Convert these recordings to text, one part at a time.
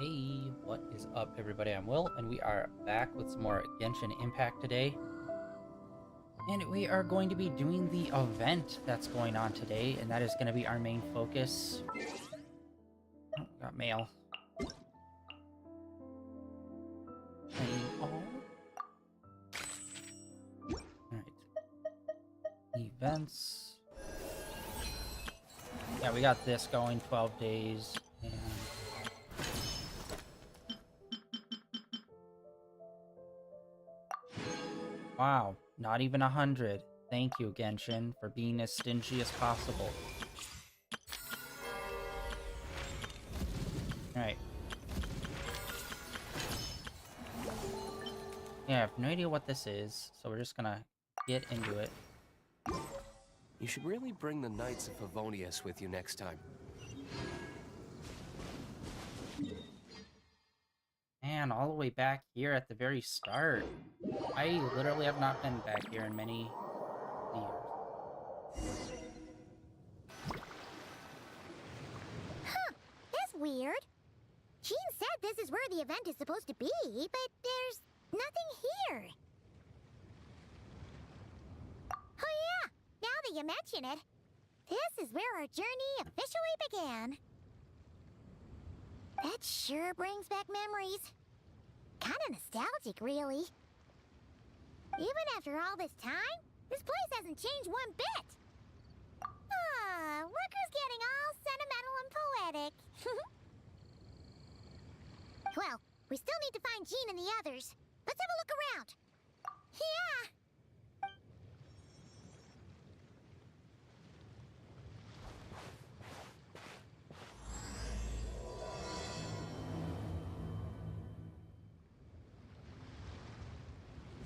Hey, what is up, everybody? I'm Will, and we are back with some more Genshin Impact today. And we are going to be doing the event that's going on today, and that is going to be our main focus. Oh, got mail. Alright. Events. Yeah, we got this going, 12 days. And wow, not even 100. Thank you, Genshin, for being as stingy as possible. Alright. Yeah, I have no idea what this is, so we're just gonna get into it. You should really bring the Knights of Favonius with you next time. Man, all the way back here at the very start. I literally have not been back here in many years. Huh, that's weird. Jean said this is where the event is supposed to be, but there's nothing here. Oh yeah, now that you mention it, this is where our journey officially began. That sure brings back memories. Kinda nostalgic, really. Even after all this time, this place hasn't changed one bit. Ah, look who's getting all sentimental and poetic. Well, we still need to find Jean and the others. Let's have a look around. Yeah!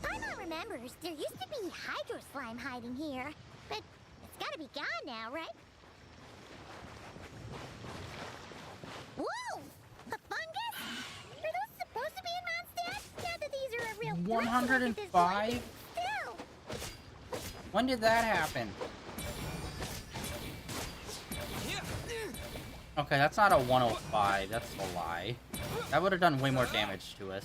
Paimon remembers there used to be hydro slime hiding here, but it's gotta be gone now, right? Whoa! A fungus? Are those supposed to be in Mondstadt? Not that these are a real 105? Still! When did that happen? Okay, that's not a 105. That's a lie. That would have done way more damage to us.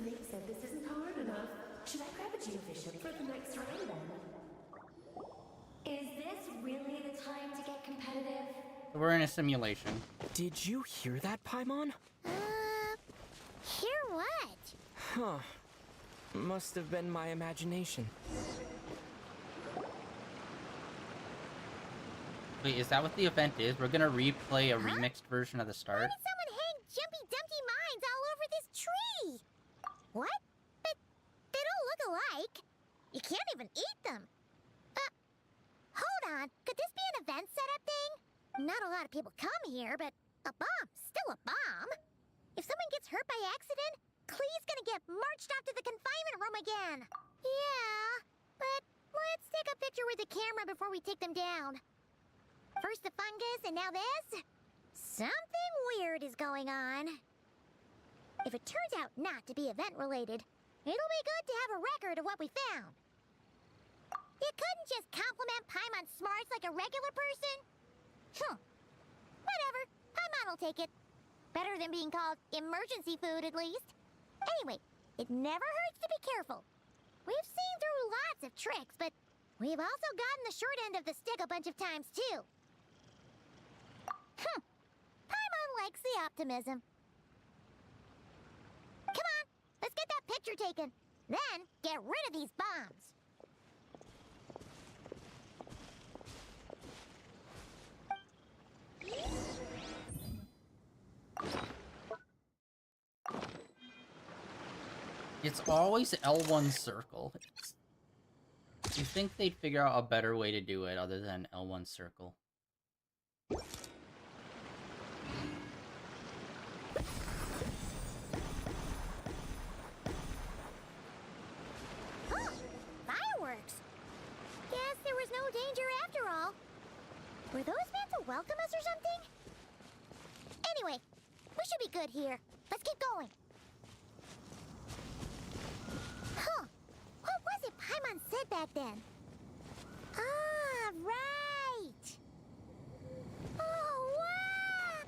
They said this isn't hard enough. Should I grab a geovision for the next round then? Is this really the time to get competitive? We're in a simulation. Did you hear that, Paimon? Hear what? Huh. Must have been my imagination. Wait, is that what the event is? We're gonna replay a remixed version of the Why start? did someone hang Jumpy Dumpty mines all over this tree? What? But they don't look alike. You can't even eat them. Hold on. Could this be an event setup thing? Not a lot of people come here, but a bomb's still a bomb. If someone gets hurt by accident, Klee's gonna get marched off to the confinement room again. Yeah, but let's take a picture with the camera before we take them down. First the fungus, and now this? Something weird is going on. If it turns out not to be event-related, it'll be good to have a record of what we found. You couldn't just compliment Paimon's smarts like a regular person? Whatever. Paimon will take it. Better than being called emergency food, at least. Anyway, it never hurts to be careful. We've seen through lots of tricks, but we've also gotten the short end of the stick a bunch of times, too. Paimon likes the optimism. Come on, let's get that picture taken. Then, get rid of these bombs. It's always L1 circle. You think they'd figure out a better way to do it other than L1 circle? Fireworks! Guess there was no danger after all. Were those meant to welcome us or something? Anyway, we should be good here. Let's keep going. Huh. What was it Paimon said back then? Ah, right. Oh, wow.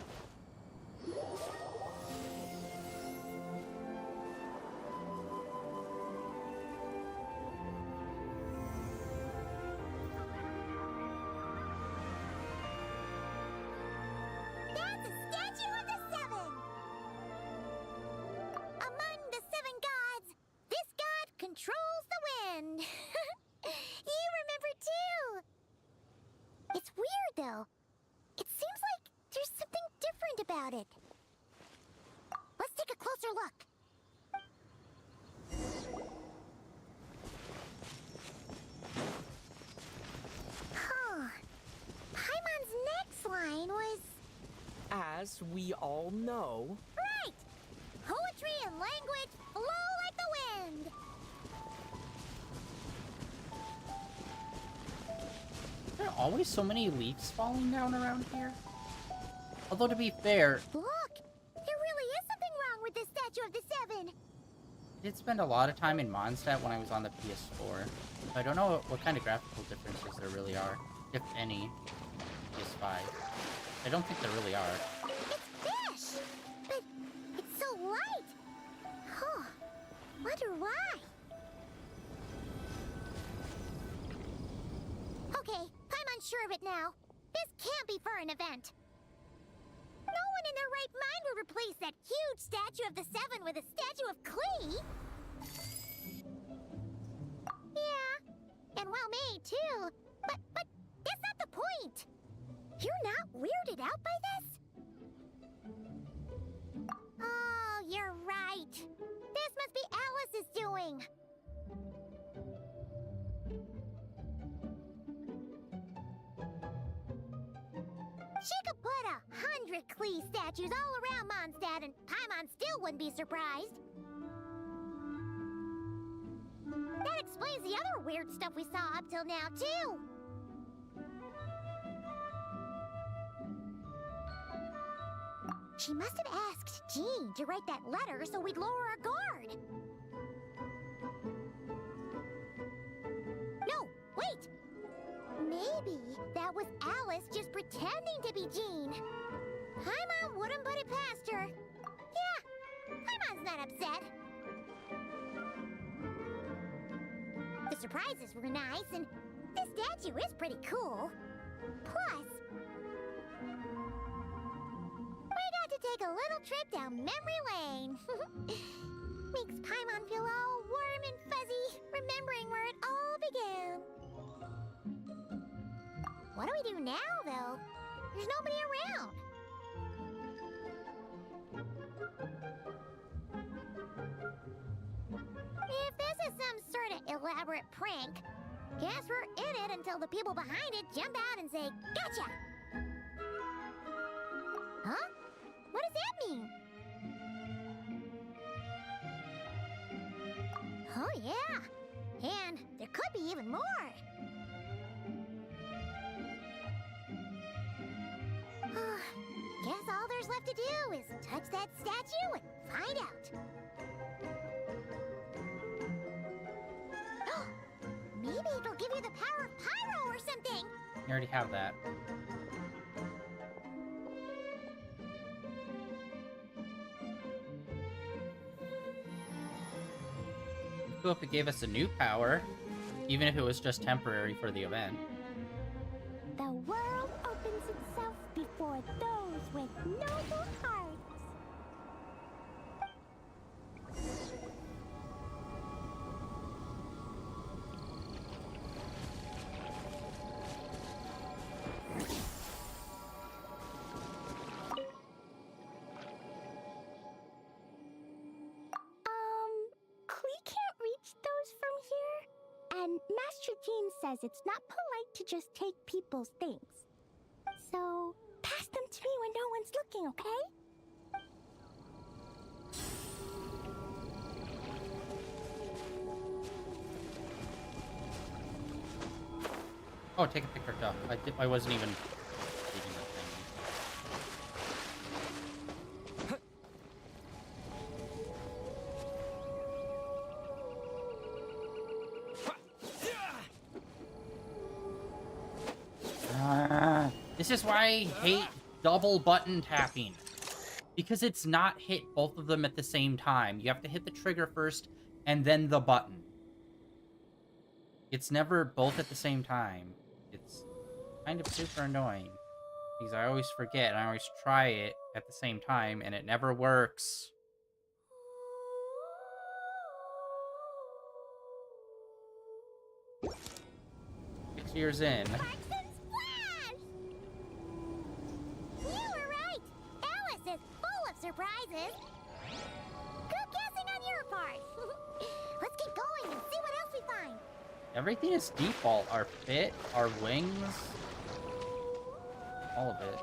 That's a statue of the seven. Among the seven gods, this god controls the wind. You remember too. It's weird though. It seems like there's something different about it. Let's take a closer look. Huh. Paimon's next line was... As we all know, Right! Poetry and language flow like the wind! There are always so many leaves falling down around here. Although to be fair, Look! There really is something wrong with this statue of the seven! I did spend a lot of time in Mondstadt when I was on the PS4. So I don't know what kind of graphical differences there really are, if any, PS5. I don't think there really are. It's fish! But it's so light! Huh. Wonder why? Okay, Paimon's sure of it now. This can't be for an event. No one in their right mind would replace that huge statue of the seven with a statue of Klee. Yeah, and well made too. But that's not the point. You're not weirded out by this? Oh, you're right. This must be Alice's doing. She could put 100 Klee statues all around Mondstadt and Paimon still wouldn't be surprised. That explains the other weird stuff we saw up till now, too. She must have asked Jean to write that letter so we'd lower our guard. No, wait! Maybe that was Alice just pretending to be Jean. Paimon wouldn't put it past her. Yeah, Paimon's not upset. The surprises were nice, and the statue is pretty cool. Plus, we got to take a little trip down memory lane. Makes Paimon feel all warm and fuzzy, remembering where it all began. What do we do now, though? There's nobody around. If this is some sort of elaborate prank, guess we're in it until the people behind it jump out and say, "Gotcha!" Huh? What does that mean? Oh, yeah. And there could be even more. Guess all there's left to do is touch that statue and find out. Maybe it'll give you the power of pyro or something. You already have that. Cool if it gave us a new power, even if it was just temporary for the event. The world opens itself before those with noble hearts. Klee can't reach those from here. And Master Jean says it's not polite to just take people's things. So, pass them to me when no one's looking, okay? Oh, take a picture of. I wasn't even reading This is why I hate double button tapping. Because it's not hit both of them at the same time. You have to hit the trigger first and then the button. It's never both at the same time. It's kind of super annoying. Because I always forget and I always try it at the same time and it never works. 6 years in. Markson's Flash! You were right! Alice is full of surprises! Good guessing on your part! Let's keep going and see what else we find! Everything is default. Our fit, our wings, all of it.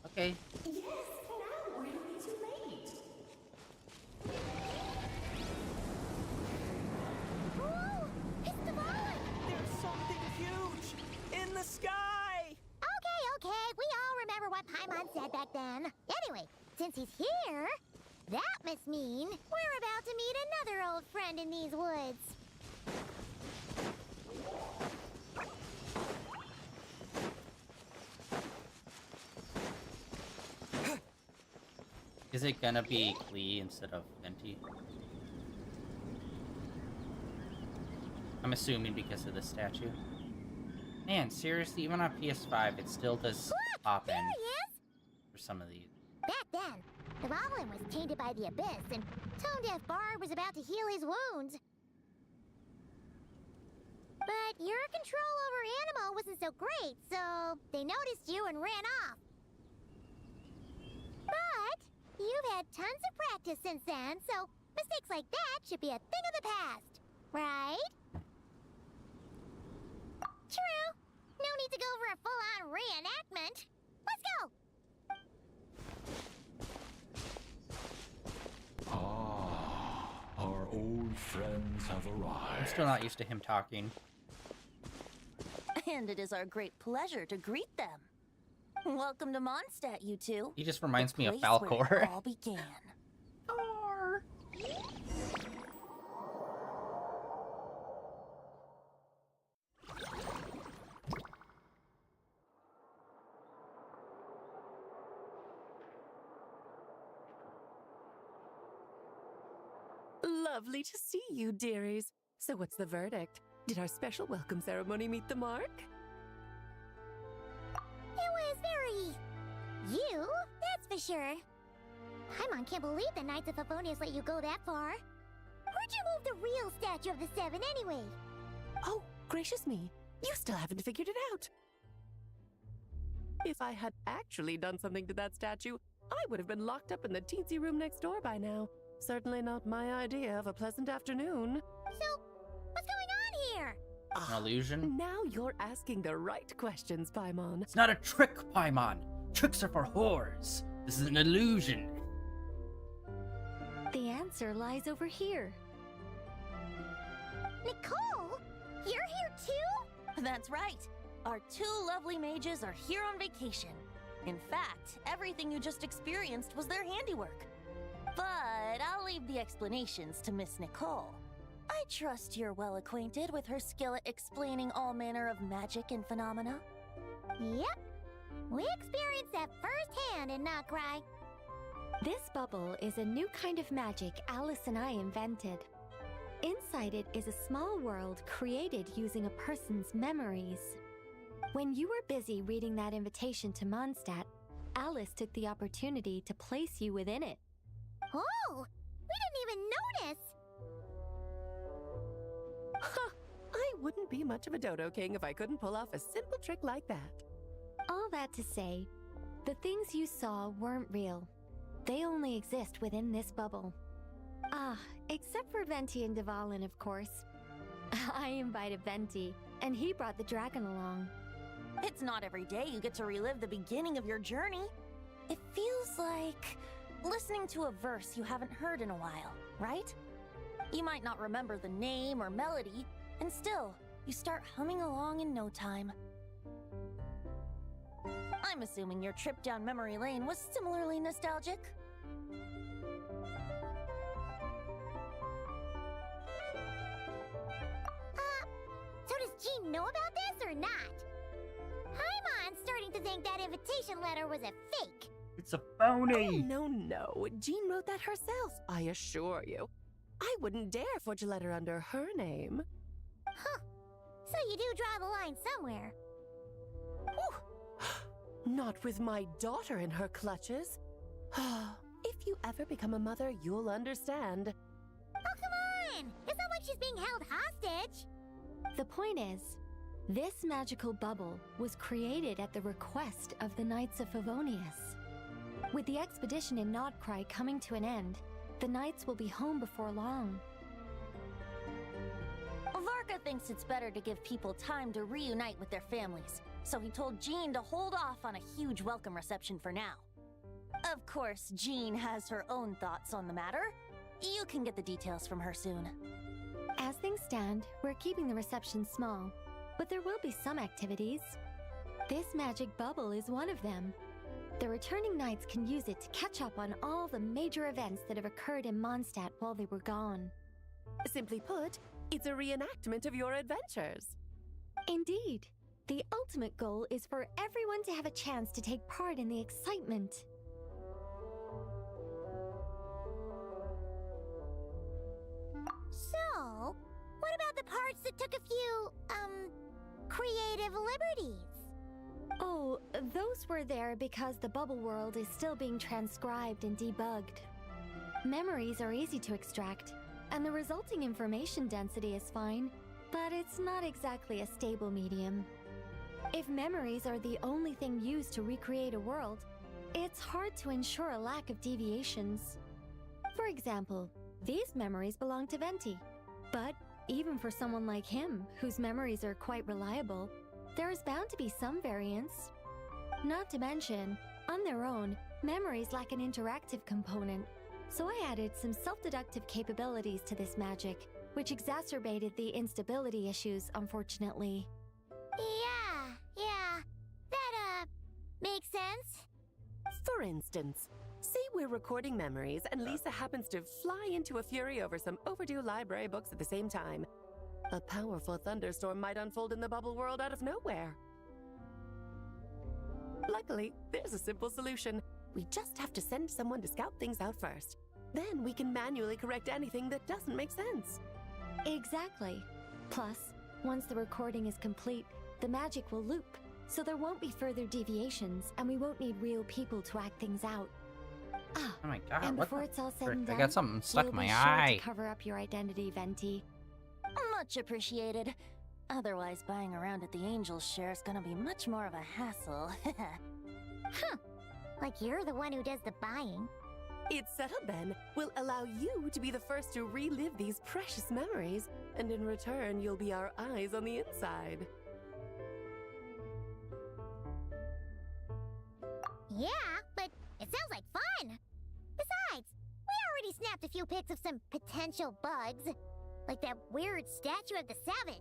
Okay. Yes, now or it'll be too late. Whoa! It's the ball! There's something huge in the sky! Okay, we all remember what Paimon said back then. Anyway, since he's here, that must mean we're about to meet another old friend in these woods. Is it gonna be Klee instead of Venti? I'm assuming because of the statue. Man, seriously, even on PS5, it still does Look! pop There in he is! for some of these. Back then, the goblin was tainted by the abyss, and Tone-Deaf Bard was about to heal his wounds. But your control over Animo wasn't so great, so they noticed you and ran off. But you've had tons of practice since then, so mistakes like that should be a thing of the past, right? True. No need to go for a full-on reenactment. Let's go! Our old friends have I'm arrived. still not used to him talking. And it is our great pleasure to greet them. Welcome to Mondstadt, you two. He just reminds me of Place where Falcor. it all began. Lovely to see you, dearies. So what's the verdict? Did our special welcome ceremony meet the mark? It was very... you, that's for sure. Paimon can't believe the Knights of Favonius let you go that far. Where'd you move the real statue of the Seven anyway? Oh, gracious me. You still haven't figured it out. If I had actually done something to that statue, I would have been locked up in the teensy room next door by now. Certainly not my idea of a pleasant afternoon. So, what's going on here? An illusion? Now you're asking the right questions, Paimon. It's not a trick, Paimon. Tricks are for whores. This is an illusion. The answer lies over here. Nicole? You're here too? That's right. Our two lovely mages are here on vacation. In fact, everything you just experienced was their handiwork. But I'll leave the explanations to Miss Nicole. I trust you're well acquainted with her skill at explaining all manner of magic and phenomena. Yep. We experienced that firsthand in Noctri. This bubble is a new kind of magic Alice and I invented. Inside it is a small world created using a person's memories. When you were busy reading that invitation to Mondstadt, Alice took the opportunity to place you within it. Oh! We didn't even notice! Ha! I wouldn't be much of a dodo king if I couldn't pull off a simple trick like that. All that to say, the things you saw weren't real. They only exist within this bubble. Ah, except for Venti and Dvalin, of course. I invited Venti, and he brought the dragon along. It's not every day you get to relive the beginning of your journey. It feels like listening to a verse you haven't heard in a while, right? You might not remember the name or melody, and still, you start humming along in no time. I'm assuming your trip down memory lane was similarly nostalgic. So does Jean know about this or not? Paimon's starting to think that invitation letter was a fake. It's a phony! Oh, no. Jean wrote that herself, I assure you. I wouldn't dare forge a letter under her name. Huh. So you do draw the line somewhere. Not with my daughter in her clutches. If you ever become a mother, you'll understand. Oh, come on! It's not like she's being held hostage. The point is, this magical bubble was created at the request of the Knights of Favonius. With the expedition in Nodcry coming to an end, the Knights will be home before long. Varka thinks it's better to give people time to reunite with their families, so he told Jean to hold off on a huge welcome reception for now. Of course, Jean has her own thoughts on the matter. You can get the details from her soon. As things stand, we're keeping the reception small, but there will be some activities. This magic bubble is one of them. The returning knights can use it to catch up on all the major events that have occurred in Mondstadt while they were gone. Simply put, it's a reenactment of your adventures. Indeed. The ultimate goal is for everyone to have a chance to take part in the excitement. So, what about the parts that took a few, creative liberties? Oh, those were there because the bubble world is still being transcribed and debugged. Memories are easy to extract, and the resulting information density is fine, but it's not exactly a stable medium. If memories are the only thing used to recreate a world, it's hard to ensure a lack of deviations. For example, these memories belong to Venti, but even for someone like him, whose memories are quite reliable, there is bound to be some variance. Not to mention, on their own, memories lack an interactive component, so I added some self-deductive capabilities to this magic, which exacerbated the instability issues, unfortunately. Yeah, that, makes sense. For instance, say we're recording memories and Lisa happens to fly into a fury over some overdue library books at the same time. A powerful thunderstorm might unfold in the bubble world out of nowhere. Luckily, there's a simple solution. We just have to send someone to scout things out first. Then we can manually correct anything that doesn't make sense. Exactly. Plus, once the recording is complete, the magic will loop, so there won't be further deviations, and we won't need real people to act things out. Ah, Oh my god, and what before the it's all said frick? and I done, got something stuck we'll in my be sure eye. to cover up your identity, Venti. Much appreciated. Otherwise, buying around at the Angels share is gonna be much more of a hassle. Huh. Like you're the one who does the buying. It's settled then. We'll allow you to be the first to relive these precious memories, and in return, you'll be our eyes on the inside. Yeah, but it sounds like fun. Besides, we already snapped a few pics of some potential bugs. Like that weird statue of the Seven.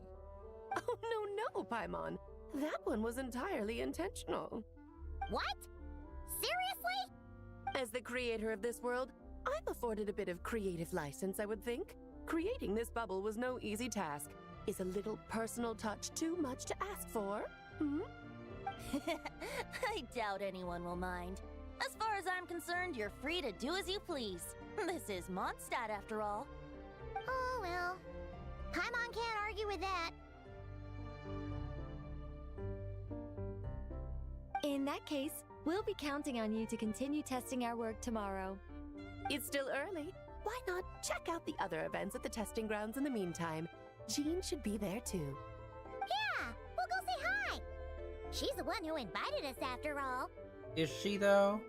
Oh, no, Paimon. That one was entirely intentional. What? Seriously? As the creator of this world, I'm afforded a bit of creative license, I would think. Creating this bubble was no easy task. Is a little personal touch too much to ask for? Hmm? I doubt anyone will mind. As far as I'm concerned, you're free to do as you please. This is Mondstadt, after all. Oh, well. Paimon can't argue with that. In that case, we'll be counting on you to continue testing our work tomorrow. It's still early. Why not check out the other events at the testing grounds in the meantime? Jean should be there too. Yeah, we'll go say hi. She's the one who invited us after all. Is she, though?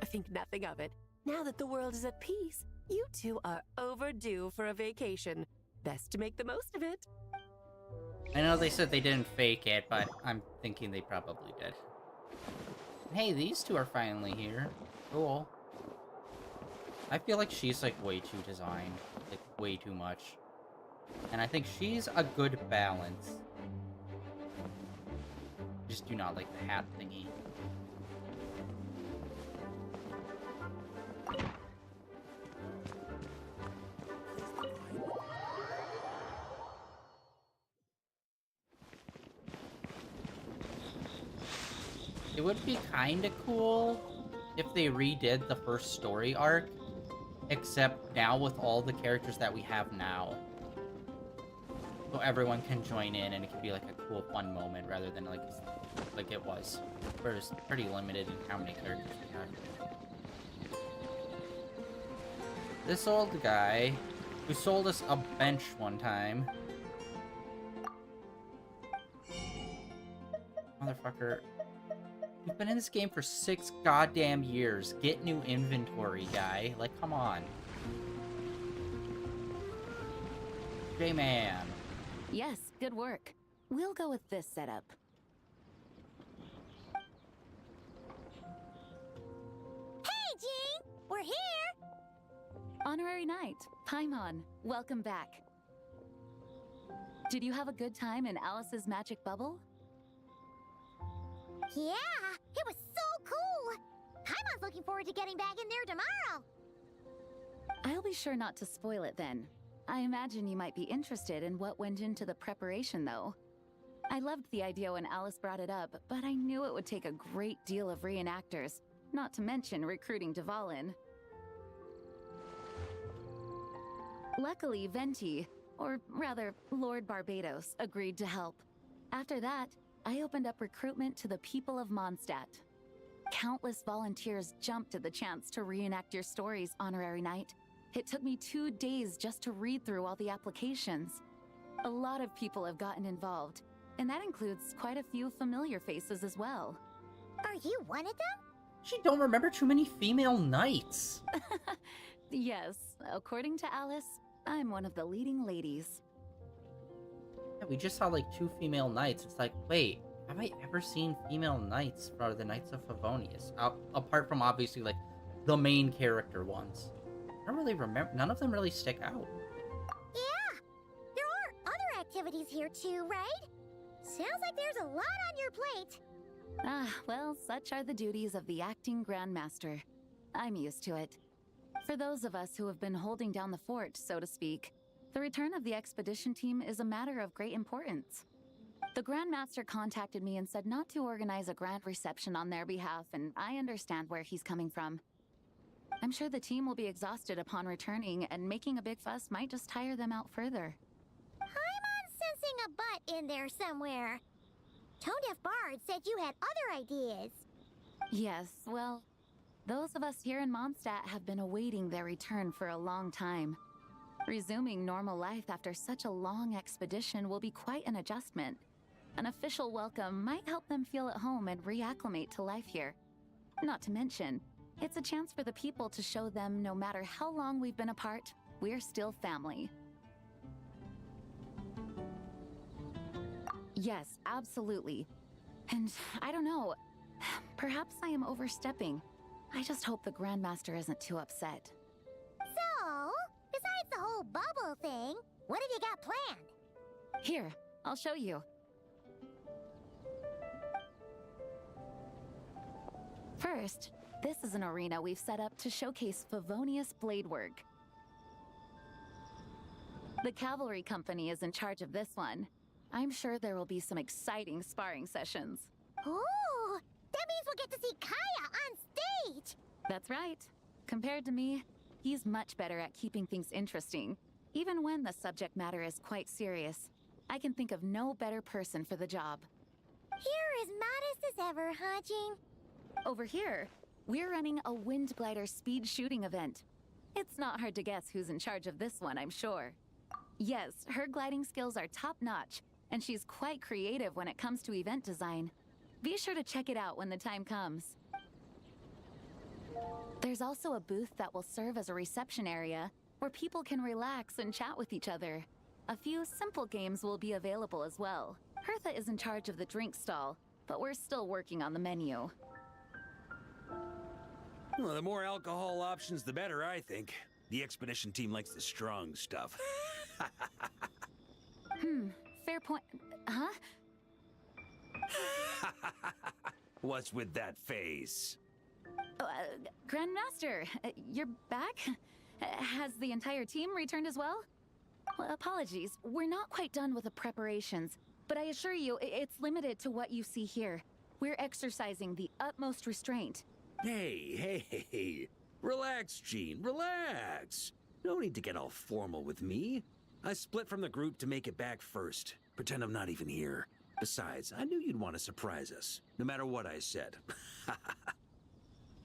I think nothing of it. Now that the world is at peace, you two are overdue for a vacation. Best to make the most of it. I know they said they didn't fake it, but I'm thinking they probably did. Hey, these two are finally here. Cool. I feel like she's, like, way too designed. Like, way too much. And I think she's a good balance. just do not like the hat thingy. It would be kind of cool if they redid the first story arc, except now with all the characters that we have now. So everyone can join in and it can be like a cool, fun moment rather than like it was. Where it's pretty limited in how many characters we have. This old guy who sold us a bench one time. Motherfucker. You've been in this game for 6 goddamn years. Get new inventory, guy. Like, come on. J-Man. Yes, good work. We'll go with this setup. Hey, Jean! We're here! Honorary Knight, Paimon, welcome back. Did you have a good time in Alice's magic bubble? Yeah, it was so cool! Paimon's looking forward to getting back in there tomorrow! I'll be sure not to spoil it then. I imagine you might be interested in what went into the preparation, though. I loved the idea when Alice brought it up, but I knew it would take a great deal of reenactors, not to mention recruiting Dvalin. Luckily, Venti, or rather, Lord Barbados, agreed to help. After that, I opened up recruitment to the people of Mondstadt. Countless volunteers jumped at the chance to reenact your stories, Honorary Knight. It took me 2 days just to read through all the applications. A lot of people have gotten involved, and that includes quite a few familiar faces as well. Are you one of them? She don't remember too many female knights. Yes, according to Alice, I'm one of the leading ladies. Yeah, we just saw like 2 female knights. It's like, wait, have I ever seen female knights for the Knights of Favonius? Apart from obviously like the main character ones. I don't really remember. None of them really stick out. Yeah, there are other activities here too, right? Sounds like there's a lot on your plate. Ah, well, such are the duties of the acting Grandmaster. I'm used to it. For those of us who have been holding down the fort, so to speak, the return of the expedition team is a matter of great importance. The Grandmaster contacted me and said not to organize a grand reception on their behalf, and I understand where he's coming from. I'm sure the team will be exhausted upon returning, and making a big fuss might just tire them out further. I'm sensing a butt in there somewhere. Tone Deaf Bard said you had other ideas. Yes, well, those of us here in Mondstadt have been awaiting their return for a long time. Resuming normal life after such a long expedition will be quite an adjustment. An official welcome might help them feel at home and reacclimate to life here. Not to mention, it's a chance for the people to show them no matter how long we've been apart, we're still family. Yes, absolutely. And I don't know, perhaps I am overstepping. I just hope the Grandmaster isn't too upset. So, besides the whole bubble thing, what have you got planned? Here, I'll show you. First, this is an arena we've set up to showcase Favonius blade work. The Cavalry Company is in charge of this one. I'm sure there will be some exciting sparring sessions. Ooh, that means we'll get to see Kaya on stage! That's right. Compared to me, he's much better at keeping things interesting. Even when the subject matter is quite serious, I can think of no better person for the job. You're as modest as ever, huh, Jean? Over here, we're running a wind glider speed shooting event. It's not hard to guess who's in charge of this one, I'm sure. Yes, her gliding skills are top-notch, and she's quite creative when it comes to event design. Be sure to check it out when the time comes. There's also a booth that will serve as a reception area where people can relax and chat with each other. A few simple games will be available as well. Hertha is in charge of the drink stall, but we're still working on the menu. Well, the more alcohol options, the better, I think. The expedition team likes the strong stuff. Fair point. Huh? What's with that face? Grandmaster, you're back? Has the entire team returned as well? Well, apologies, we're not quite done with the preparations, but I assure you, it's limited to what you see here. We're exercising the utmost restraint. Hey. Relax, Gene, relax. No need to get all formal with me. I split from the group to make it back first. Pretend I'm not even here. Besides, I knew you'd want to surprise us, no matter what I said.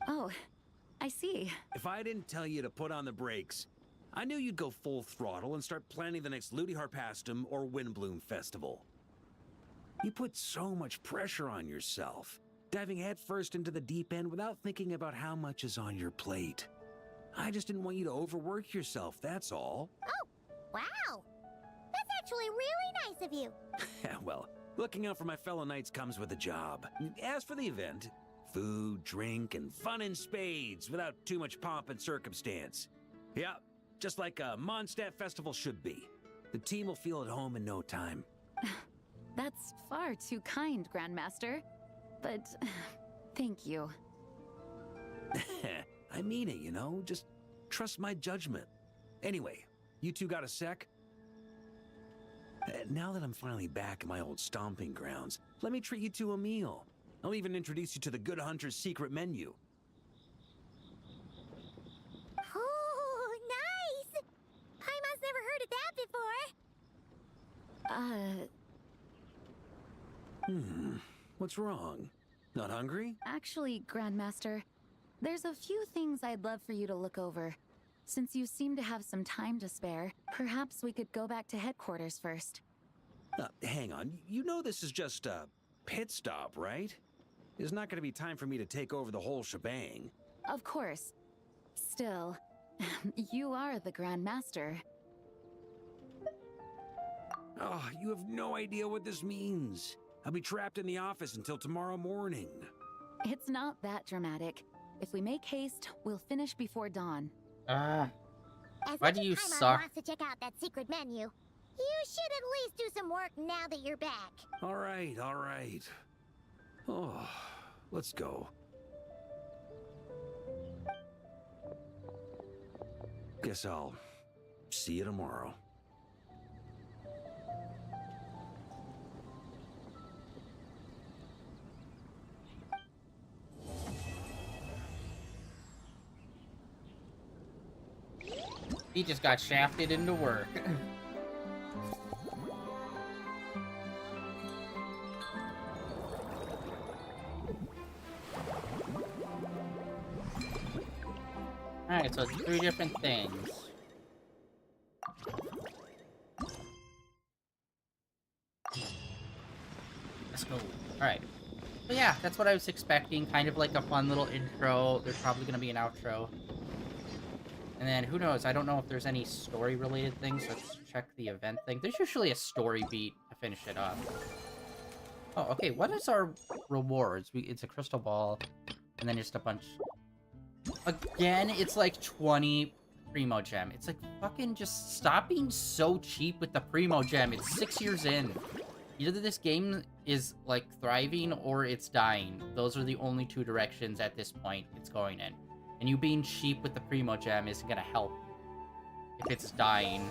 Oh, I see. If I didn't tell you to put on the brakes, I knew you'd go full throttle and start planning the next Ludi Harpastum or Windbloom Festival. You put so much pressure on yourself, diving headfirst into the deep end without thinking about how much is on your plate. I just didn't want you to overwork yourself, that's all. Oh, wow. That's actually really nice of you. Well, looking out for my fellow knights comes with a job. As for the event, food, drink, and fun in spades without too much pomp and circumstance. Yeah, just like a Mondstadt festival should be. The team will feel at home in no time. That's far too kind, Grandmaster. But thank you. I mean it, you know? Just trust my judgment. Anyway, you two got a sec? Now that I'm finally back in my old stomping grounds, let me treat you to a meal. I'll even introduce you to the Good Hunter's secret menu. Oh, nice! Paimon's never heard of that before. What's wrong? Not hungry? Actually, Grandmaster, there's a few things I'd love for you to look over. Since you seem to have some time to spare, perhaps we could go back to headquarters first. Hang on. You know this is just a pit stop, right? There's not going to be time for me to take over the whole shebang. Of course. Still, you are the Grandmaster. Oh, you have no idea what this means. I'll be trapped in the office until tomorrow morning. It's not that dramatic. If we make haste, we'll finish before dawn. As Why much do as you Paimon suck? wants to check out that secret menu, you should at least do some work now that you're back. All right. Oh, let's go. Guess I'll see you tomorrow. He just got shafted into work. Alright, so it's 3 different things. Let's go. Alright. So yeah, that's what I was expecting. Kind of like a fun little intro. There's probably going to be an outro. And then, who knows, I don't know if there's any story-related things. Let's check the event thing. There's usually a story beat to finish it up. Oh, okay, what is our rewards? It's a crystal ball, and then just a bunch... Again, it's like 20 Primo Gem. It's like, fucking just stop being so cheap with the Primo Gem. It's 6 years in. Either this game is, like, thriving or it's dying. Those are the only 2 directions at this point it's going in. And you being cheap with the Primo Gem isn't gonna help if it's dying.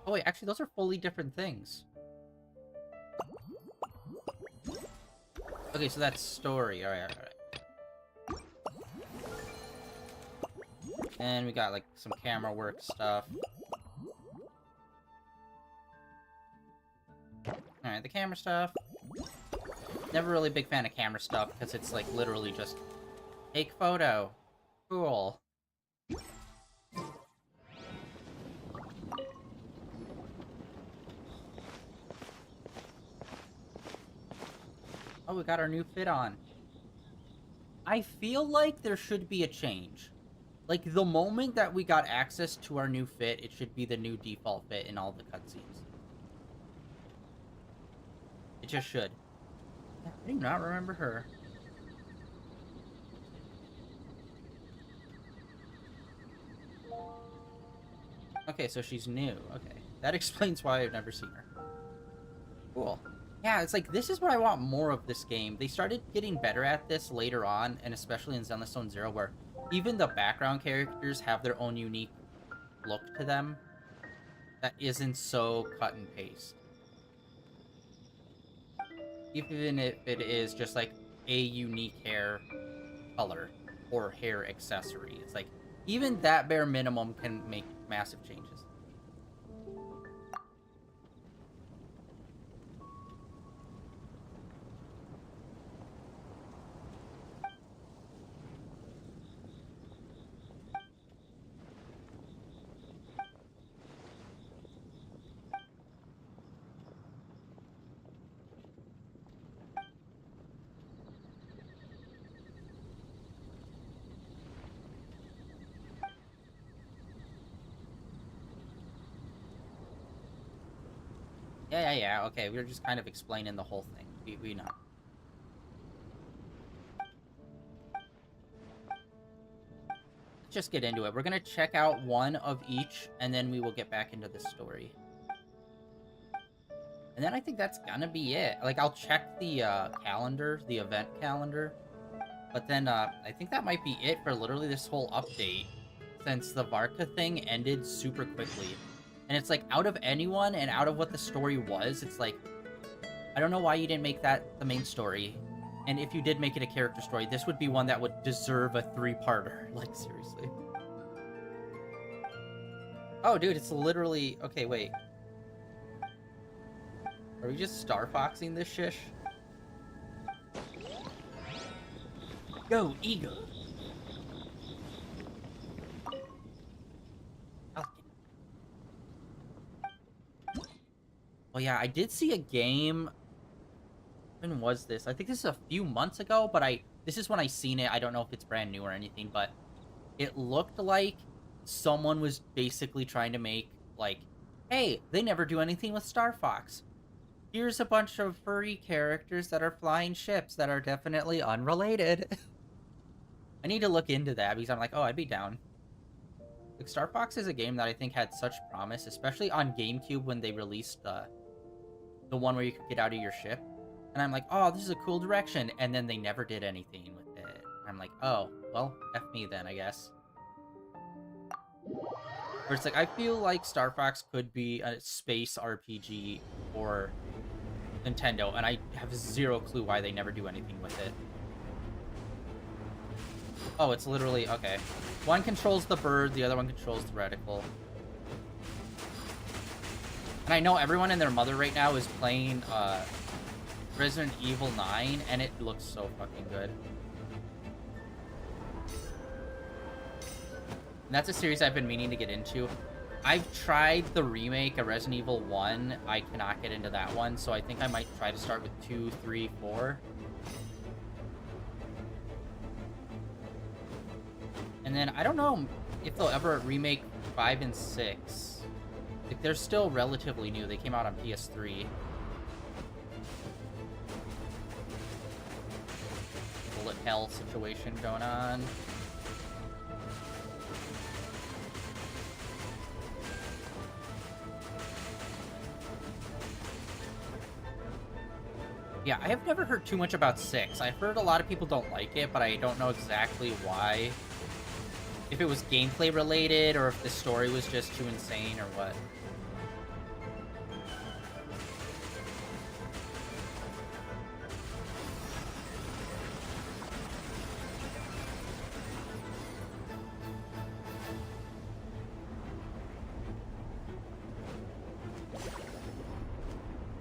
Oh wait, actually those are fully different things. Okay, so that's story. Alright. And we got like some camera work stuff. Alright, the camera stuff. Never really a big fan of camera stuff because it's like literally just take photo. Cool. Oh, we got our new fit on. I feel like there should be a change. Like, the moment that we got access to our new fit, it should be the new default fit in all the cutscenes. It just should. I do not remember her. Okay, so she's new. Okay. That explains why I've never seen her. Cool. Yeah, it's like, this is what I want more of this game. They started getting better at this later on, and especially in Zenless Zone Zero, where even the background characters have their own unique look to them that isn't so cut and paste. Even if it is just like a unique hair color or hair accessory. It's like, even that bare minimum can make massive changes. Yeah. Okay, we were just kind of explaining the whole thing. We know. Let's just get into it. We're gonna check out one of each, and then we will get back into the story. And then I think that's gonna be it. Like, I'll check the calendar, the event calendar. But then I think that might be it for literally this whole update, since the Varka thing ended super quickly. And it's like, out of anyone and out of what the story was, it's like, I don't know why you didn't make that the main story. And if you did make it a character story, this would be one that would deserve a 3-parter. Like, seriously. Oh, dude, it's literally... Okay, wait. Are we just Star Foxing this shish? Go, Eagle! Oh yeah, I did see a game. When was this? I think this is a few months ago, but this is when I seen it. I don't know if it's brand new or anything, but it looked like someone was basically trying to make, like, hey, they never do anything with Star Fox. Here's a bunch of furry characters that are flying ships that are definitely unrelated. I need to look into that because I'm like, oh, I'd be down. Like, Star Fox is a game that I think had such promise, especially on GameCube when they released the one where you could get out of your ship. And I'm like, oh, this is a cool direction. And then they never did anything with it. I'm like, oh, well, F me then, I guess. Where it's like, I feel like Star Fox could be a space RPG for Nintendo, and I have zero clue why they never do anything with it. Oh, it's literally, okay. One controls the bird, the other one controls the reticle. And I know everyone and their mother right now is playing Resident Evil 9, and it looks so fucking good. And that's a series I've been meaning to get into. I've tried the remake of Resident Evil 1. I cannot get into that one, so I think I might try to start with 2, 3, 4. And then I don't know if they'll ever remake 5 and 6. Like, they're still relatively new. They came out on PS3. Bullet hell situation going on. Yeah, I have never heard too much about 6. I've heard a lot of people don't like it, but I don't know exactly why. If it was gameplay related, or if the story was just too insane, or what.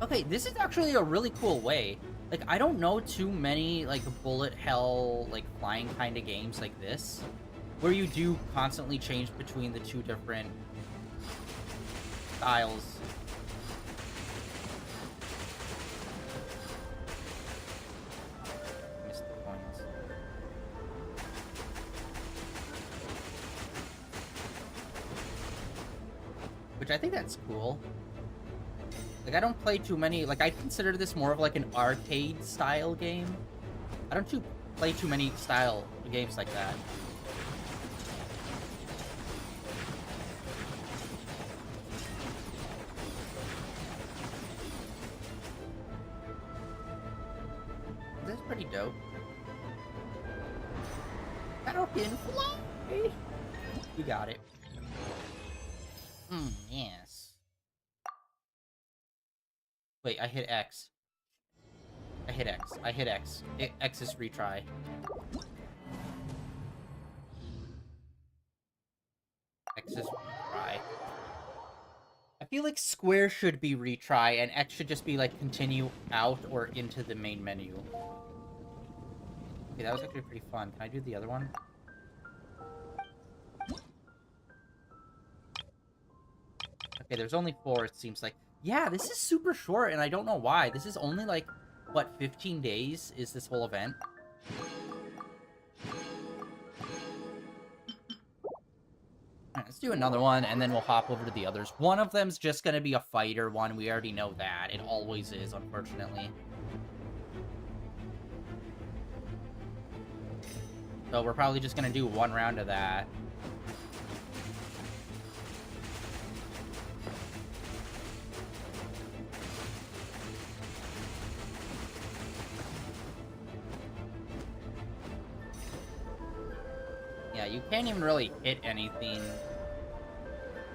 Okay, this is actually a really cool way. Like, I don't know too many, like, bullet hell, like, flying kind of games like this, where you do constantly change between the two different styles. Missed the points. Which I think that's cool. Like, I don't play too many, like, I consider this more of like an arcade-style game. I don't play too many games like that. Shadow can fly! You got it. Yes. Wait, I hit X. I hit X. I hit X. X is retry. X is retry. I feel like square should be retry, and X should just be, like, continue out or into the main menu. Okay, that was actually pretty fun. Can I do the other one? Okay, there's only 4, it seems like. Yeah, this is super short, and I don't know why. This is only, like, what, 15 days is this whole event? Alright, let's do another one, and then we'll hop over to the others. One of them's just gonna be a fighter one. We already know that. It always is, unfortunately. So we're probably just gonna do one round of that. Yeah, you can't even really hit anything.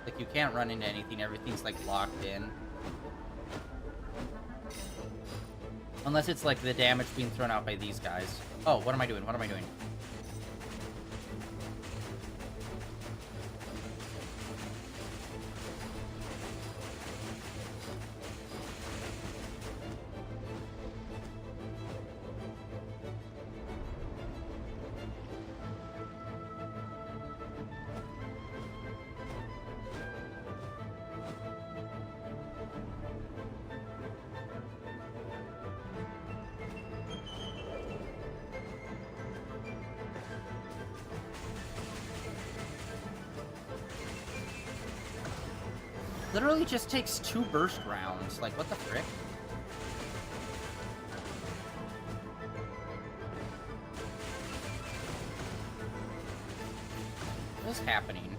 Like, you can't run into anything. Everything's, like, locked in. Unless it's, like, the damage being thrown out by these guys. Oh, what am I doing? What am I doing? Literally just takes 2 burst rounds. Like, what the frick? What is happening?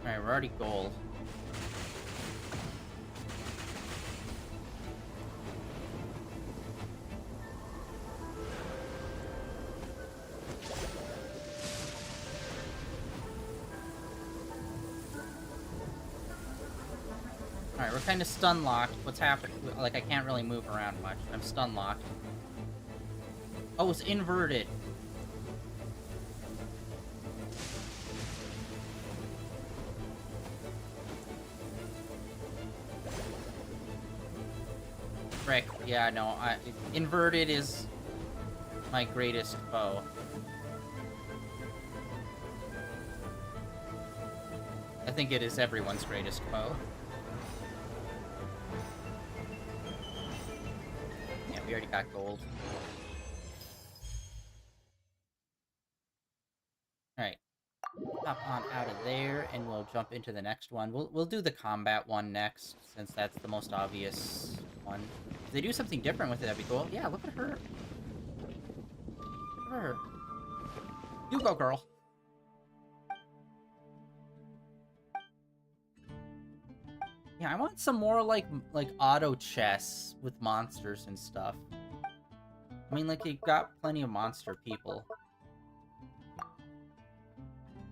Alright, we're already gold. Alright, we're kind of stun-locked. What's happening? Like, I can't really move around much. I'm stun-locked. Oh, it's inverted. Frick. Yeah, no, inverted is my greatest foe. I think it is everyone's greatest foe. Yeah, we already got gold. Alright. Hop on out of there, and we'll jump into the next one. We'll do the combat one next, since that's the most obvious one. If they do something different with it, that'd be cool. Yeah, look at her. Look at her. You go, girl. Yeah, I want some more, like auto chess with monsters and stuff. I mean, like, you've got plenty of monster people.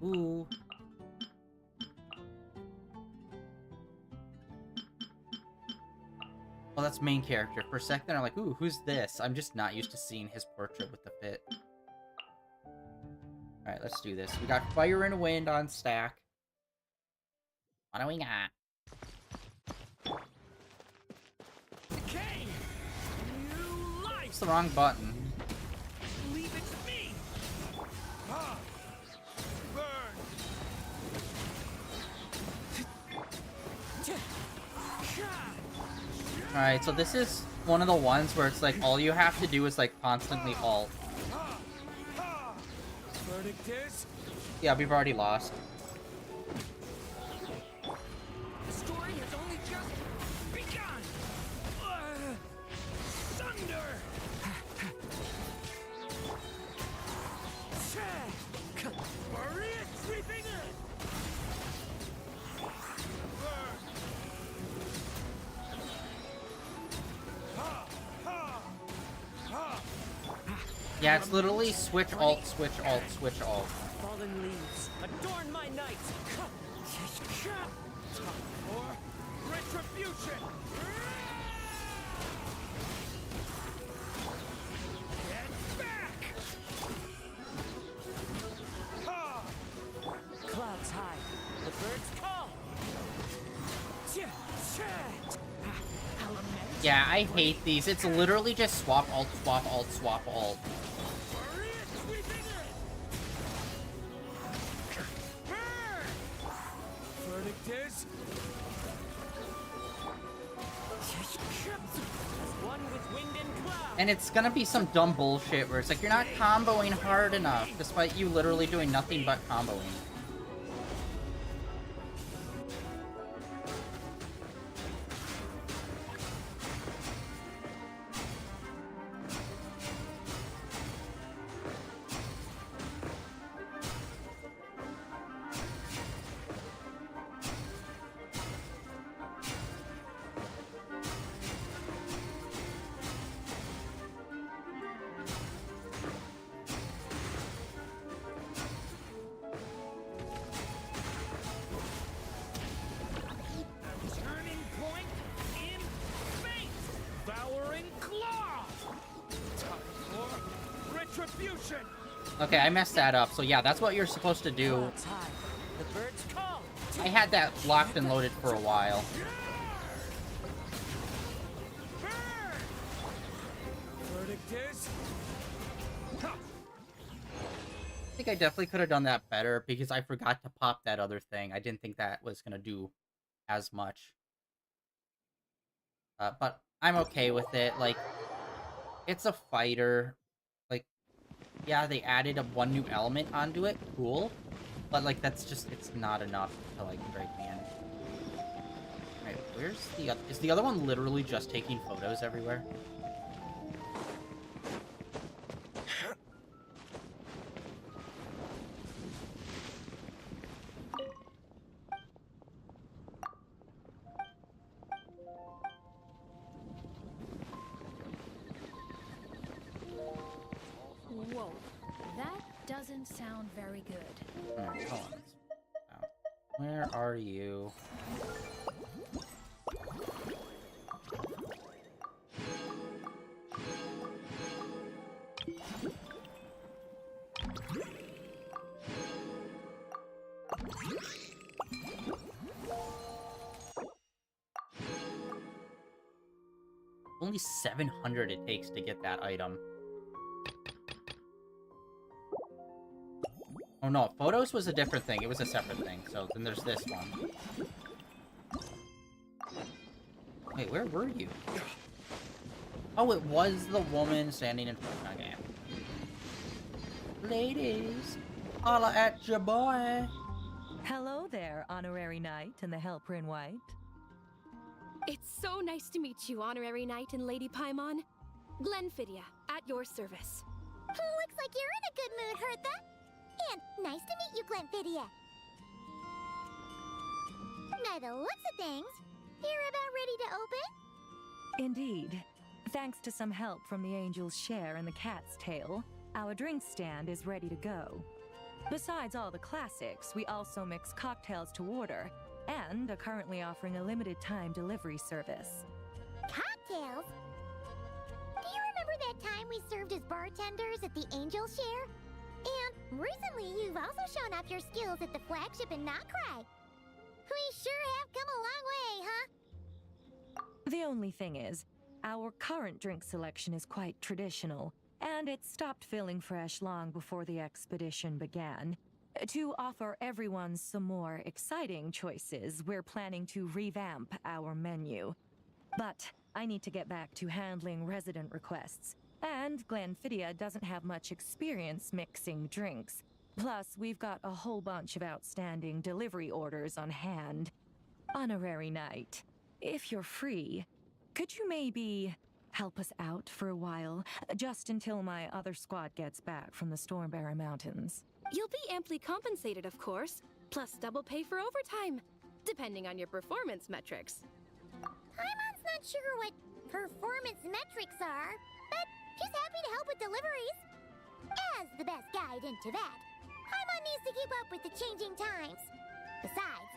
Ooh. Well, that's main character. For a second, I'm like, ooh, who's this? I'm just not used to seeing his portrait with the fit. Alright, let's do this. We got Fire and Wind on stack. What do we got? Okay. You life. It's the wrong button. Leave it to me. Ah. Burn. Alright, so this is one of the ones where it's like all you have to do is like constantly alt. Verdict is? Yeah, we've already lost. The story has only just begun. Thunder. Barrier sweeping in. Yeah, it's literally switch alt, switch alt, switch alt. Fallen leaves, adorn my night. For retribution. Get back! Clouds high, the birds call. Yeah, I hate these. It's literally just swap alt, swap alt, swap alt. Verdict is one with wind and cloud. And it's gonna be some dumb bullshit where it's like, you're not comboing hard enough, despite you literally doing nothing but comboing. Turning point in fate. Devouring claw. Time for retribution. Okay, I messed that up. So yeah, that's what you're supposed to do. Clouds high, the birds call. I had that locked and loaded for a while. Verdict is I think I definitely could have done that better because I forgot to pop that other thing. I didn't think that was gonna do as much. But I'm okay with it. Like, it's a fighter. Like, yeah, they added one new element onto it. Cool. But, like, that's just, it's not enough to, like, break me in. Alright, where's the other... Is the other one literally just taking photos everywhere? Whoa, that doesn't sound very good. Alright, hold on. Where are you? Only 700 it takes to get that item. Oh no, photos was a different thing. It was a separate thing. So then there's this one. Wait, where were you? Oh, it was the woman standing in front. Okay. Ladies, holla at your boy. Hello there, Honorary Knight and the Helper in White. It's so nice to meet you, Honorary Knight and Lady Paimon. Glenfidia, at your service. Looks like you're in a good mood, Hertha. And nice to meet you, Glenfidia. By the looks of things, you're about ready to open? Indeed. Thanks to some help from the Angel's Share and the Cat's Tail, our drink stand is ready to go. Besides all the classics, we also mix cocktails to order, and are currently offering a limited-time delivery service. Cocktails? Do you remember that time we served as bartenders at the Angel Share? And recently, you've also shown off your skills at the flagship in Nocrai. We sure have come a long way, huh? The only thing is, our current drink selection is quite traditional, and it stopped feeling fresh long before the expedition began. To offer everyone some more exciting choices, we're planning to revamp our menu. But I need to get back to handling resident requests, and Glenfidia doesn't have much experience mixing drinks. Plus, we've got a whole bunch of outstanding delivery orders on hand. Honorary Knight, if you're free, could you maybe help us out for a while, just until my other squad gets back from the Stormbearer Mountains? You'll be amply compensated, of course, plus double pay for overtime, depending on your performance metrics. Paimon's not sure what performance metrics are, but she's happy to help with deliveries. As the best guide into that, Paimon needs to keep up with the changing times. Besides,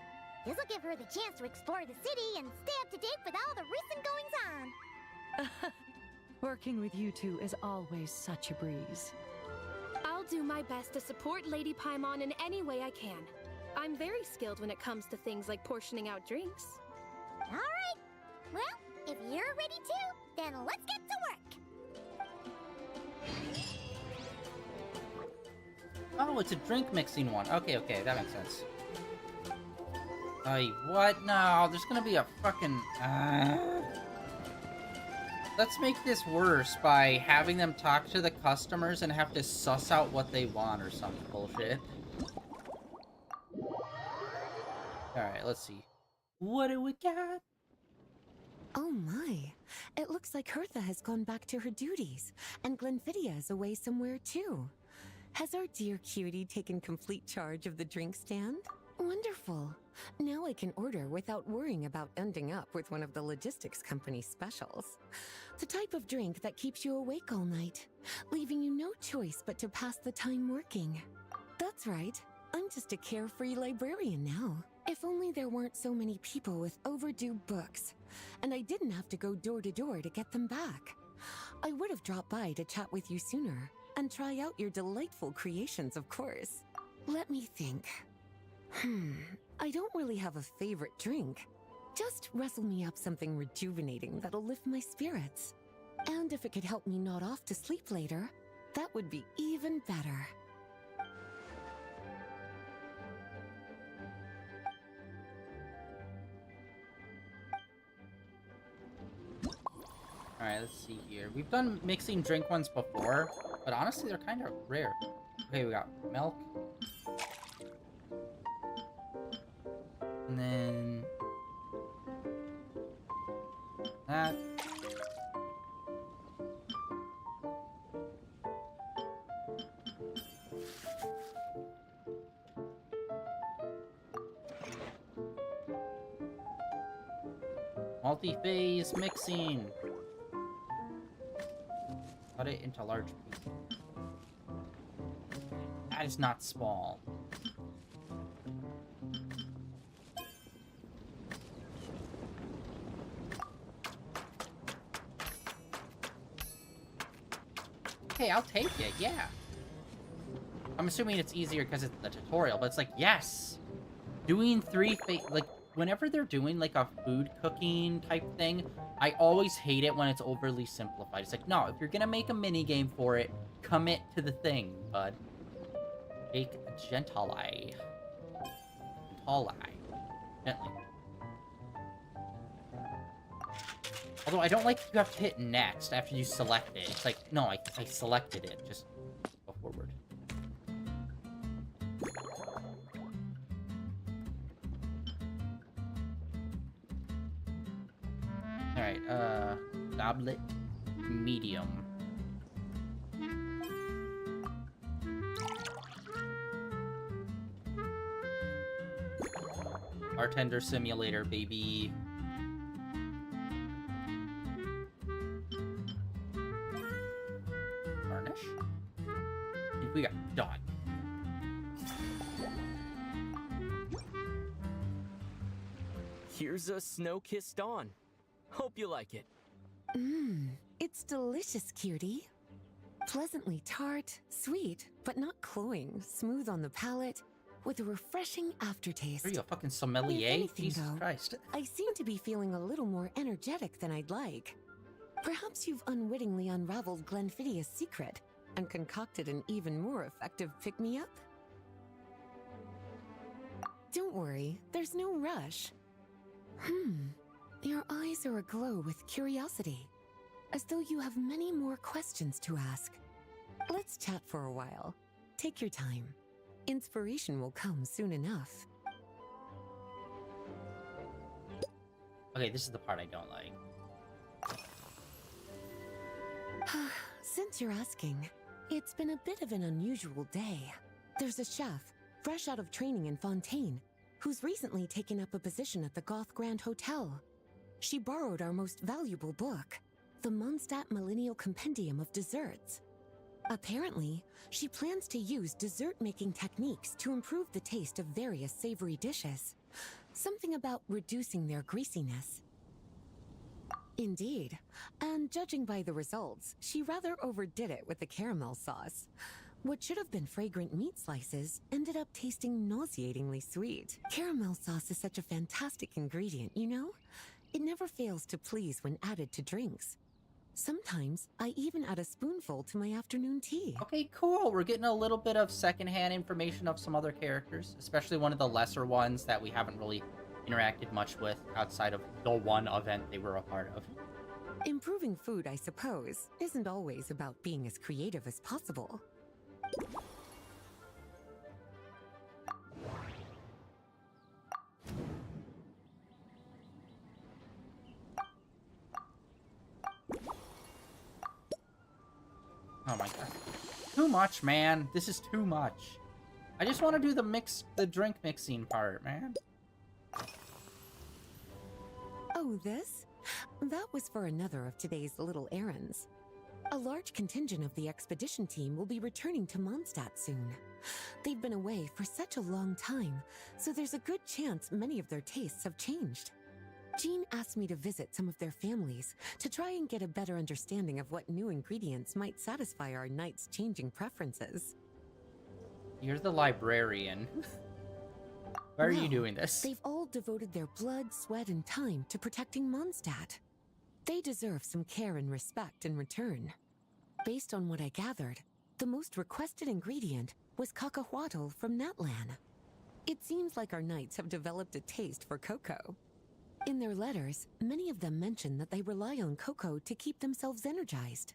this'll give her the chance to explore the city and stay up to date with all the recent goings-on. Working with you two is always such a breeze. I'll do my best to support Lady Paimon in any way I can. I'm very skilled when it comes to things like portioning out drinks. All right. Well, if you're ready to, then let's get to work. Oh, it's a drink mixing one. Okay, that makes sense. What? No, there's gonna be a fucking... Let's make this worse by having them talk to the customers and have to suss out what they want or some bullshit. Alright, let's see. What do we got? Oh my. It looks like Hertha has gone back to her duties, and Glenfiddia is away somewhere too. Has our dear cutie taken complete charge of the drink stand? Wonderful. Now I can order without worrying about ending up with one of the logistics company's specials. The type of drink that keeps you awake all night, leaving you no choice but to pass the time working. That's right. I'm just a carefree librarian now. If only there weren't so many people with overdue books, and I didn't have to go door to door to get them back. I would have dropped by to chat with you sooner, and try out your delightful creations, of course. Let me think. I don't really have a favorite drink. Just wrestle me up something rejuvenating that'll lift my spirits. And if it could help me nod off to sleep later, that would be even better. Alright, let's see here. We've done mixing drink ones before, but honestly, they're kind of rare. Okay, we got milk. And then... that. Multi-phase mixing. Cut it into large pieces. That is not small. Okay, I'll take it, yeah. I'm assuming it's easier because it's the tutorial, but it's like, yes! Doing like, whenever they're doing, like, a food cooking type thing, I always hate it when it's overly simplified. It's like, no, if you're gonna make a mini game for it, commit to the thing, bud. Make gently. Gently. Although I don't like you have to hit next after you select it. It's like, no, I selected it. Just go forward. Alright, goblet medium. Bartender simulator, baby. Garnish. We got done. Here's a snow-kissed dawn. Hope you like it. It's delicious, cutie. Pleasantly tart, sweet, but not cloying, smooth on the palate, with a refreshing aftertaste. Are you a fucking sommelier? If anything, Jesus though, Christ. I seem to be feeling a little more energetic than I'd like. Perhaps you've unwittingly unraveled Glenfiddia's secret and concocted an even more effective pick-me-up? Don't worry, there's no rush. Your eyes are aglow with curiosity, as though you have many more questions to ask. Let's chat for a while. Take your time. Inspiration will come soon enough. Okay, this is the part I don't like. Since you're asking, it's been a bit of an unusual day. There's a chef, fresh out of training in Fontaine, who's recently taken up a position at the Goth Grand Hotel. She borrowed our most valuable book, the Mondstadt Millennial Compendium of Desserts. Apparently, she plans to use dessert-making techniques to improve the taste of various savory dishes. Something about reducing their greasiness. Indeed, and judging by the results, she rather overdid it with the caramel sauce. What should have been fragrant meat slices ended up tasting nauseatingly sweet. Caramel sauce is such a fantastic ingredient, you know? It never fails to please when added to drinks. Sometimes, I even add a spoonful to my afternoon tea. Okay, cool. We're getting a little bit of secondhand information of some other characters, especially one of the lesser ones that we haven't really interacted much with outside of the one event they were a part of. Improving food, I suppose, isn't always about being as creative as possible. Oh my god. Too much, man. This is too much. I just want to do the drink mixing part, man. Oh, this? That was for another of today's little errands. A large contingent of the expedition team will be returning to Mondstadt soon. They've been away for such a long time, so there's a good chance many of their tastes have changed. Jean asked me to visit some of their families to try and get a better understanding of what new ingredients might satisfy our knights' changing preferences. You're the librarian. Why are you doing this? They've all devoted their blood, sweat, and time to protecting Mondstadt. They deserve some care and respect in return. Based on what I gathered, the most requested ingredient was cacahuatl from Natlan. It seems like our knights have developed a taste for cocoa. In their letters, many of them mention that they rely on cocoa to keep themselves energized.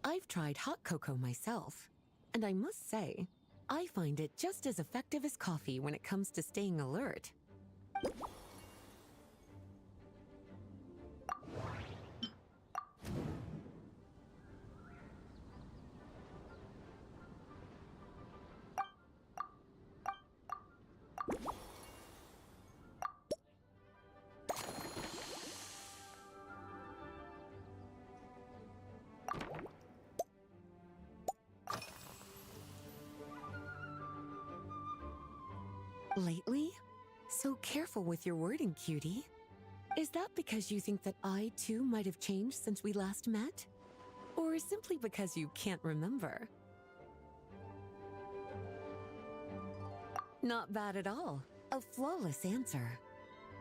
I've tried hot cocoa myself, and I must say, I find it just as effective as coffee when it comes to staying alert. Lately? So careful with your wording, cutie. Is that because you think that I, too, might have changed since we last met? Or simply because you can't remember? Not bad at all. A flawless answer.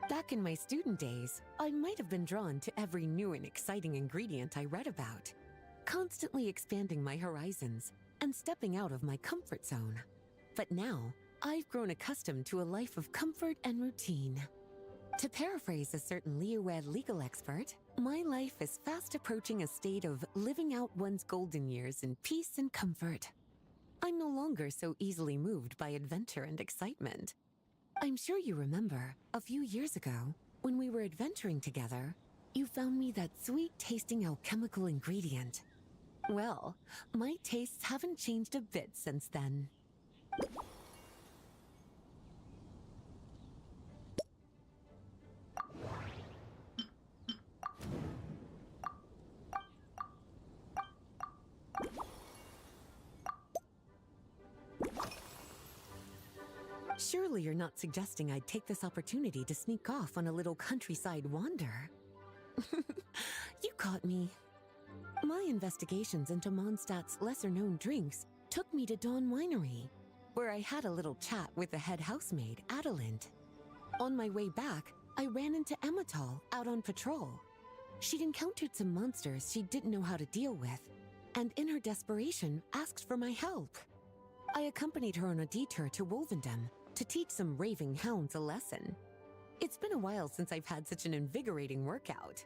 Back in my student days, I might have been drawn to every new and exciting ingredient I read about, constantly expanding my horizons and stepping out of my comfort zone. But now, I've grown accustomed to a life of comfort and routine. To paraphrase a certain Leo-Ed legal expert, my life is fast approaching a state of living out one's golden years in peace and comfort. I'm no longer so easily moved by adventure and excitement. I'm sure you remember, a few years ago, when we were adventuring together, you found me that sweet-tasting alchemical ingredient. Well, my tastes haven't changed a bit since then. Surely you're not suggesting I'd take this opportunity to sneak off on a little countryside wander? You caught me. My investigations into Mondstadt's lesser-known drinks took me to Dawn Winery, where I had a little chat with the head housemaid, Adelind. On my way back, I ran into Emmetall out on patrol. She'd encountered some monsters she didn't know how to deal with, and in her desperation, asked for my help. I accompanied her on a detour to Wolvendom to teach some raving hounds a lesson. It's been a while since I've had such an invigorating workout.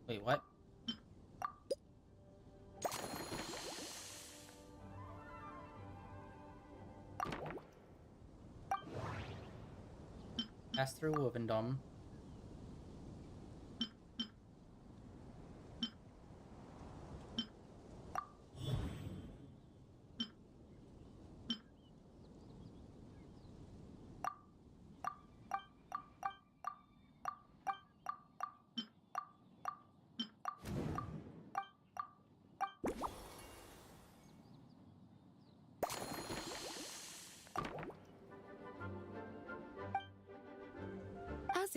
Wait, what? Pass through Wolvendom.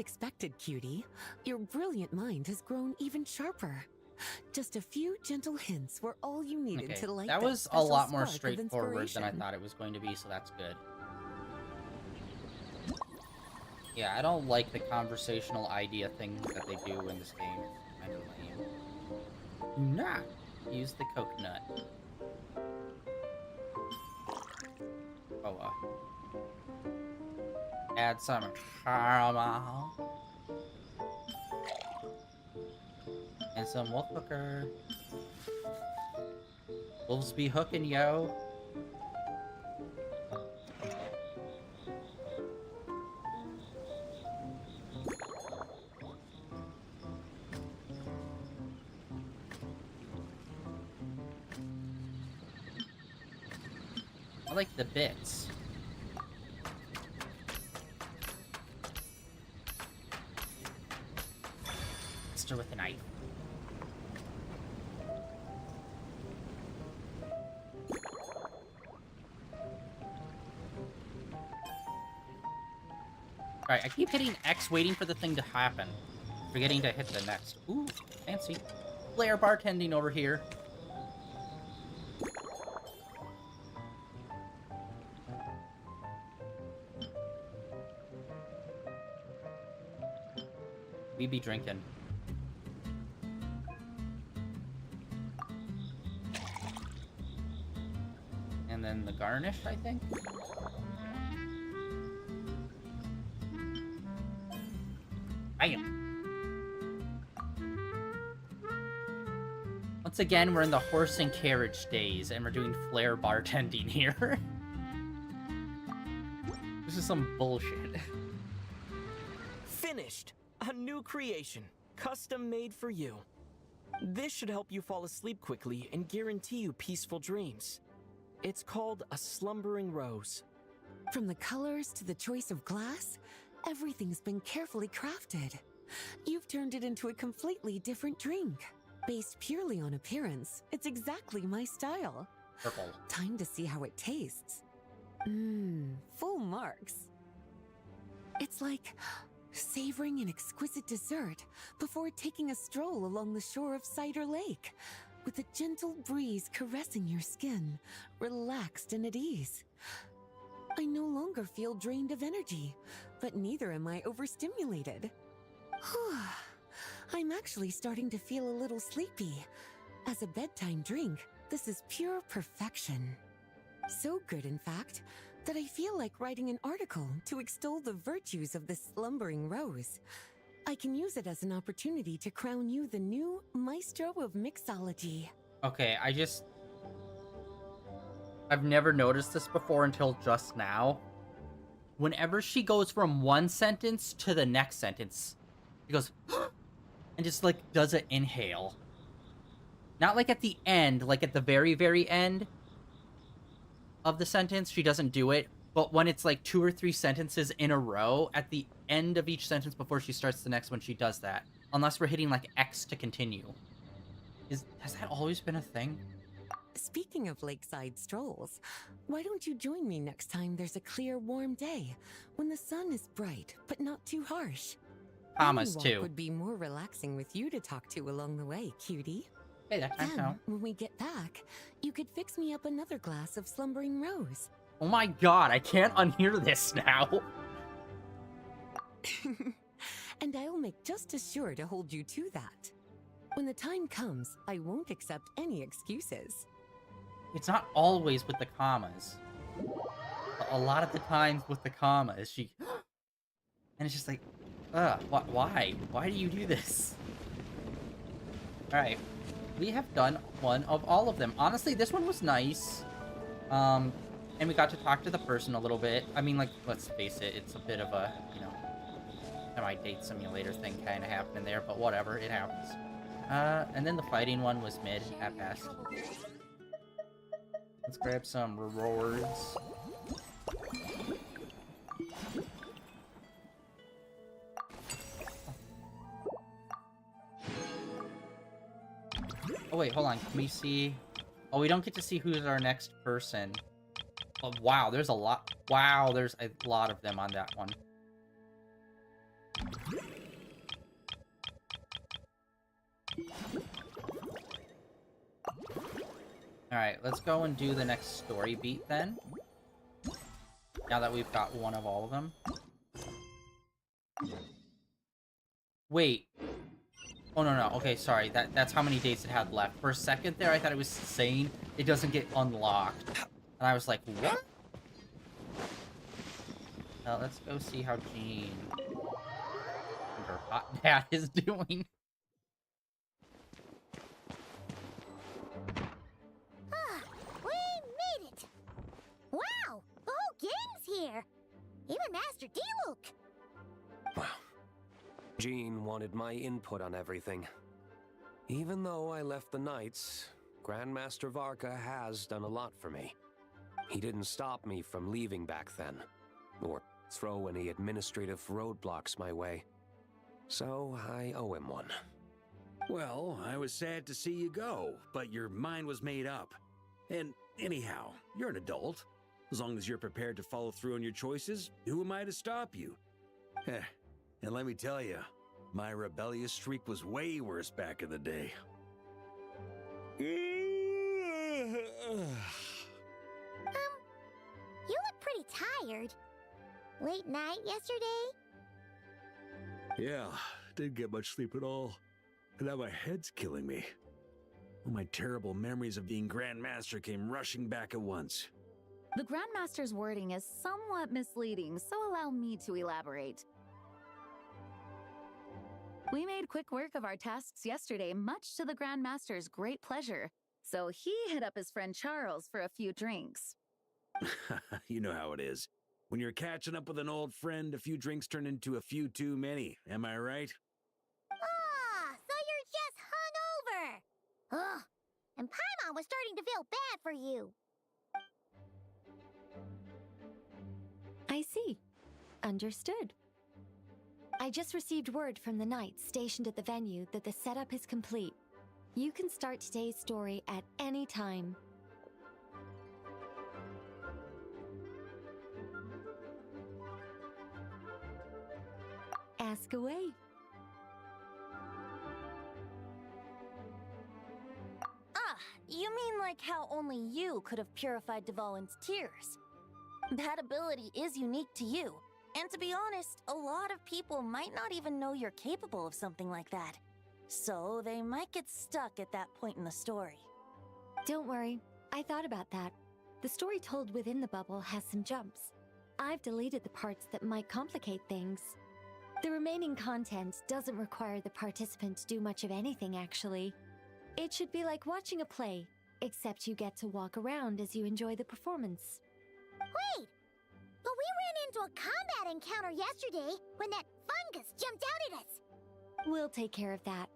expected, cutie. Your brilliant mind has grown even sharper. Just a few gentle hints were all you needed to light that was a special lot more spark of straightforward than I inspiration. thought it was going to be, so that's good. Yeah, I don't like the conversational idea things that they do in this game. Kind of lame. Do not use the coconut. Oh, add some caramel. And some wolf hooker. Wolves be hooking, yo. I like the bits. Mister with a knife. Alright, I keep hitting X waiting for the thing to happen. Forgetting to hit the next. Ooh, fancy. Flare bartending over here. We be drinking. And then the garnish, I think? Bam! Once again, we're in the horse and carriage days, and we're doing flair bartending here. This is some bullshit. Finished! A new creation, custom made for you. This should help you fall asleep quickly and guarantee you peaceful dreams. It's called a slumbering rose. From the colors to the choice of glass, everything's been carefully crafted. You've turned it into a completely different drink. Based purely on appearance, it's exactly my style. Purple. Time to see how it tastes. Full marks. It's like savoring an exquisite dessert before taking a stroll along the shore of Cider Lake, with a gentle breeze caressing your skin, relaxed and at ease. I no longer feel drained of energy, but neither am I overstimulated. I'm actually starting to feel a little sleepy. As a bedtime drink, this is pure perfection. So good, in fact, that I feel like writing an article to extol the virtues of this slumbering rose. I can use it as an opportunity to crown you the new maestro of mixology. Okay, I've never noticed this before until just now. Whenever she goes from one sentence to the next sentence, she goes, and just, like, does an inhale. Not like at the end, like at the very, very end of the sentence, she doesn't do it. But when it's, like, 2 or 3 sentences in a row, at the end of each sentence before she starts the next one, she does that. Unless we're hitting, like, X to continue. Has that always been a thing? Speaking of lakeside strolls, why don't you join me next time there's a clear, warm day, when the sun is bright, but not too harsh? Commas, Any walk too. would be more relaxing with you to talk to along the way, cutie. Hey, that time Then, count. when we get back, you could fix me up another glass of slumbering rose. Oh my god, I can't unhear this now. And I'll make just as sure to hold you to that. When the time comes, I won't accept any excuses. It's not always with the commas. A lot of the times with the commas, she... And it's just like, why? Why do you do this? Alright. We have done one of all of them. Honestly, this one was nice. And we got to talk to the person a little bit. I mean, like, let's face it, it's a bit of a, you know, semi-date simulator thing kind of happening there, but whatever, it happens. And then the fighting one was mid at best. Let's grab some rewards. Oh wait, hold on, can we see... Oh, we don't get to see who's our next person. Oh, wow, there's a lot... Wow, there's a lot of them on that one. Alright, let's go and do the next story beat then. Now that we've got one of all of them. Wait. Oh, no, no. Okay, sorry. That's how many days it had left. For a second there, I thought it was saying it doesn't get unlocked. And I was like, what? Now, let's go see how Jean and her hot dad is doing. We made it! Wow! The whole gang's here! Even Master D-Luke! Wow. Jean wanted my input on everything. Even though I left the Knights, Grandmaster Varka has done a lot for me. He didn't stop me from leaving back then, or throw any administrative roadblocks my way. So I owe him one. Well, I was sad to see you go, but your mind was made up. And anyhow, you're an adult. As long as you're prepared to follow through on your choices, who am I to stop you? And let me tell you, my rebellious streak was way worse back in the day. You look pretty tired. Late night yesterday? Yeah, didn't get much sleep at all. And now my head's killing me. All my terrible memories of being Grandmaster came rushing back at once. The Grandmaster's wording is somewhat misleading, so allow me to elaborate. We made quick work of our tasks yesterday, much to the Grandmaster's great pleasure, so he hit up his friend Charles for a few drinks. You know how it is. When you're catching up with an old friend, a few drinks turn into a few too many. Am I right? Ah, so you're just hungover! Ugh, and Paimon was starting to feel bad for you. I see. Understood. I just received word from the knights stationed at the venue that the setup is complete. You can start today's story at any time. Ask away. Ah, you mean like how only you could have purified Dvalin's tears? That ability is unique to you. And to be honest, a lot of people might not even know you're capable of something like that. So they might get stuck at that point in the story. Don't worry, I thought about that. The story told within the bubble has some jumps. I've deleted the parts that might complicate things. The remaining content doesn't require the participant to do much of anything, actually. It should be like watching a play, except you get to walk around as you enjoy the performance. Wait! But we ran into a combat encounter yesterday when that fungus jumped out at us! We'll take care of that.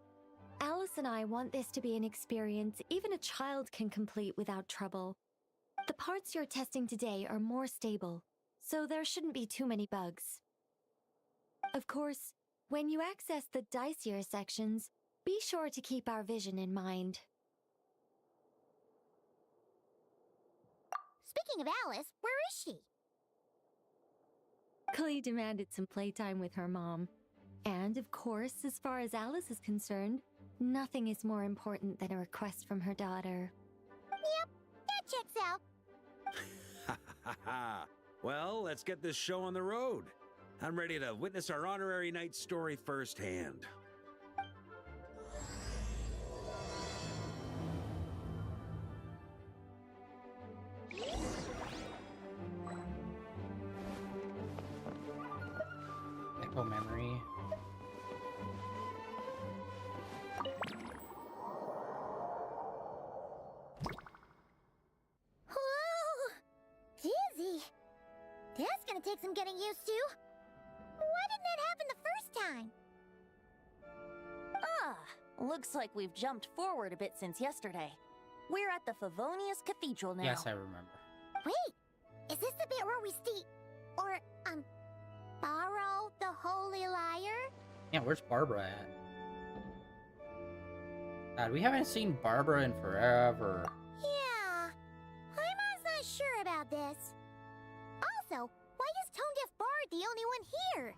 Alice and I want this to be an experience even a child can complete without trouble. The parts you're testing today are more stable, so there shouldn't be too many bugs. Of course, when you access the dicier sections, be sure to keep our vision in mind. Speaking of Alice, where is she? Clee demanded some playtime with her mom. And of course, as far as Alice is concerned, nothing is more important than a request from her daughter. Yep, that checks out. Ha ha ha! Well, let's get this show on the road. I'm ready to witness our honorary knight story firsthand. Echo memory. Whoa! Dizzy! That's gonna take some getting used to. Why didn't that happen the first time? Ah, looks like we've jumped forward a bit since yesterday. We're at the Favonius Cathedral now. Yes, I remember. Wait, is this the bit where we borrow the Holy Lyre? Yeah, where's Barbara at? God, we haven't seen Barbara in forever. Yeah, Paimon's not sure about this. Also, why is Tone Deaf Bard the only one here?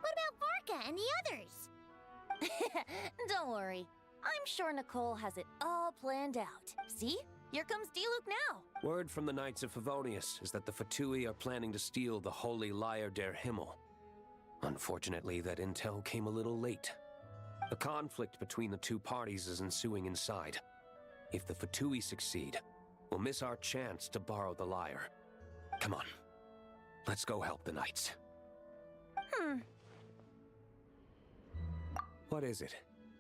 What about Varka and the others? Don't worry. I'm sure Nicole has it all planned out. See? Here comes Diluc now. Word from the Knights of Favonius is that the Fatui are planning to steal the Holy Lyre der Himmel. Unfortunately, that intel came a little late. A conflict between the two parties is ensuing inside. If the Fatui succeed, we'll miss our chance to borrow the lyre. Come on. Let's go help the Knights. What is it?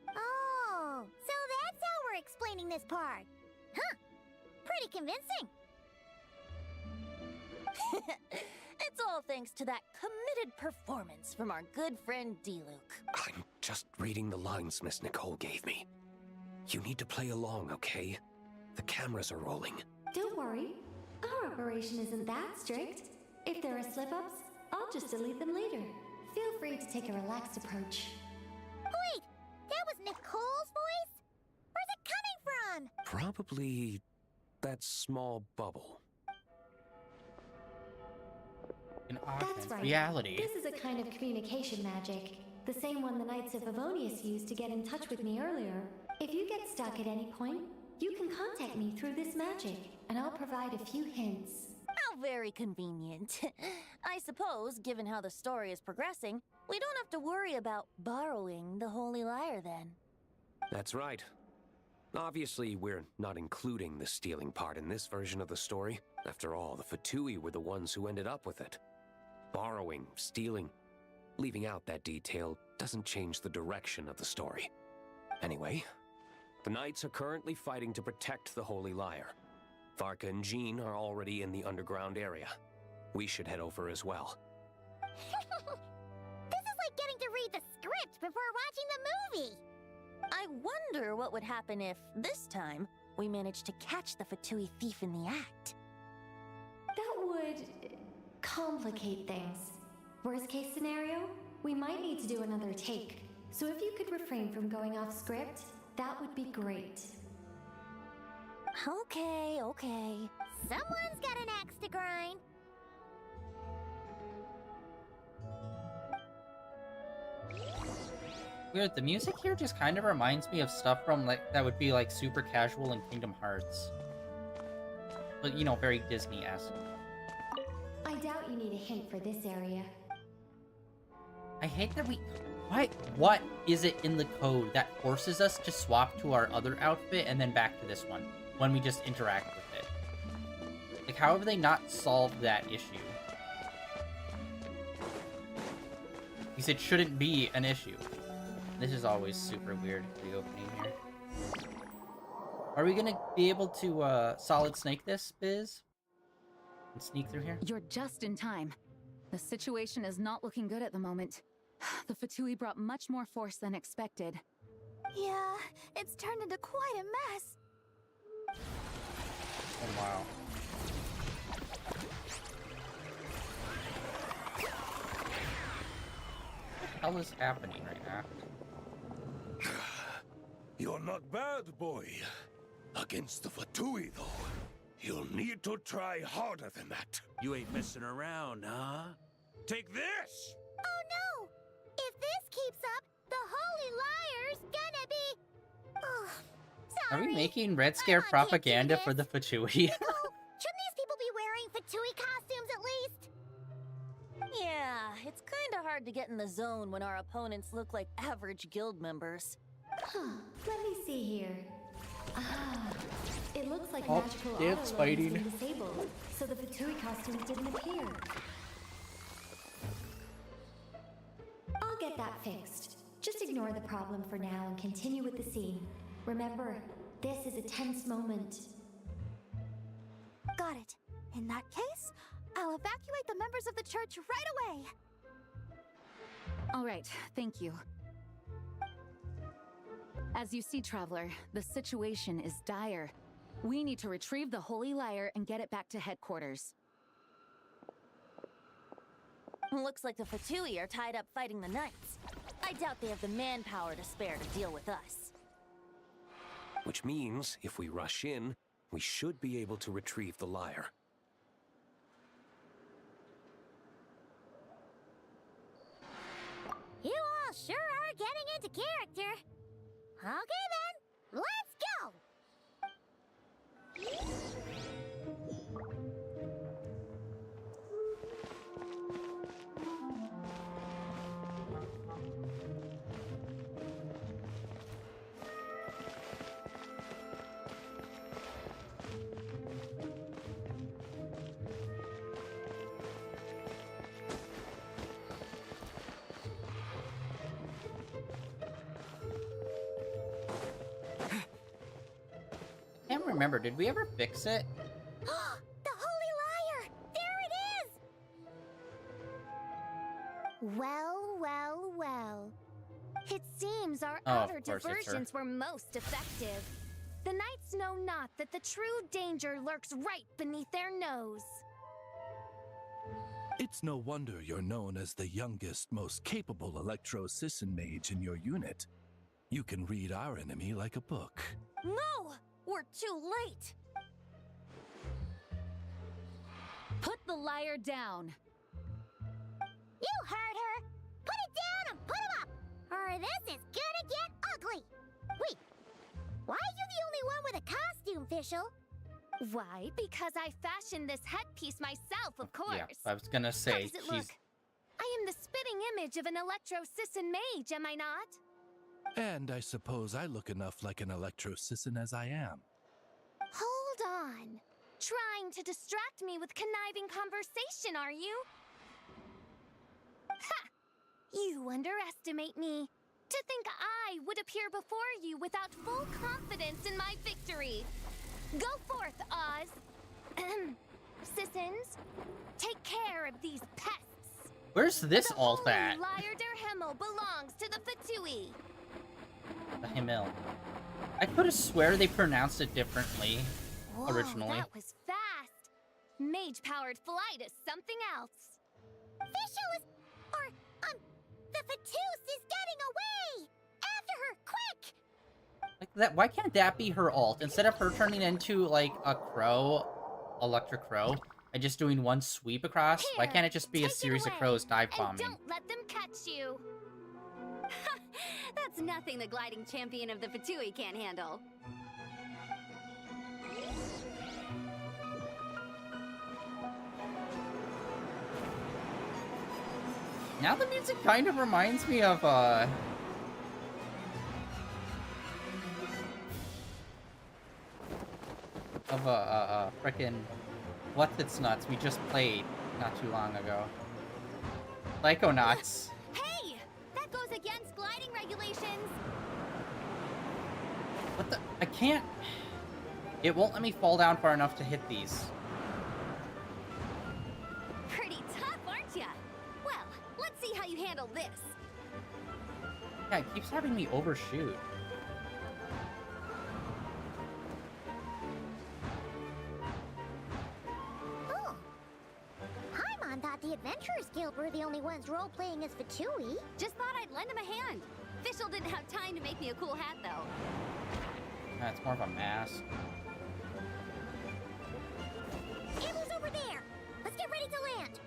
Oh, so that's how we're explaining this part. Huh. Pretty convincing. It's all thanks to that committed performance from our good friend Diluc. I'm just reading the lines Miss Nicole gave me. You need to play along, okay? The cameras are rolling. Don't worry. Our operation isn't that strict. If there are slip-ups, I'll just delete them later. Feel free to take a relaxed approach. Wait, that was Nicole's voice? Where's it coming from? Probably that small bubble. An That's augment right. reality. This is a kind of communication magic. The same one the Knights of Favonius used to get in touch with me earlier. If you get stuck at any point, you can contact me through this magic, and I'll provide a few hints. How very convenient. I suppose, given how the story is progressing, we don't have to worry about borrowing the Holy Lyre then. That's right. Obviously, we're not including the stealing part in this version of the story. After all, the Fatui were the ones who ended up with it. Borrowing, stealing, leaving out that detail doesn't change the direction of the story. Anyway, the Knights are currently fighting to protect the Holy Lyre. Varka and Jean are already in the underground area. We should head over as well. This is like getting to read the script before watching the movie. I wonder what would happen if, this time, we managed to catch the Fatui thief in the act. That would complicate things. Worst case scenario, we might need to do another take. So if you could refrain from going off script, that would be great. Okay. Someone's got an axe to grind. Weird, the music here just kind of reminds me of stuff from, like, that would be, like, super casual in Kingdom Hearts. But, you know, very Disney-esque. I doubt you need a hint for this area. I hate that we... What is it in the code that forces us to swap to our other outfit and then back to this one when we just interact with it? Like, how have they not solved that issue? Because it shouldn't be an issue. This is always super weird, the opening here. Are we gonna be able to solid snake this, Biz? And sneak through here? You're just in time. The situation is not looking good at the moment. The Fatui brought much more force than expected. Yeah, it's turned into quite a mess. Oh, wow. What the hell is happening right now? You're not bad, boy. Against the Fatui, though, you'll need to try harder than that. You ain't messing around, huh? Take this! Oh no! If this keeps up, the Holy Lyre's gonna be... Oh, Are sorry. we making Red Scare can't do propaganda this. for the Fatui? Nicole, shouldn't these people be wearing Fatui costumes at least? Yeah, it's kinda hard to get in the zone when our opponents look like average guild members. Let me see here. Ah, it looks like Oh, magical it's auto fighting. has been disabled, so the Fatui costumes didn't appear. I'll get that fixed. Just ignore the problem for now and continue with the scene. Remember, this is a tense moment. Got it. In that case, I'll evacuate the members of the church right away. All right, thank you. As you see, Traveler, the situation is dire. We need to retrieve the Holy Lyre and get it back to headquarters. Looks like the Fatui are tied up fighting the Knights. I doubt they have the manpower to spare to deal with us. Which means, if we rush in, we should be able to retrieve the lyre. to character. Okay then, let's go! I can't remember. Did we ever fix it? The Holy Liar! There it is! Well, well, well. It seems our Oh, of other course it's her. diversions were most effective. The knights know not that the true danger lurks right beneath their nose. It's no wonder you're known as the youngest, most capable Electro-Sisson mage in your unit. You can read our enemy like a book. No! We're too late! Put the liar down. You heard her! Put it down and put him up! Or this is gonna get ugly! Wait, why are you the only one with a costume, Fischl? Why? Because I fashioned this headpiece myself, of course. Yeah, I was gonna say, How does it look? she's... I am the spitting image of an Electro-Sisson mage, am I not? And I suppose I look enough like an Electro-Sisson as I am. Hold on. Trying to distract me with conniving conversation, are you? Ha! You underestimate me. To think I would appear before you without full confidence in my victory. Go forth, Oz. Sissons, take care of these pests. Where's this alt at? Liar der Himmel belongs to the Fatui. The Himmel. I could have swear they pronounced it differently originally. That was fast. Mage-powered flight is something else. Fischl is... the Fatus is getting away! After her, quick! Like that, why can't that be her alt? Instead of her turning into, like, a crow, electric crow, and just doing one sweep across, why can't it just be a series of crows dive bombing? Don't let them catch you. That's nothing the gliding champion of the Fatui can't handle. Now the music kind of reminds me of, a frickin' What's Its Nuts we just played not too long ago. Psychonauts. Hey! That goes against gliding regulations! What the? I can't... It won't let me fall down far enough to hit these. Pretty tough, aren't ya? Well, let's see how you handle this. Yeah, it keeps having me overshoot. Oh. Paimon thought the Adventurers Guild were the only ones role-playing as Fatui. Just thought I'd lend him a hand. Fischl didn't have time to make me a cool hat, though. It's more of a mask. Ambul's over there! Let's get ready to land!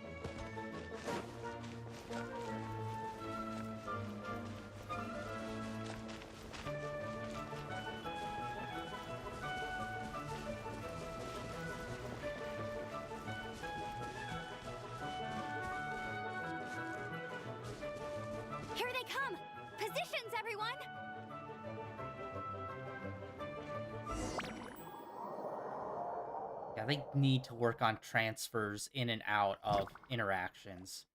Here they come! Positions, everyone! Yeah, they need to work on transfers in and out of interactions.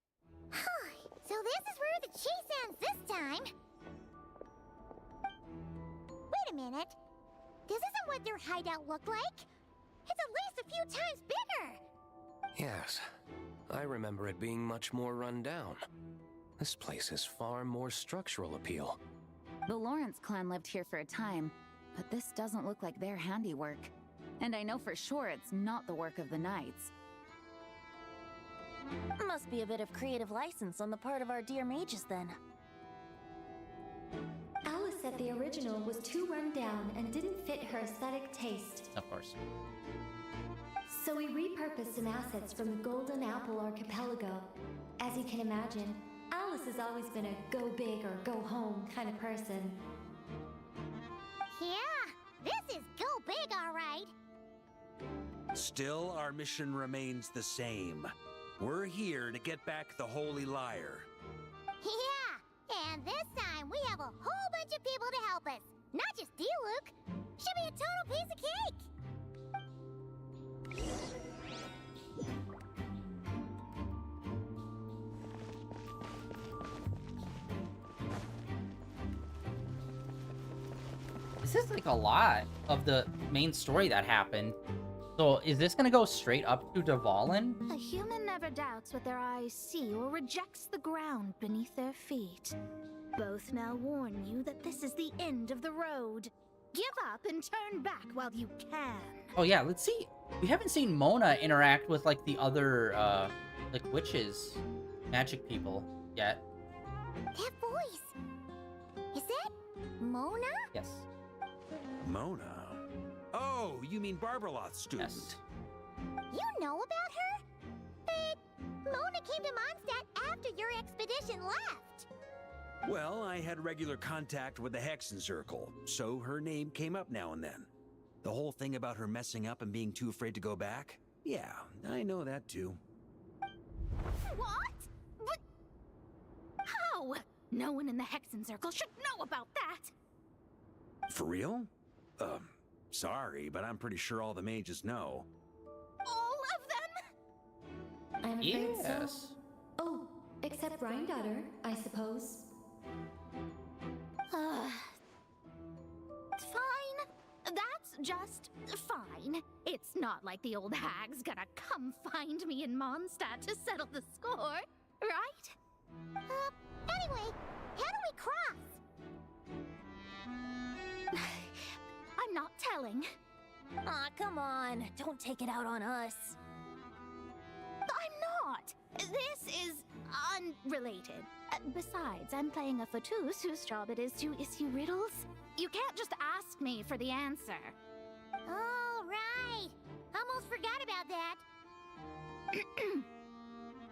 So this is where the chase ends this time. Wait a minute. This isn't what their hideout looked like. It's at least a few times bigger. Yes, I remember it being much more run down. This place has far more structural appeal. The Lawrence clan lived here for a time, but this doesn't look like their handiwork. And I know for sure it's not the work of the knights. Must be a bit of creative license on the part of our dear mages, then. Alice said the original was too run down and didn't fit her aesthetic taste. Of course. So we repurposed some assets from the Golden Apple Archipelago. As you can imagine, Alice Alice has always been a go big or go home kind of person. Yeah, this is go big, all right. Still, our mission remains the same. We're here to get back the Holy Lyre. Yeah, and this time we have a whole bunch of people to help us. Not just D-Luke. Should be a total piece of cake. This is like a lot of the main story that happened. So is this gonna go straight up to Dvalin? A human never doubts what their eyes see or rejects the ground beneath their feet. Both now warn you that this is the end of the road. Give up and turn back while you can. Oh yeah, let's see. We haven't seen Mona interact with like the other like witches, magic people yet. That voice. Is that Mona? Yes. Mona? Oh, you mean Barbarloth's student? Yes. You know about her? But Mona came to Mondstadt after your expedition left. Well, I had regular contact with the Hexen Circle, so her name came up now and then. The whole thing about her messing up and being too afraid to go back? Yeah, I know that too. What? But how? No one in the Hexen Circle should know about that. For real? Sorry, but I'm pretty sure all the mages know. All of them? I'm afraid Yes. so. Oh, except Granddaughter, I suppose. Fine. That's just fine. It's not like the old hag's gonna come find me in Mondstadt to settle the score, right? Anyway, how do we cross? I'm not telling. Aw, come on. Don't take it out on us. I'm not. This is unrelated. Besides, I'm playing a fatus whose job it is to issue riddles. You can't just ask me for the answer. Oh, right. Almost forgot about that.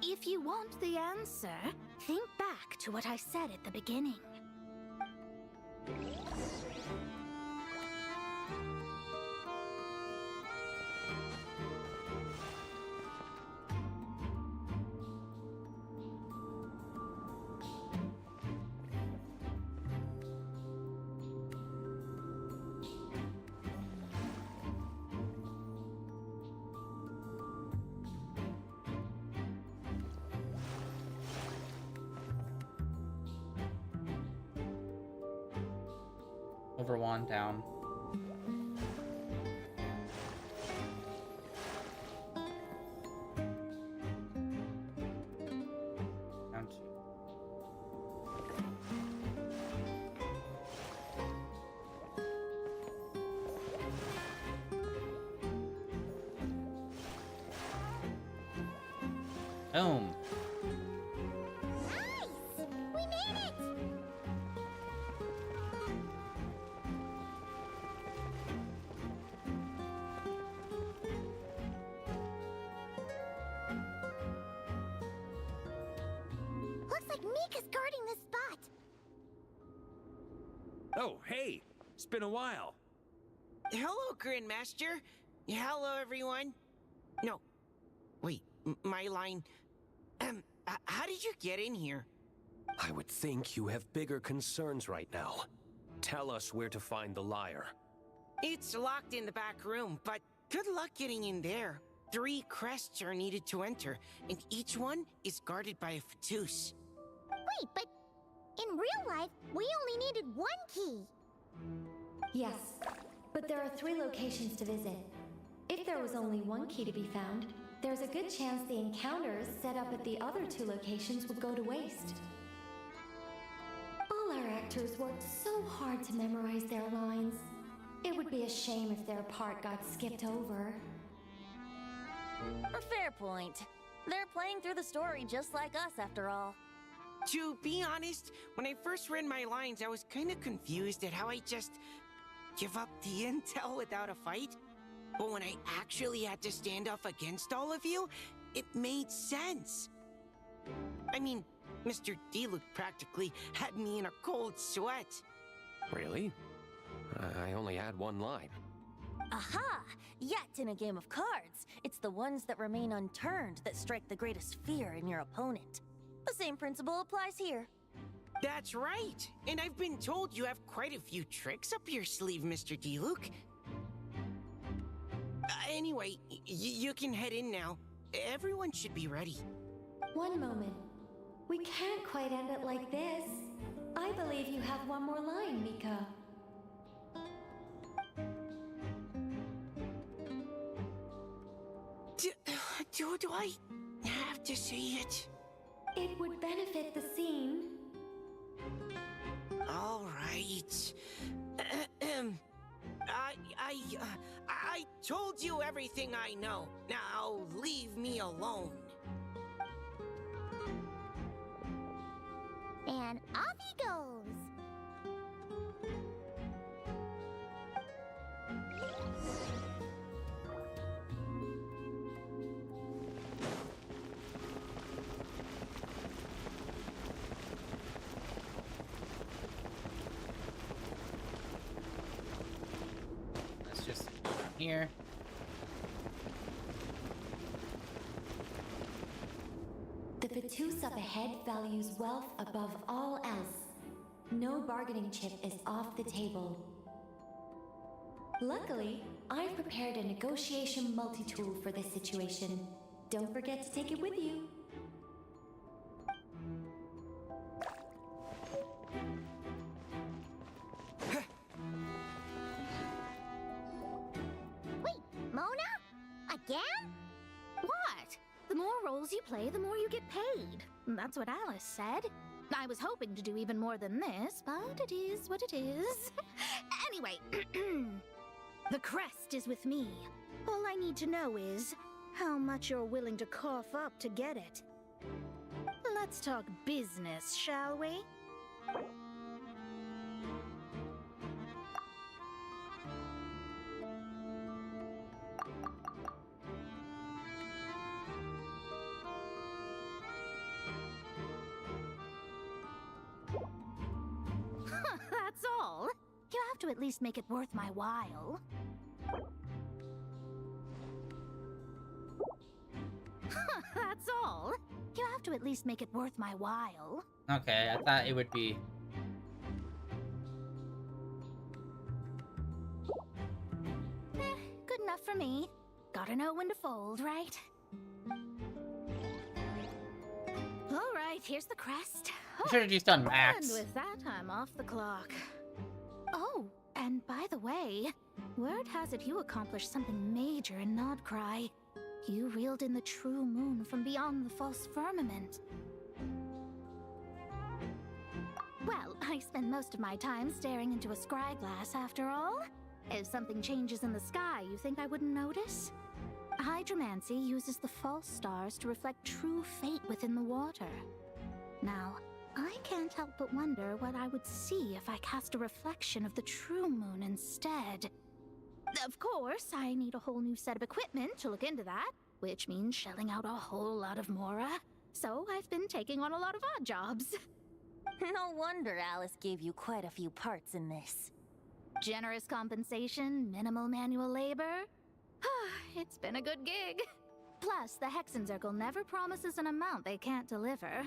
If you want the answer, think back to what I said at the beginning. Over one, down. Down two. Boom. Nice! We made it! Looks like Mika's guarding this spot. Oh, hey! It's been a while. Hello, Grandmaster. Hello, everyone. No. Wait, my line. How did you get in here? I would think you have bigger concerns right now. Tell us where to find the lyre. It's locked in the back room, but good luck getting in there. 3 crests are needed to enter, and each one is guarded by a fatus. Wait, but in real life, we only needed 1 key. Yes, but there are 3 locations to visit. If there was only 1 key to be found, there's a good chance the encounters set up at the other 2 locations would go to waste. All our actors worked so hard to memorize their lines. It would be a shame if their part got skipped over. A fair point. They're playing through the story just like us, after all. To be honest, when I first read my lines, I was kind of confused at how I just give up the intel without a fight. But when I actually had to stand off against all of you, it made sense. I mean, Mr. Diluc practically had me in a cold sweat. Really? I only had one line. Aha! Yet in a game of cards, it's the ones that remain unturned that strike the greatest fear in your opponent. The same principle applies here. That's right. And I've been told you have quite a few tricks up your sleeve, Mr. Diluc. Anyway, you can head in now. Everyone should be ready. One moment. We can't quite end it like this. I believe you have one more line, Mika. Do I have to say it? It would benefit the scene. All right. I told you everything I know. Now leave me alone. And off he goes. Let's just go down here. The Vatus up ahead values wealth above all else. No bargaining chip is off the table. Luckily, I've prepared a negotiation multi-tool for this situation. Don't forget to take it with you. Wait, Mona? Again? What? The more roles you play, the more you get paid. That's what Alice said. I was hoping to do even more than this, but it is what it is. Anyway, the crest is with me. All I need to know is how much you're willing to cough up to get it. Let's talk business, shall we? That's all. You have to at least make it worth my while. That's all. You have to at least make it worth my while. Okay, I thought it would be... Good enough for me. Gotta know when to fold, right? All right, here's the crest. You should have just done max. And with that, I'm off the clock. Oh, and by the way, word has it you accomplished something major in Nodcry. You reeled in the true moon from beyond the false firmament. Well, I spend most of my time staring into a scry glass after all. If something changes in the sky, you think I wouldn't notice? Hydromancy uses the false stars to reflect true fate within the water. Now, I can't help but wonder what I would see if I cast a reflection of the true moon instead. Of course, I need a whole new set of equipment to look into that, which means shelling out a whole lot of mora. So I've been taking on a lot of odd jobs. No wonder Alice gave you quite a few parts in this. Generous compensation, minimal manual labor. It's been a good gig. Plus, the Hexenzirkel never promises an amount they can't deliver.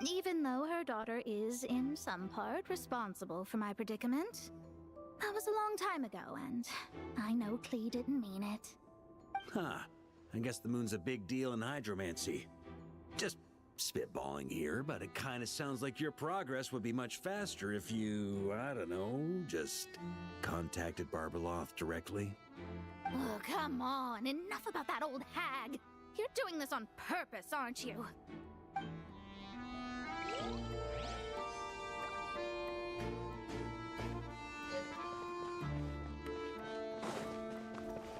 Even though her daughter is, in some part, responsible for my predicament. That was a long time ago, and I know Klee didn't mean it. Huh. I guess the moon's a big deal in hydromancy. Just spitballing here, but it kind of sounds like your progress would be much faster if you, I don't know, just contacted Barbeloth directly. Oh, come on. Enough about that old hag. You're doing this on purpose, aren't you?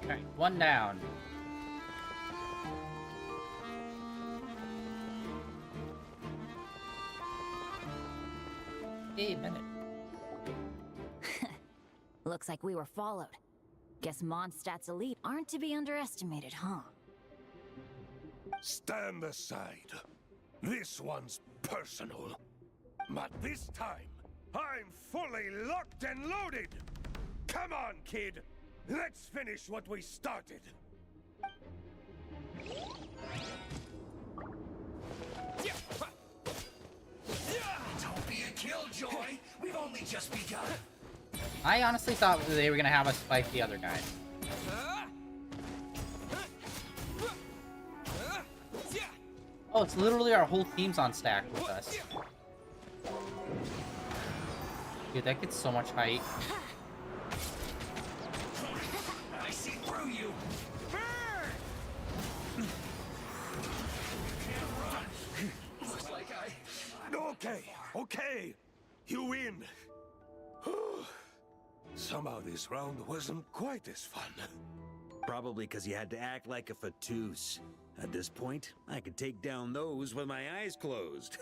Alright, one down. Hey, minute. Looks like we were followed. Guess Mondstadt's elite aren't to be underestimated, huh? Stand aside. This one's personal. But this time, I'm fully locked and loaded! Come on, kid! Let's finish what we started! Don't be a killjoy! We've only just begun! I honestly thought they were gonna have us fight the other guy. Oh, it's literally our whole team's on stack with us. Dude, that gets so much height. I see through you! Looks like Okay! You win! Somehow this round wasn't quite as fun. Probably because you had to act like a fatus. At this point, I could take down those with my eyes closed.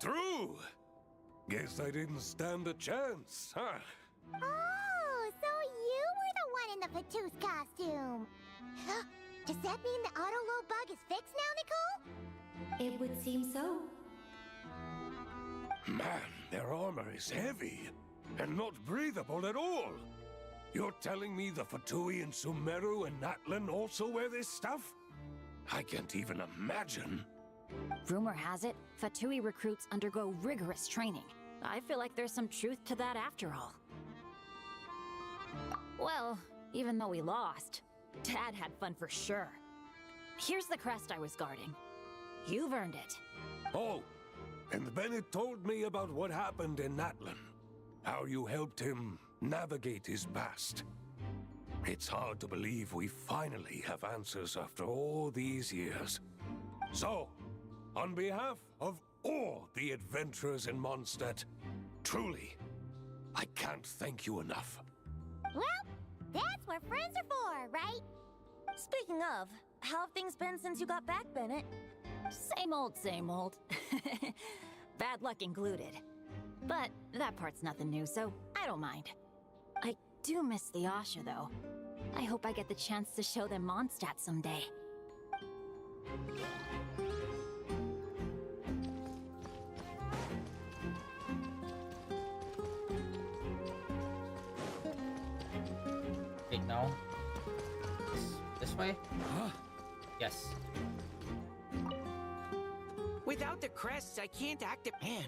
True! Guess I didn't stand a chance, huh? Oh, so you were the one in the Patoos costume. Does that mean the auto-load bug is fixed now, Nicole? It would seem so. Man, their armor is heavy, and not breathable at all. You're telling me the Fatui and Sumeru and Natlan also wear this stuff? I can't even imagine. Rumor has it, Fatui recruits undergo rigorous training. I feel like there's some truth to that after all. Well, even though we lost, Dad had fun for sure. Here's the crest I was guarding. You've earned it. Oh, and Bennett told me about what happened in Natlan. How you helped him navigate his past. It's hard to believe we finally have answers after all these years. So, on behalf of all the adventurers in Mondstadt, truly, I can't thank you enough. Well, that's what friends are for, right? Speaking of, how have things been since you got back, Bennett? Same old, same old. Bad luck included. But that part's nothing new, so I don't mind. I do miss the Asha, though. I hope I get the chance to show them Mondstadt someday. Wait, no. This way? Yes. Without the crests, I can't act a man.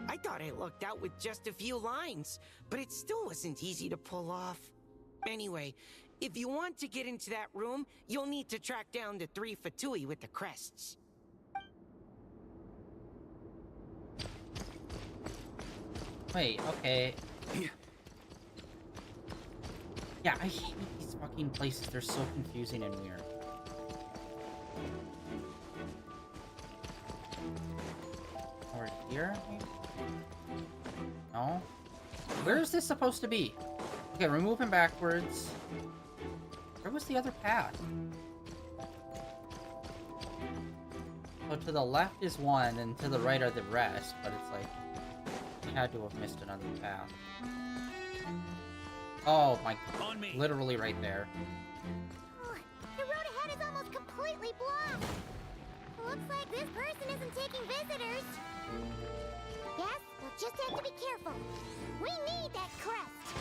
I thought I lucked out with just a few lines, but it still wasn't easy to pull off. Anyway, if you want to get into that room, you'll need to track down the 3 Fatui with the crests. Wait, okay. Yeah, I hate these fucking places. They're so confusing and weird. Over here, maybe? No? Where is this supposed to be? Okay, remove him backwards. Where was the other path? So to the left is one, and to the right are the rest, but it's like... we had to have missed another path. Oh my... On me. Literally right there. The road ahead is almost completely blocked. Looks like this person isn't taking visitors. Yes, we'll just have to be careful. We need that crest.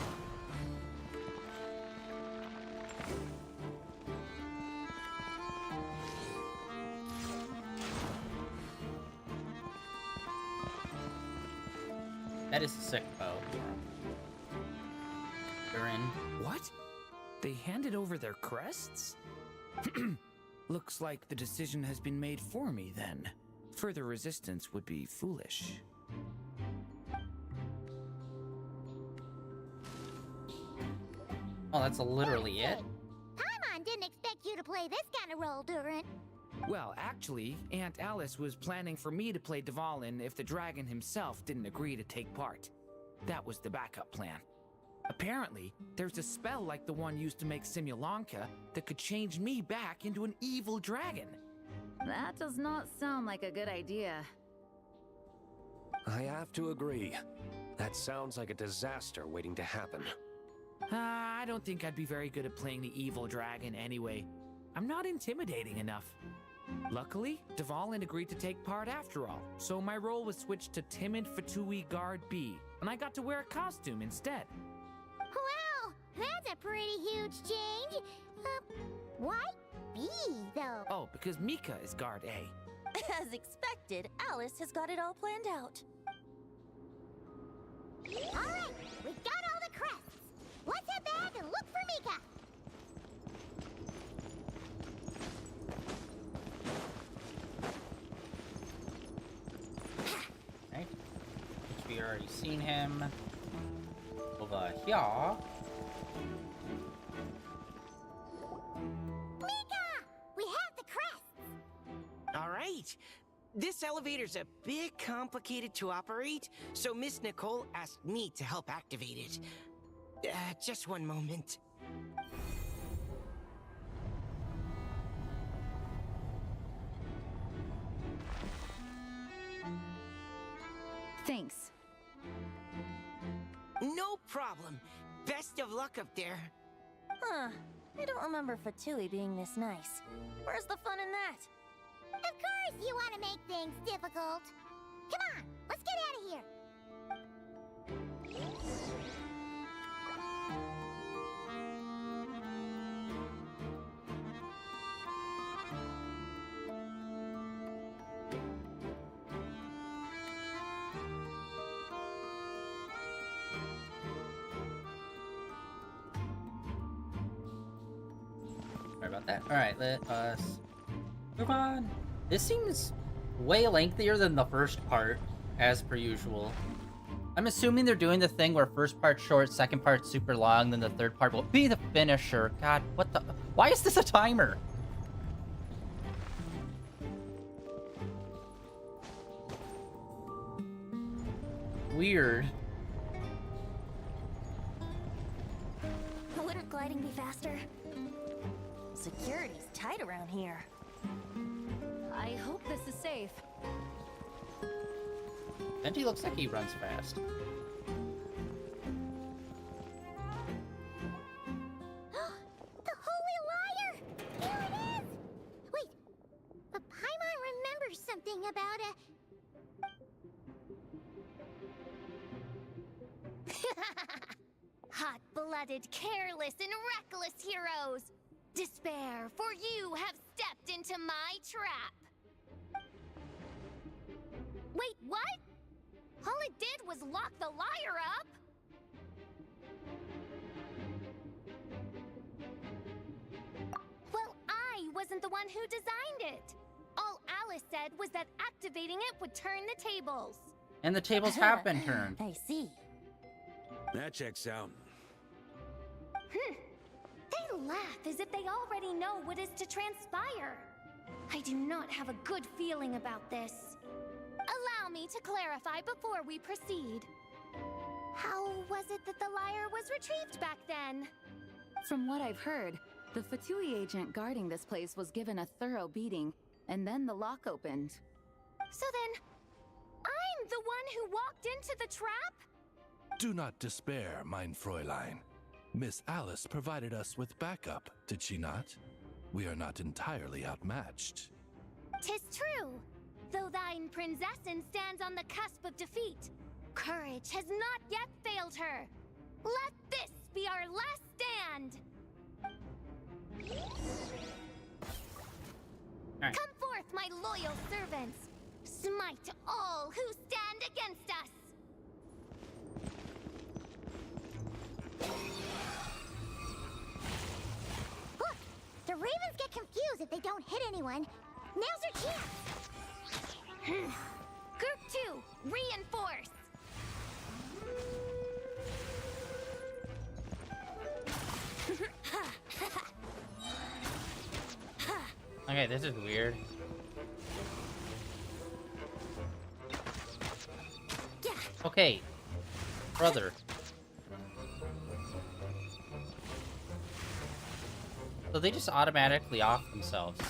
That is a sick bow. Durin. What? They handed over their crests? Looks like the decision has been made for me, then. Further resistance would be foolish. Oh, that's literally it? Paimon didn't expect you to play this kind of role, Durin. Well, actually, Aunt Alice was planning for me to play Dvalin if the dragon himself didn't agree to take part. That was the backup plan. Apparently, there's a spell like the one used to make Simulanka that could change me back into an evil dragon. That does not sound like a good idea. I have to agree. That sounds like a disaster waiting to happen. I don't think I'd be very good at playing the evil dragon anyway. I'm not intimidating enough. Luckily, Dvalin agreed to take part after all, so my role was switched to Timid Fatui Guard B, and I got to wear a costume instead. Wow, that's a pretty huge change. Why B, though? Oh, because Mika is Guard A. As expected, Alice has got it all planned out. All right, we got all the crests. Let's head back and look for Mika. Right. Which we already seen him. Over here. Mika! We have the crests! All right. This elevator's a bit complicated to operate, so Miss Nicole asked me to help activate it. Just one moment. Thanks. No problem. Best of luck up there. Huh. I don't remember Fatui being this nice. Where's the fun in that? Of course you want to make things difficult. Come on, let's get out of here. Sorry about that. Alright, let us move on. This seems way lengthier than the first part, as per usual. I'm assuming they're doing the thing where first part short, second part super long, then the third part will be the finisher. God, what the... Why is this a timer? Weird. Wouldn't gliding be faster? Security's tight around here. I hope this is safe. And he looks like he runs fast. The Holy Liar! Here it is! Wait, but Paimon remembers something about a... Hot-blooded, careless, and reckless heroes! Despair, for you have stepped into my trap! Wait, what? All it did was lock the liar up? Well, I wasn't the one who designed it. All Alice said was that activating it would turn the tables. And the tables have been turned. I see. That checks out. They laugh as if they already know what is to transpire. I do not have a good feeling about this. Allow me to clarify before we proceed. How was it that the liar was retrieved back then? From what I've heard, the Fatui agent guarding this place was given a thorough beating, and then the lock opened. So then, I'm the one who walked into the trap? Do not despair, mein Fräulein. Miss Alice provided us with backup, did she not? We are not entirely outmatched. 'Tis true. Though thine Prinzessin stands on the cusp of defeat, courage has not yet failed her. Let this be our last stand. Right. Come forth, my loyal servants. Smite all who stand against us. Look, the ravens get confused if they don't hit anyone. Now's your chance. Group 2, reinforce. Okay, this is weird. Okay, brother. So they just automatically off themselves.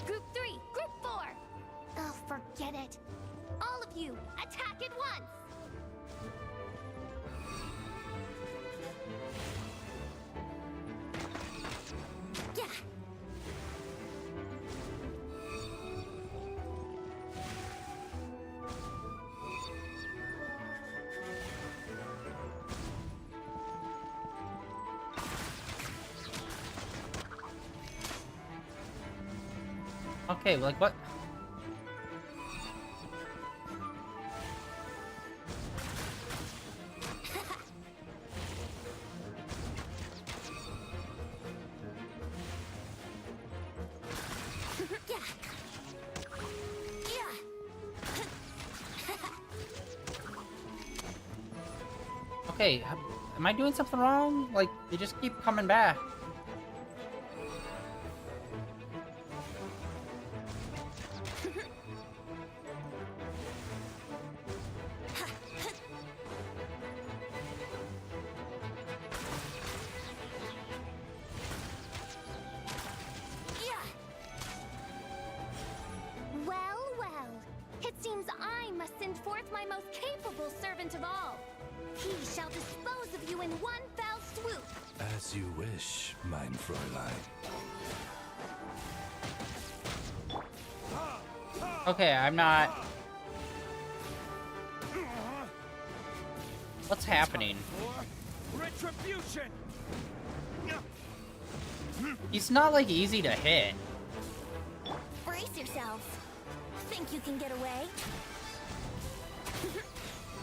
Group 3, Group 4. Oh, forget it. All of you, attack at once. Okay, like what? Okay, am I doing something wrong? Like, they just keep coming back. Well, well. It seems I must send forth my most capable servant of all. He shall dispose of you in one fell swoop. As you wish, mein Fräulein. Okay, I'm not... What's happening? Retribution! He's not, like, easy to hit. Brace yourselves. Think you can get away?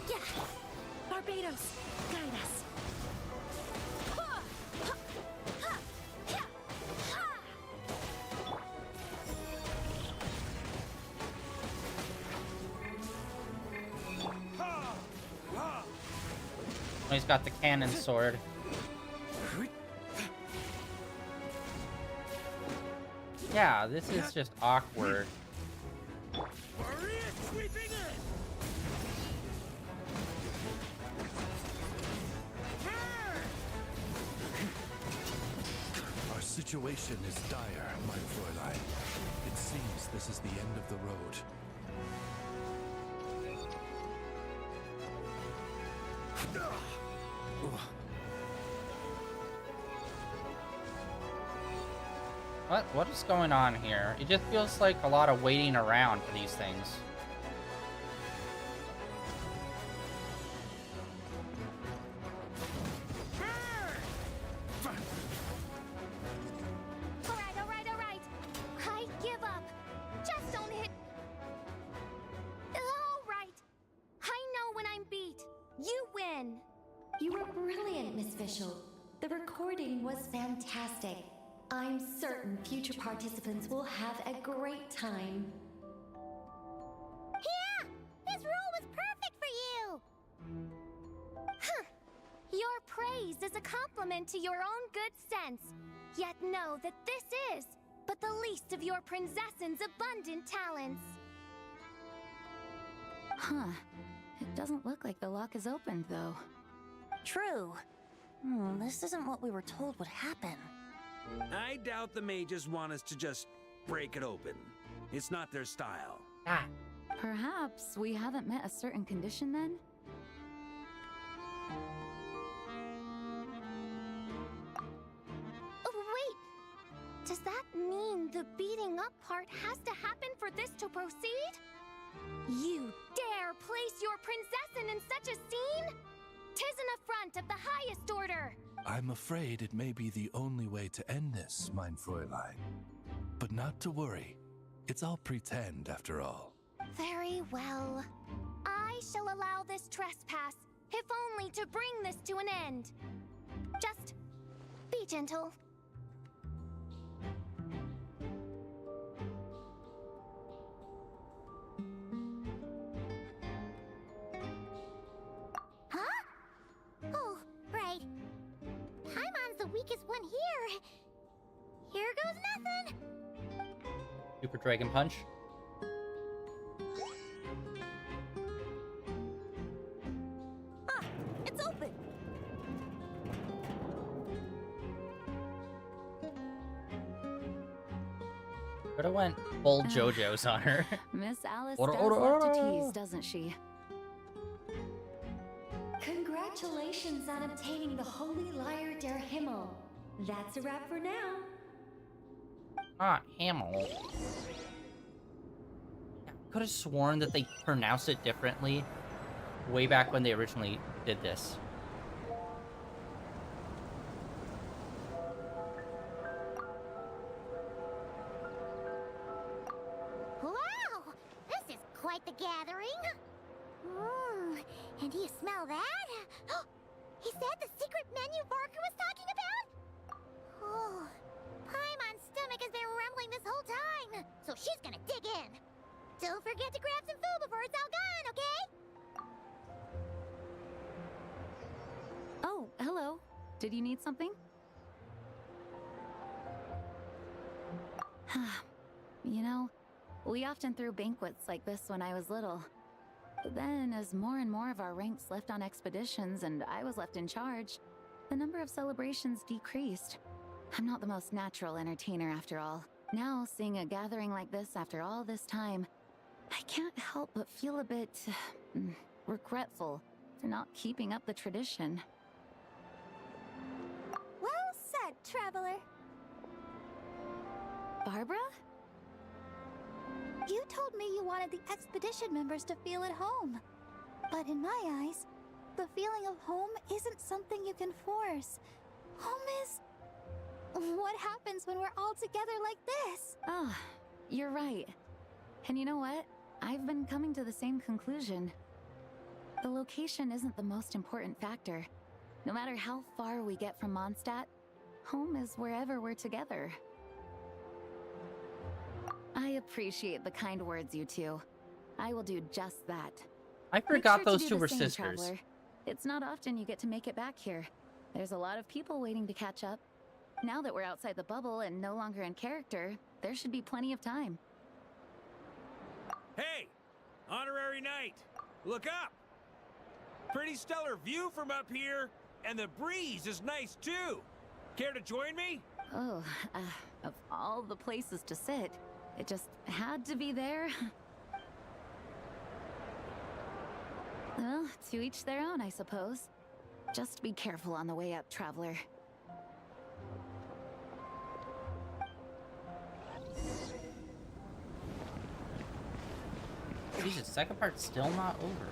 Yeah. Barbados, guide us. Oh, he's got the cannon sword. Yeah, this is just awkward. Our situation is dire, mein Fräulein. It seems this is the end of the road. What is going on here? It just feels like a lot of waiting around for these things. Alright. I give up. Just don't hit. Alright. I know when I'm beat. You win. You were brilliant, Miss Fischl. The recording was fantastic. I'm certain future participants will have a great time. Yeah! This rule was perfect for you! Huh. Your praise is a compliment to your own good sense. Yet know that this is but the least of your princess's abundant talents. Huh. It doesn't look like the lock is opened, though. True. This isn't what we were told would happen. I doubt the mages want us to just break it open. It's not their style. Perhaps we haven't met a certain condition then? Oh, wait! Does that mean the beating up part has to happen for this to proceed? You dare place your princessin in such a scene? 'Tis an affront of the highest order! I'm afraid it may be the only way to end this, mein Fräulein. But not to worry. It's all pretend, after all. Very well. I shall allow this trespass, if only to bring this to an end. Just be gentle. Huh? Oh, right. Paimon's the weakest one here. Here goes nothing. Super Dragon Punch. It's open. Could have went full JoJo's on her. Miss Alice Order, does order, love to order. tease, doesn't she? Congratulations on obtaining the Holy Lyre der Himmel. That's a wrap for now. Not Hamel. Could have sworn that they pronounced it differently way back when they originally did this. gathering. And do you smell that? Is that the secret menu Barker was talking about? Oh, Paimon's stomach has been rumbling this whole time, so she's gonna dig in. Don't forget to grab some food before it's all gone, okay? Oh, hello. Did you need something? You know, we often threw banquets like this when I was little. But then, as more and more of our ranks left on expeditions and I was left in charge, the number of celebrations decreased. I'm not the most natural entertainer after all. Now, seeing a gathering like this after all this time, I can't help but feel a bit regretful for not keeping up the tradition. Well said, traveler. Barbara? You told me you wanted the expedition members to feel at home. But in my eyes, the feeling of home isn't something you can force. Home is... what happens when we're all together like this? Ah, you're right. And you know what? I've been coming to the same conclusion. The location isn't the most important factor. No matter how far we get from Mondstadt, home is wherever we're together. I appreciate the kind words, you two. I will do just that. I forgot those two were sisters. Traveler. It's not often you get to make it back here. There's a lot of people waiting to catch up. Now that we're outside the bubble and no longer in character, there should be plenty of time. Hey! Honorary Knight! Look up! Pretty stellar view from up here, and the breeze is nice too! Care to join me? Oh, of all the places to sit, it just had to be there. Well, to each their own, I suppose. Just be careful on the way up, traveler. Jesus, second part's still not over.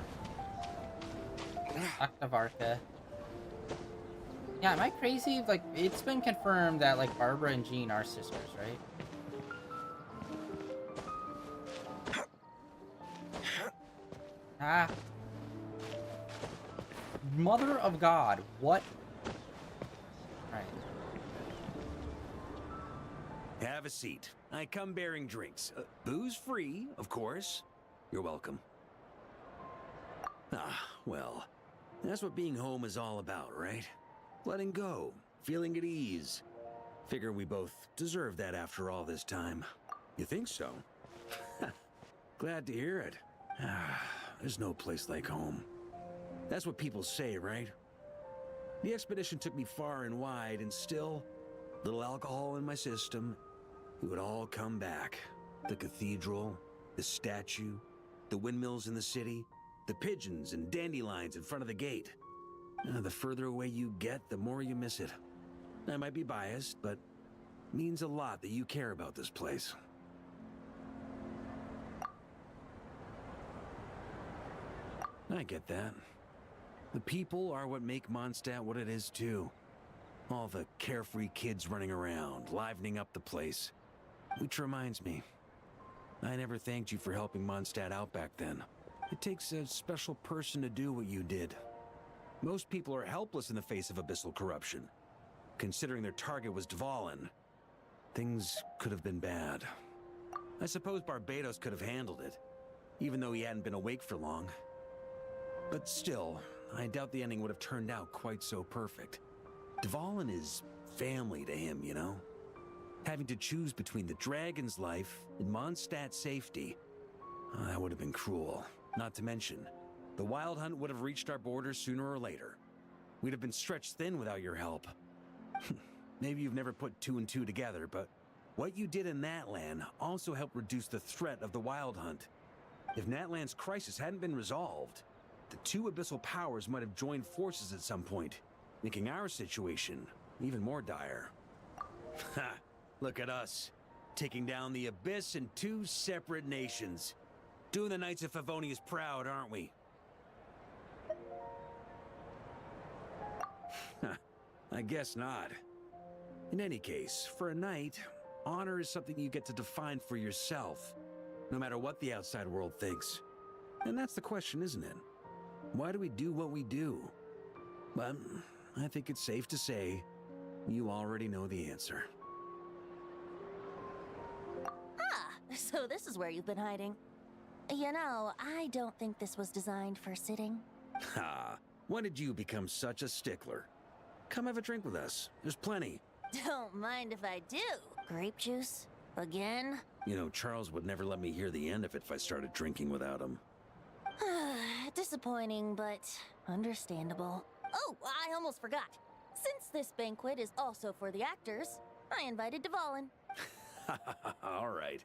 Octavarka. Yeah, am I crazy? Like, it's been confirmed that, like, Barbara and Jean are sisters, right? Ah. Mother of God, what? Right. Have a seat. I come bearing drinks. Booze free, of course. You're welcome. Ah, well, that's what being home is all about, right? Letting go, feeling at ease. Figure we both deserve that after all this time. You think so? Glad to hear it. There's no place like home. That's what people say, right? The expedition took me far and wide, and still, little alcohol in my system, it would all come back. The cathedral, the statue, the windmills in the city, the pigeons and dandelions in front of the gate. The further away you get, the more you miss it. I might be biased, but it means a lot that you care about this place. I get that. The people are what make Mondstadt what it is, too. All the carefree kids running around, livening up the place. Which reminds me, I never thanked you for helping Mondstadt out back then. It takes a special person to do what you did. Most people are helpless in the face of abyssal corruption. Considering their target was Dvalin, things could have been bad. I suppose Barbados could have handled it, even though he hadn't been awake for long. But still, I doubt the ending would have turned out quite so perfect. Dvalin is family to him, you know? Having to choose between the dragon's life and Mondstadt's safety, that would have been cruel. Not to mention, the Wild Hunt would have reached our borders sooner or later. We'd have been stretched thin without your help. Maybe you've never put two and two together, but what you did in Natlan also helped reduce the threat of the Wild Hunt. If Natlan's crisis hadn't been resolved, the two abyssal powers might have joined forces at some point, making our situation even more dire. Ha! Look at us, taking down the Abyss in two separate nations. Doing the Knights of Favonius proud, aren't we? I guess not. In any case, for a knight, honor is something you get to define for yourself, no matter what the outside world thinks. And that's the question, isn't it? Why do we do what we do? But I think it's safe to say you already know the answer. Ah, so this is where you've been hiding. You know, I don't think this was designed for sitting. Ha! When did you become such a stickler? Come have a drink with us. There's plenty. Don't mind if I do. Grape juice? Again? You know, Charles would never let me hear the end of it if I started drinking without him. Disappointing, but understandable. Oh, I almost forgot. Since this banquet is also for the actors, I invited Dvalin. All right.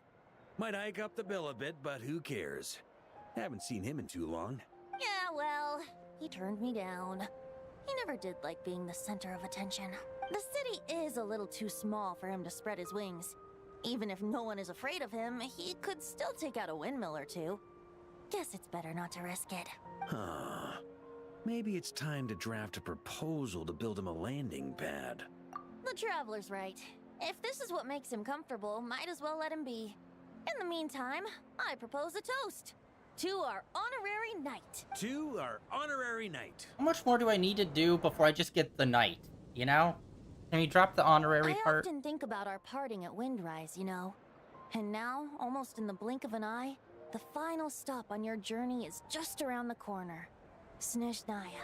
Might hike up the bill a bit, but who cares? Haven't seen him in too long. Yeah, well, he turned me down. He never did like being the center of attention. The city is a little too small for him to spread his wings. Even if no one is afraid of him, he could still take out a windmill or two. Guess it's better not to risk it. Huh. Maybe it's time to draft a proposal to build him a landing pad. The Traveler's right. If this is what makes him comfortable, might as well let him be. In the meantime, I propose a toast. To our honorary knight. To our honorary knight. How much more do I need to do before I just get the knight, you know? Can we drop the honorary part? I often think about our parting at Windrise, you know. And now, almost in the blink of an eye, the final stop on your journey is just around the corner. Snezhnaya.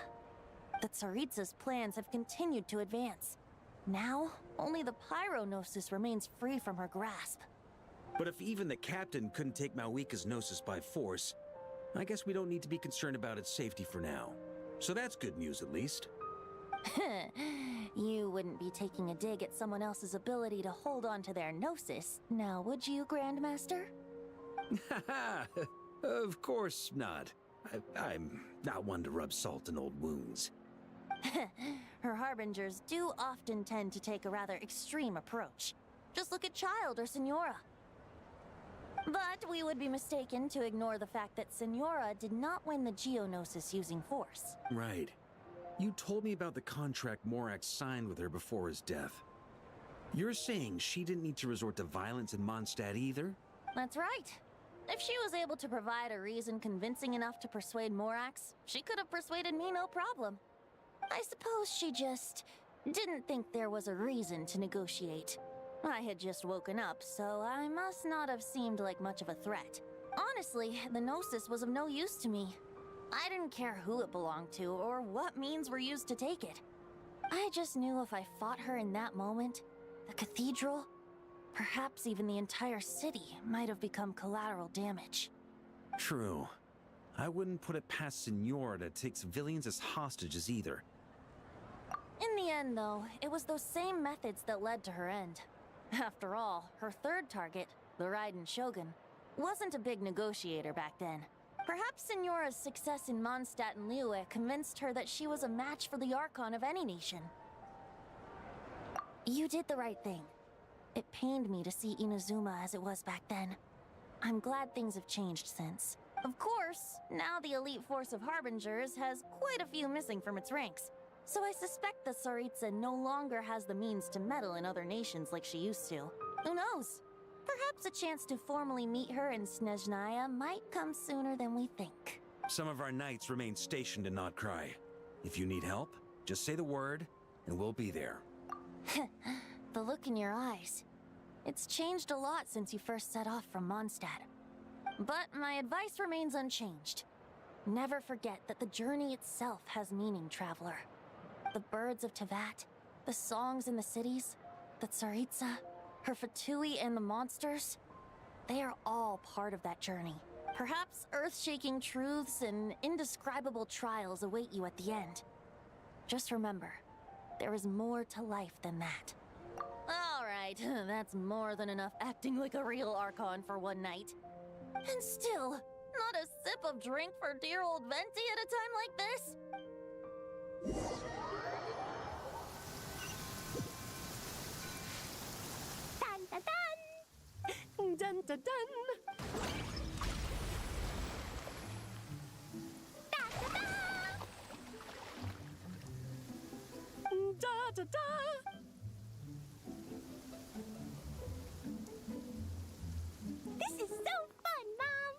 The Tsaritsa's plans have continued to advance. Now, only the Pyronosis remains free from her grasp. But if even the captain couldn't take Malwika's Gnosis by force, I guess we don't need to be concerned about its safety for now. So that's good news, at least. You wouldn't be taking a dig at someone else's ability to hold on to their Gnosis, now would you, Grandmaster? Of course not. I'm not one to rub salt in old wounds. Her harbingers do often tend to take a rather extreme approach. Just look at Child or Signora. But we would be mistaken to ignore the fact that Signora did not win the Geonosis using force. Right. You told me about the contract Morax signed with her before his death. You're saying she didn't need to resort to violence in Mondstadt either? That's right. If she was able to provide a reason convincing enough to persuade Morax, she could have persuaded me no problem. I suppose she just didn't think there was a reason to negotiate. I had just woken up, so I must not have seemed like much of a threat. Honestly, the Gnosis was of no use to me. I didn't care who it belonged to or what means were used to take it. I just knew if I fought her in that moment, the cathedral, perhaps even the entire city, might have become collateral damage. True. I wouldn't put it past Signora to take civilians as hostages either. In the end, though, it was those same methods that led to her end. After all, her third target, the Raiden Shogun, wasn't a big negotiator back then. Perhaps Signora's success in Mondstadt and Liyue convinced her that she was a match for the Archon of any nation. You did the right thing. It pained me to see Inazuma as it was back then. I'm glad things have changed since. Of course, now the elite force of Harbingers has quite a few missing from its ranks. So I suspect the Tsaritsa no longer has the means to meddle in other nations like she used to. Who knows? Perhaps a chance to formally meet her in Snezhnaya might come sooner than we think. Some of our knights remain stationed in Notcry. If you need help, just say the word, and we'll be there. The look in your eyes. It's changed a lot since you first set off from Mondstadt. But my advice remains unchanged. Never forget that the journey itself has meaning, traveler. The birds of Tevat, the songs in the cities, the Tsaritsa, her Fatui and the monsters, they are all part of that journey. Perhaps earth-shaking truths and indescribable trials await you at the end. Just remember, there is more to life than that. All right, that's more than enough acting like a real Archon for one night. And still, not a sip of drink for dear old Venti at a time like this? Dun dun dun! Dun dun dun! Da da da! This is so fun, Mom!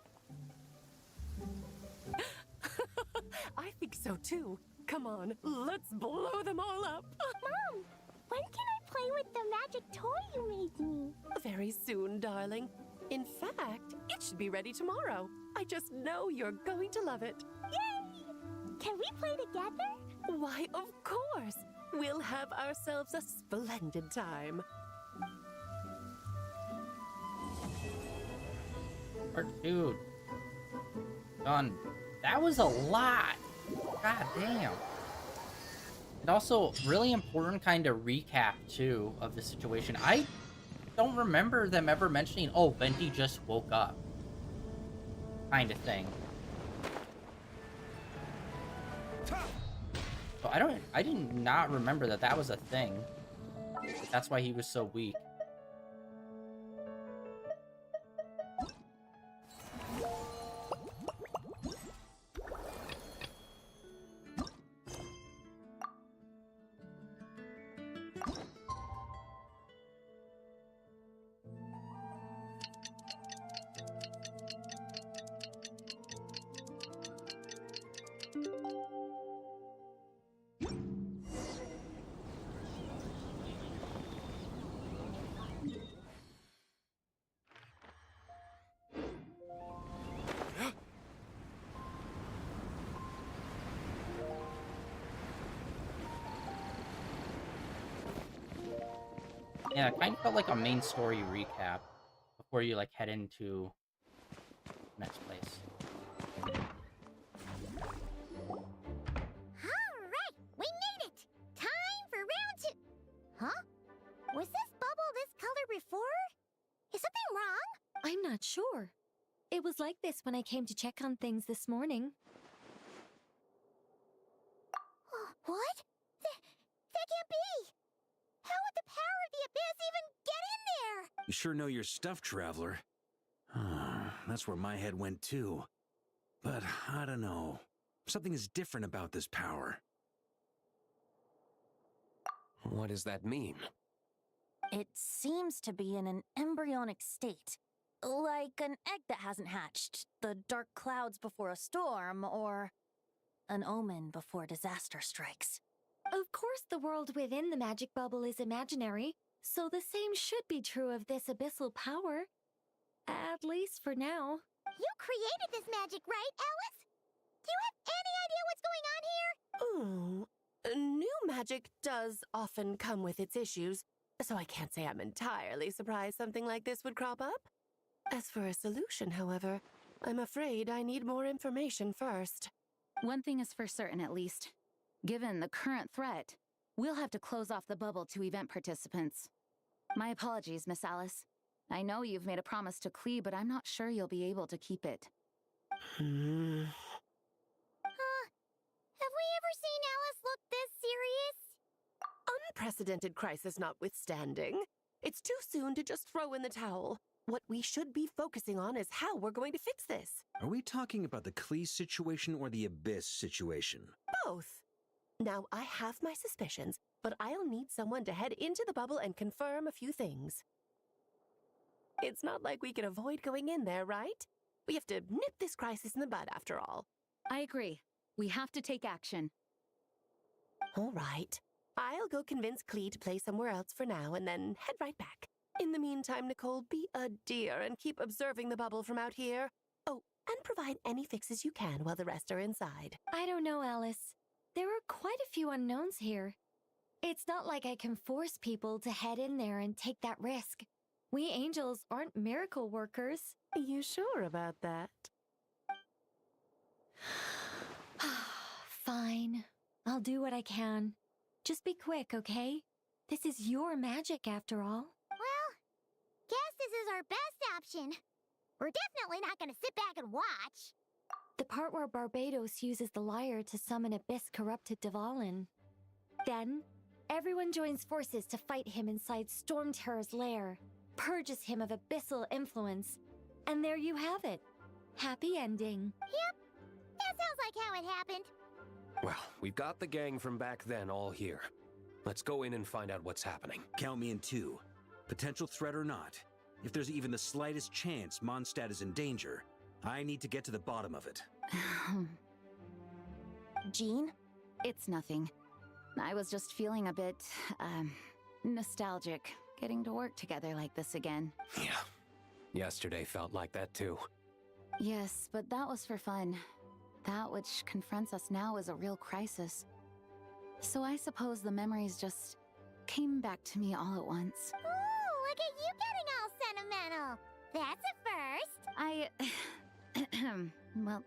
so too. Come on, let's blow them all up. Mom, when can I play with the magic toy you made me? Very soon, darling. In fact, it should be ready tomorrow. I just know you're going to love it. Yay! Can we play together? Why, of course. We'll have ourselves a splendid time. Dude. John, that was a lot. God damn. And also, really important kind of recap, too, of the situation. I don't remember them ever mentioning, oh, Venti just woke up. Kind of thing. So I did not remember that that was a thing. That's why he was so weak. Yeah, it kind of felt like a main story recap before you, like, head into the next place. Alright, we made it! Time for round 2! Huh? Was this bubble this color before? Is something wrong? I'm not sure. It was like this when I came to check on things this morning. What? That can't be! How would the power of the abyss even get in there? You sure know your stuff, Traveler. That's where my head went too. But I don't know. Something is different about this power. What does that mean? It seems to be in an embryonic state. Like an egg that hasn't hatched, the dark clouds before a storm, or an omen before disaster strikes. Of course, the world within the magic bubble is imaginary, so the same should be true of this abyssal power. At least for now. You created this magic, right, Alice? Do you have any idea what's going on here? New magic does often come with its issues, so I can't say I'm entirely surprised something like this would crop up. As for a solution, however, I'm afraid I need more information first. One thing is for certain, at least. Given the current threat, we'll have to close off the bubble to event participants. My apologies, Miss Alice. I know you've made a promise to Klee, but I'm not sure you'll be able to keep it. Have we ever seen Alice look this serious? Unprecedented crisis notwithstanding, it's too soon to just throw in the towel. What we should be focusing on is how we're going to fix this. Are we talking about the Klee situation or the Abyss situation? Both. Now, I have my suspicions, but I'll need someone to head into the bubble and confirm a few things. It's not like we can avoid going in there, right? We have to nip this crisis in the bud, after all. I agree. We have to take action. All right. I'll go convince Klee to play somewhere else for now and then head right back. In the meantime, Nicole, be a dear and keep observing the bubble from out here. Oh, and provide any fixes you can while the rest are inside. I don't know, Alice. There are quite a few unknowns here. It's not like I can force people to head in there and take that risk. We angels aren't miracle workers. You sure about that? Fine. I'll do what I can. Just be quick, okay? This is your magic, after all. Well, guess this is our best option. We're definitely not gonna sit back and watch. The part where Barbados uses the lyre to summon abyss-corrupted Dvalin. Then, everyone joins forces to fight him inside Storm Terror's lair, purges him of abyssal influence, and there you have it. Happy ending. Yep, that sounds like how it happened. Well, we've got the gang from back then all here. Let's go in and find out what's happening. Count me in 2. Potential threat or not, if there's even the slightest chance Mondstadt is in danger, I need to get to the bottom of it. Jean? It's nothing. I was just feeling a bit, nostalgic, getting to work together like this again. Yeah. Yesterday felt like that too. Yes, but that was for fun. That which confronts us now is a real crisis. So I suppose the memories just came back to me all at once. Ooh, look at you getting all sentimental. That's a first. Well,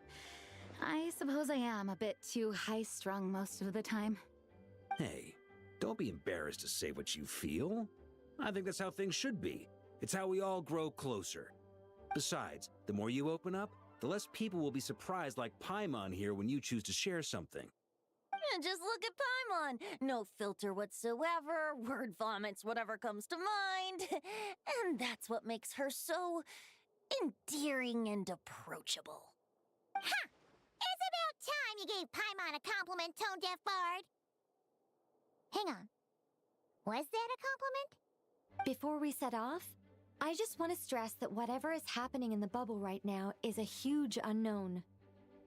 I suppose I am a bit too high-strung most of the time. Hey, don't be embarrassed to say what you feel. I think that's how things should be. It's how we all grow closer. Besides, the more you open up, the less people will be surprised like Paimon here when you choose to share something. Just look at Paimon. No filter whatsoever, word vomits whatever comes to mind. And that's what makes her so endearing and approachable. Ha! It's about time you gave Paimon a compliment, Tone Deaf Bard. Hang on. Was that a compliment? Before we set off, I just want to stress that whatever is happening in the bubble right now is a huge unknown.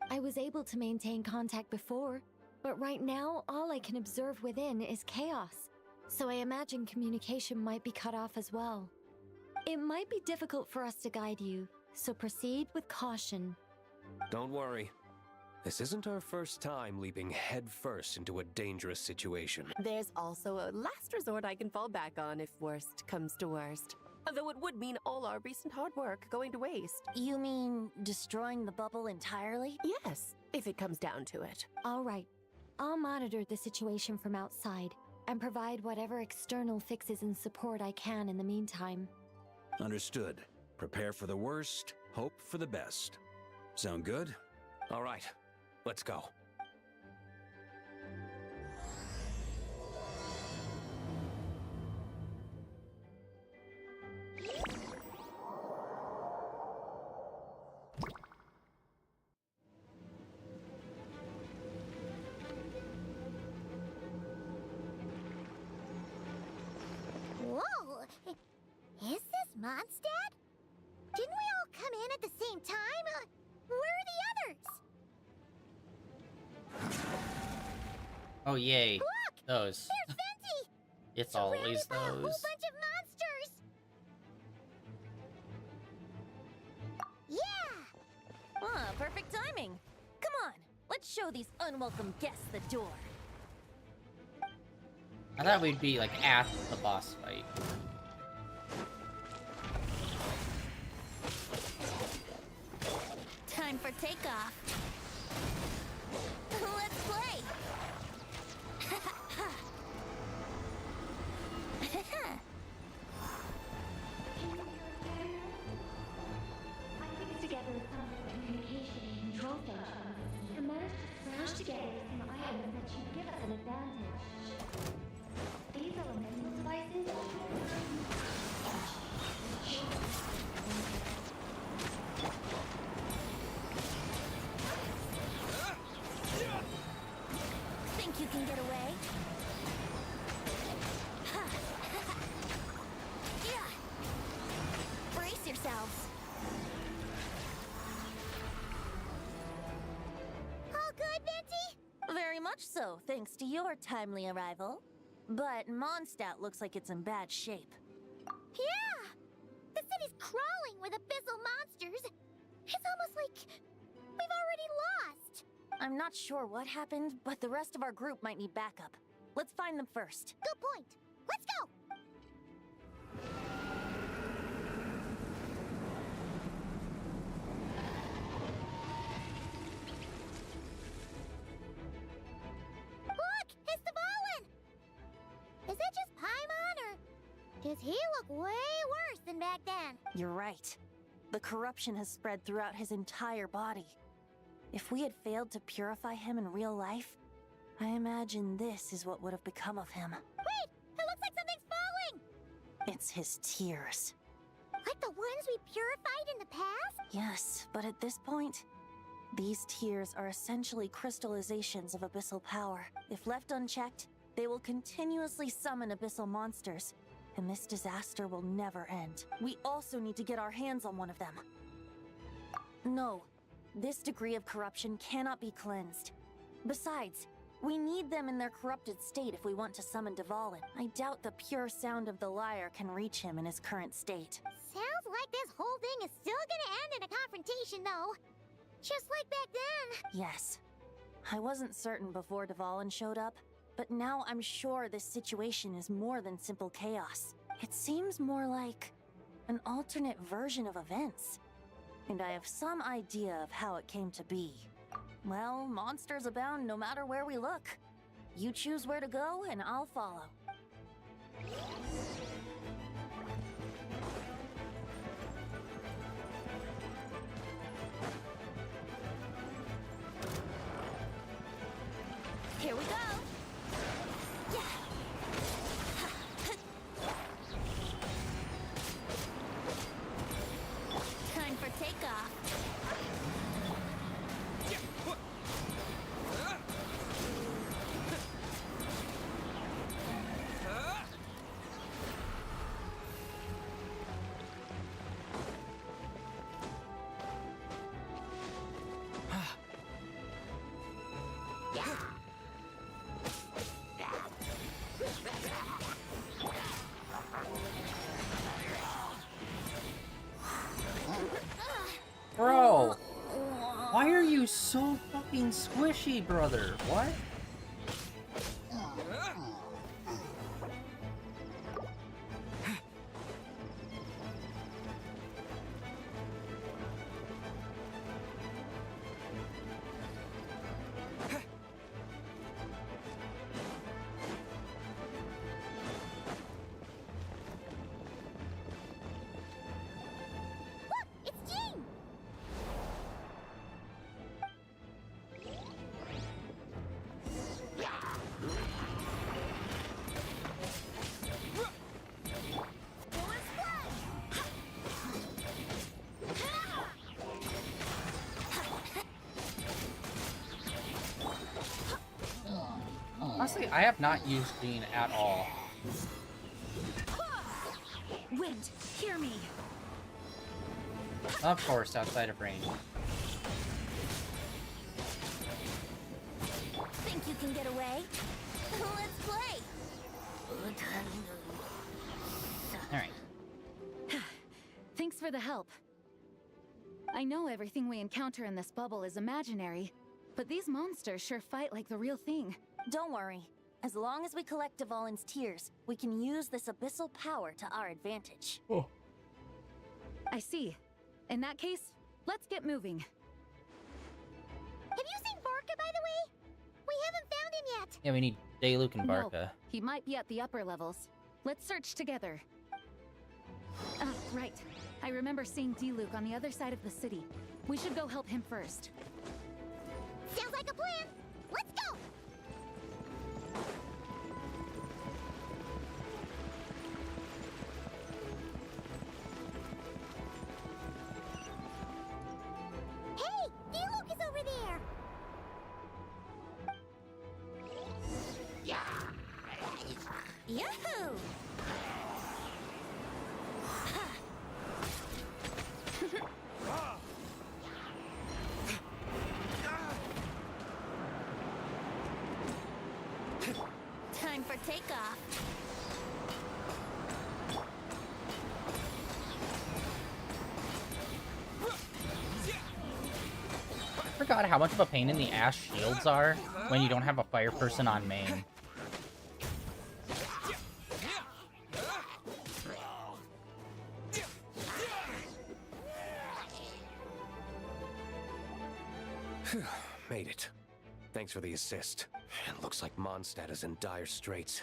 I was able to maintain contact before, but right now all I can observe within is chaos, so I imagine communication might be cut off as well. It might be difficult for us to guide you, so proceed with caution. Don't worry. This isn't our first time leaping headfirst into a dangerous situation. There's also a last resort I can fall back on if worst comes to worst. Although it would mean all our recent hard work going to waste. You mean destroying the bubble entirely? Yes, if it comes down to it. All right. I'll monitor the situation from outside and provide whatever external fixes and support I can in the meantime. Understood. Prepare for the worst, hope for the best. Sound good? All right, let's go. Whoa! Is this Mondstadt? Didn't we all come in at the same time? Where are the others? Oh, yay. Look! Those. There's Venti! It's always Surrounded by a whole those. bunch of monsters! Yeah! Ah, perfect timing. Come on, let's show these unwelcome guests the door. I thought we'd be like at the boss fight. Time for takeoff. Let's play. Together some communication and control functions and managed to smash together some items that should give us an advantage. These elemental devices Think you can get away? Yeah. Brace yourselves. All good, Venti? Very much so, thanks to your timely arrival. But Mondstadt looks like it's in bad shape. Yeah! The city's crawling with abyssal monsters. It's almost like we've already lost. I'm not sure what happened, but the rest of our group might need backup. Let's find them first. Good point. Let's go! Look! It's the Ballin! Is that just Paimon, or does he look way worse than back then? You're right. The corruption has spread throughout his entire body. If we had failed to purify him in real life, I imagine this is what would have become of him. Wait! It looks like something's falling! It's his tears. Like the ones we purified in the past? Yes, but at this point, these tears are essentially crystallizations of abyssal power. If left unchecked, they will continuously summon abyssal monsters, and this disaster will never end. We also need to get our hands on one of them. No, this degree of corruption cannot be cleansed. Besides, we need them in their corrupted state if we want to summon Dvalin. I doubt the pure sound of the lyre can reach him in his current state. Sounds like this whole thing is still gonna end in a confrontation, though. Just like back then. Yes. I wasn't certain before Dvalin showed up, but now I'm sure this situation is more than simple chaos. It seems more like an alternate version of events. And I have some idea of how it came to be. Well, monsters abound no matter where we look. You choose where to go, and I'll follow. Here we go! Time for takeoff. Bro, why are you so fucking squishy, brother? What? Honestly, I have not used Jean at all. Wind, hear me. Of course, outside of range. Think you can get away? Let's play! Alright. Thanks for the help. I know everything we encounter in this bubble is imaginary, but these monsters sure fight like the real thing. Don't worry. As long as we collect Dvalin's tears, we can use this abyssal power to our advantage. Oh. I see. In that case, let's get moving. Have you seen Barca, by the way? We haven't found him yet. Yeah, we need Dayluk and No, Barca. he might be at the upper levels. Let's search together. Right. I remember seeing Dayluk on the other side of the city. We should go help him first. Sounds like a plan. Let's go! Hey! Dayluk is over there! Yahoo! Time for takeoff. I forgot how much of a pain in the ass shields are when you don't have a fire person on main. Made it. Thanks for the assist. It looks like Mondstadt is in dire straits.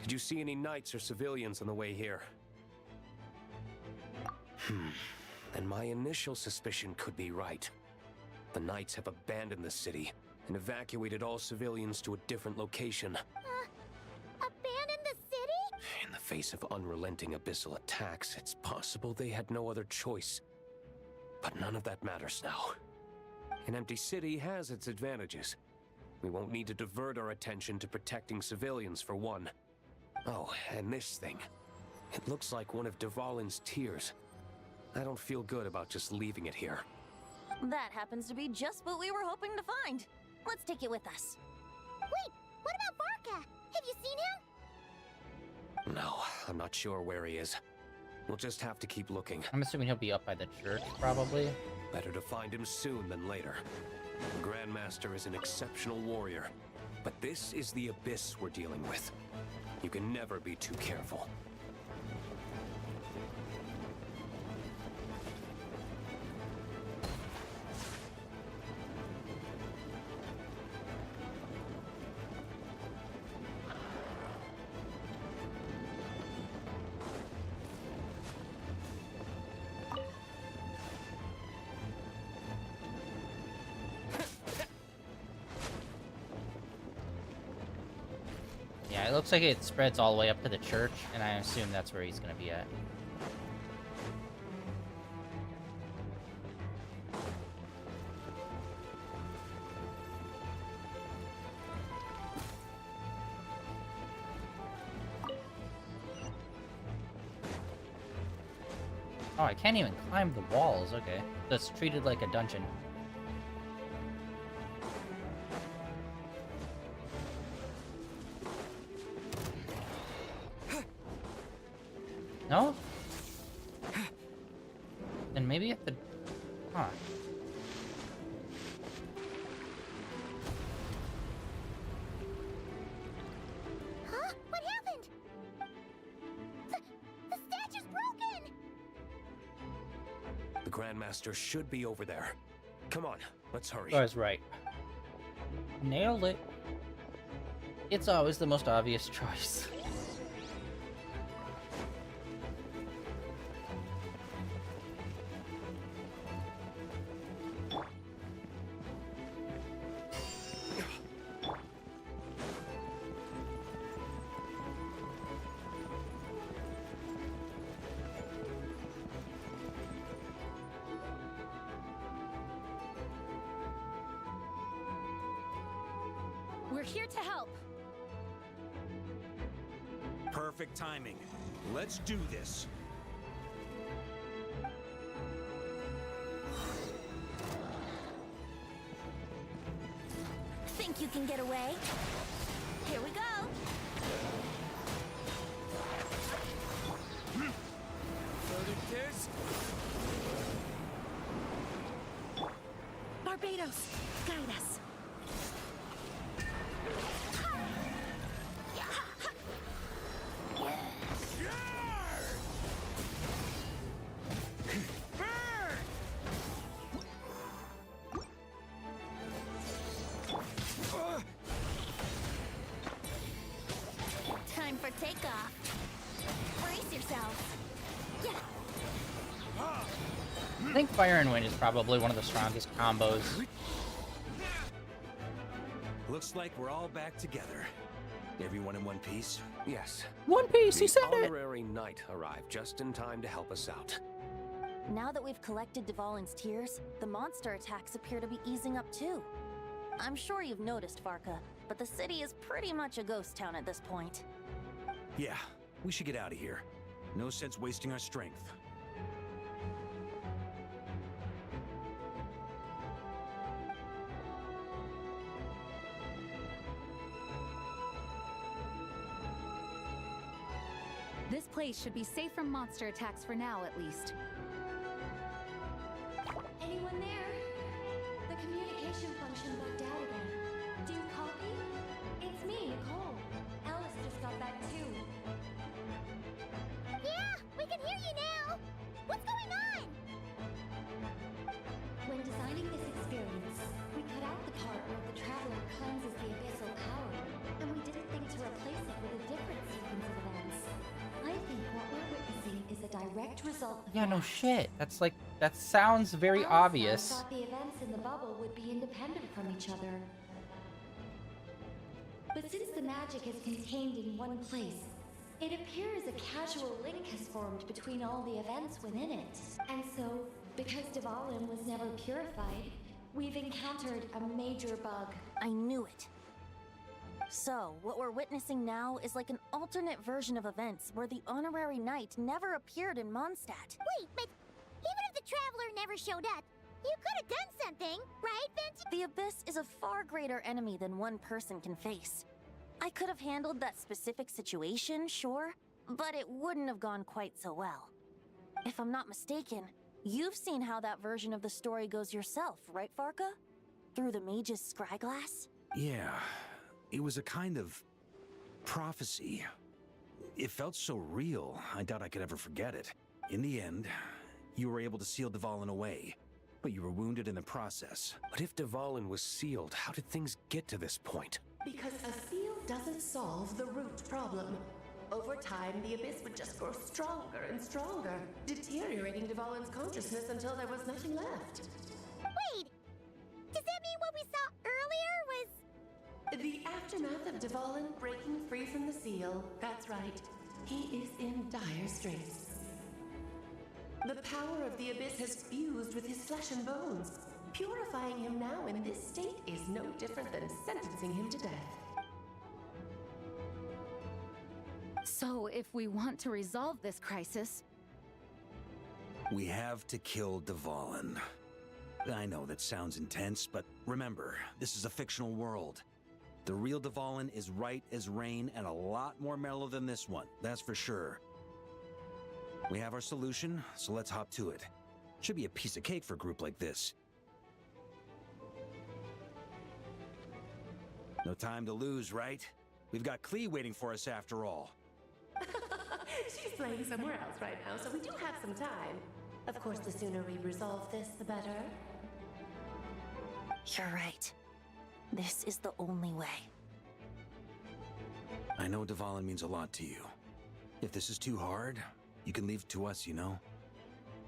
Did you see any knights or civilians on the way here? Then my initial suspicion could be right. The knights have abandoned the city and evacuated all civilians to a different location. Abandon the city? In the face of unrelenting abyssal attacks, it's possible they had no other choice. But none of that matters now. An empty city has its advantages. We won't need to divert our attention to protecting civilians, for one. Oh, and this thing. It looks like one of Dvalin's tears. I don't feel good about just leaving it here. That happens to be just what we were hoping to find. Let's take it with us. Wait, what about Varka? Have you seen him? No, I'm not sure where he is. We'll just have to keep looking. I'm assuming he'll be up by the church, probably. Better to find him soon than later. The Grandmaster is an exceptional warrior, but this is the abyss we're dealing with. You can never be too careful. Yeah, it looks like it spreads all the way up to the church, and I assume that's where he's gonna be at. Oh, I can't even climb the walls. Okay. That's treated like a dungeon. No? Then maybe at the... Huh. Huh? What happened? The statue's broken! The Grandmaster should be over there. Come on, let's hurry. I was right. Nailed it. It's always the most obvious choice. We're here to help. Perfect timing. Let's do this. Think you can get away? Here we go. Barbados, guide us. Time for takeoff. Brace yourself. Yeah. I think Fire and Wind is probably one of the strongest combos. Looks like we're all back together. Everyone in one piece? Yes. One Piece, he said The it! honorary knight arrived just in time to help us out. Now that we've collected Dvalin's tears, the monster attacks appear to be easing up too. I'm sure you've noticed, Varka, but the city is pretty much a ghost town at this point. Yeah, we should get out of here. No sense wasting our strength. This place should be safe from monster attacks for now, at least. Anyone there? The communication function bugged out again. Do you copy? It's me, Nicole. Alice just got back too. Yeah, we can hear you now. What's going on? When designing this experience, we cut out the part where the traveler cleanses the abyssal power, and we didn't think to replace it with a different sequence of events. I think what we're witnessing is a direct result of Yeah, no that. shit. That's like... That sounds very Alice and I obvious. thought the events in the bubble would be independent from each other. But since the magic is contained in one place, it appears a casual link has formed between all the events within it. And so, because Dvalin was never purified, we've encountered a major bug. I knew it. So, what we're witnessing now is like an alternate version of events where the honorary knight never appeared in Mondstadt. Wait, but even if the traveler never showed up, You could have done something, right, Venti? The Abyss is a far greater enemy than one person can face. I could have handled that specific situation, sure, but it wouldn't have gone quite so well. If I'm not mistaken, you've seen how that version of the story goes yourself, right, Varka? Through the mage's scryglass? Yeah, it was a kind of prophecy. It felt so real, I doubt I could ever forget it. In the end, you were able to seal Dvalin away, but you were wounded in the process. But if Dvalin was sealed, how did things get to this point? Because a seal doesn't solve the root problem. Over time, the Abyss would just grow stronger and stronger, deteriorating Dvalin's consciousness until there was nothing left. Wait! Does that mean what we saw earlier was... The aftermath of Dvalin breaking free from the seal. That's right. He is in dire straits. The power of the Abyss has fused with his flesh and bones. Purifying him now in this state is no different than sentencing him to death. So, if we want to resolve this crisis, We have to kill Dvalin. I know that sounds intense, but remember, this is a fictional world. The real Dvalin is right as rain and a lot more mellow than this one, that's for sure. We have our solution, so let's hop to it. Should be a piece of cake for a group like this. No time to lose, right? We've got Klee waiting for us after all. She's playing somewhere else right now, so we do have some time. Of course, the sooner we resolve this, the better. You're right. This is the only way. I know Dvalin means a lot to you. If this is too hard, you can leave it to us, you know?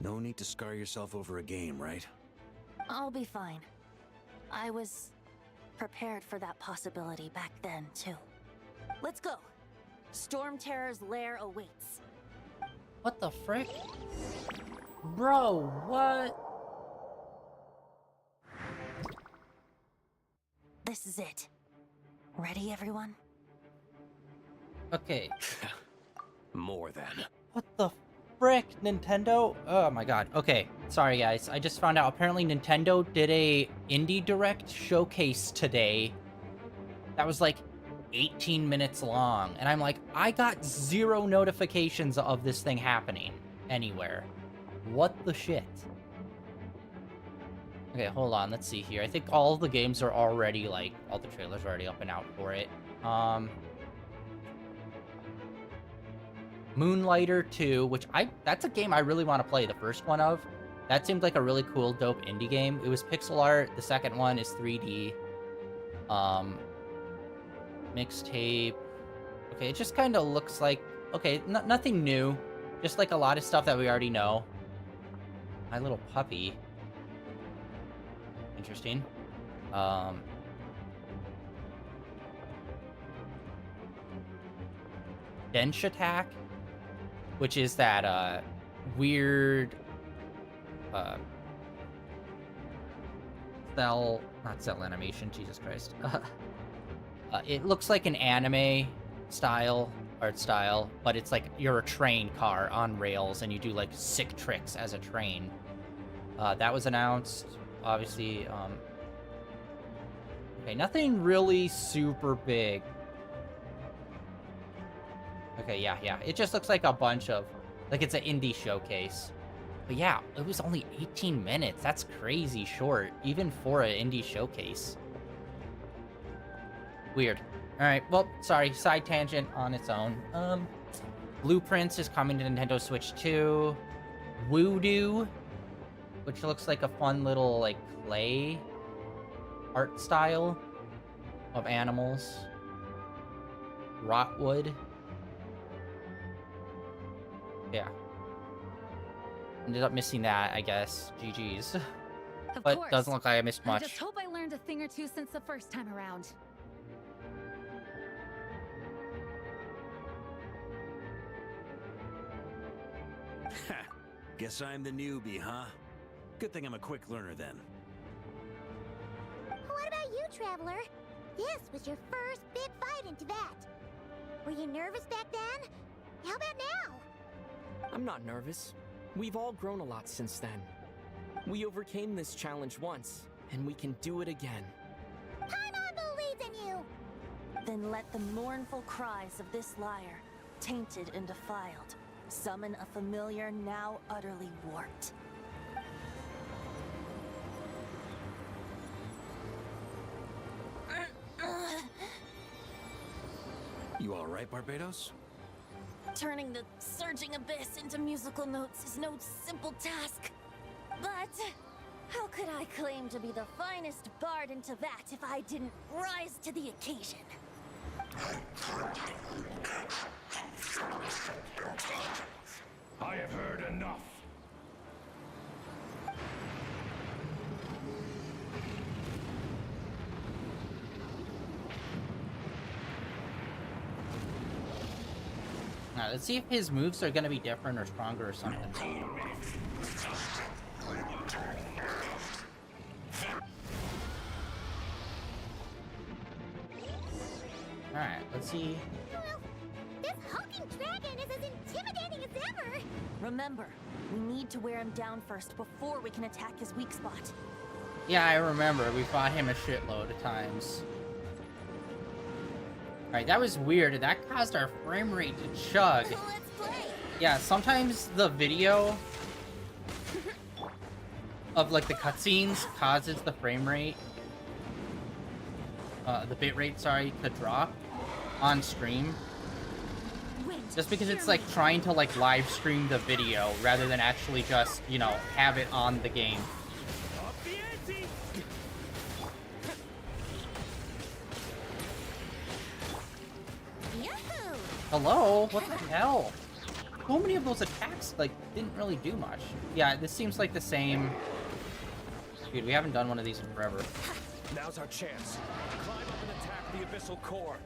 No need to scar yourself over a game, right? I'll be fine. I was prepared for that possibility back then, too. Let's go. Storm Terror's lair awaits. What the frick? Bro, what? This is it. Ready, everyone? Okay. More than. What the frick, Nintendo? Oh my god. Okay, sorry guys. I just found out apparently Nintendo did a Indie Direct showcase today. That was like 18 minutes long. And I'm like, I got 0 notifications of this thing happening anywhere. What the shit? Okay, hold on. Let's see here. I think all the games are already, like, all the trailers are already up and out for it. Moonlighter 2, which that's a game I really want to play, the first one of. That seemed like a really cool, dope indie game. It was pixel art. The second one is 3D. Mixtape. Okay, it just kind of looks like... Okay, nothing new. Just like a lot of stuff that we already know. My Little Puppy. Interesting. Bench Attack, which is that weird not cell animation, Jesus Christ. It looks like an anime art style, but it's like you're a train car on rails and you do like sick tricks as a train. That was announced, obviously. Okay, nothing really super big. Okay, yeah. It just looks like a bunch of, like it's an indie showcase. But yeah, it was only 18 minutes. That's crazy short, even for an indie showcase. Weird. Alright, well, sorry, side tangent on its own. Blueprints is coming to Nintendo Switch 2. Voodoo, which looks like a fun little, like, clay art style of animals. Rotwood. Yeah. Ended up missing that, I guess. GG's. of But course. doesn't look like I missed I much. just hope I learned a thing or two since the first time around. Guess I'm the newbie, huh? Good thing I'm a quick learner then. What about you, Traveler? This was your first big fight in Tibet. Were you nervous back then? How about now? I'm not nervous. We've all grown a lot since then. We overcame this challenge once, and we can do it again. Paimon believes in you! Then let the mournful cries of this lyre, tainted and defiled, summon a familiar now utterly warped. You all right, Barbados? Turning the surging abyss into musical notes is no simple task. But how could I claim to be the finest bard into that if I didn't rise to the occasion? I have heard enough. Alright, let's see if his moves are gonna be different or stronger or something. Alright, let's see. This hulking dragon is as intimidating as ever! Remember, we need to wear him down first before we can attack his weak spot. Yeah, I remember. We fought him a shitload of times. Alright, that was weird. That caused our frame rate to chug. Let's play! Yeah, sometimes the video of, like, the cutscenes causes the frame rate, the bit rate, sorry, to drop on stream. Just because it's, like, trying to, like, live stream the video rather than actually just, you know, have it on the game. Hello? What the hell? So many of those attacks, like, didn't really do much. Yeah, this seems like the same... Dude, we haven't done one of these in forever. Now's our chance. Climb up and attack the abyssal core.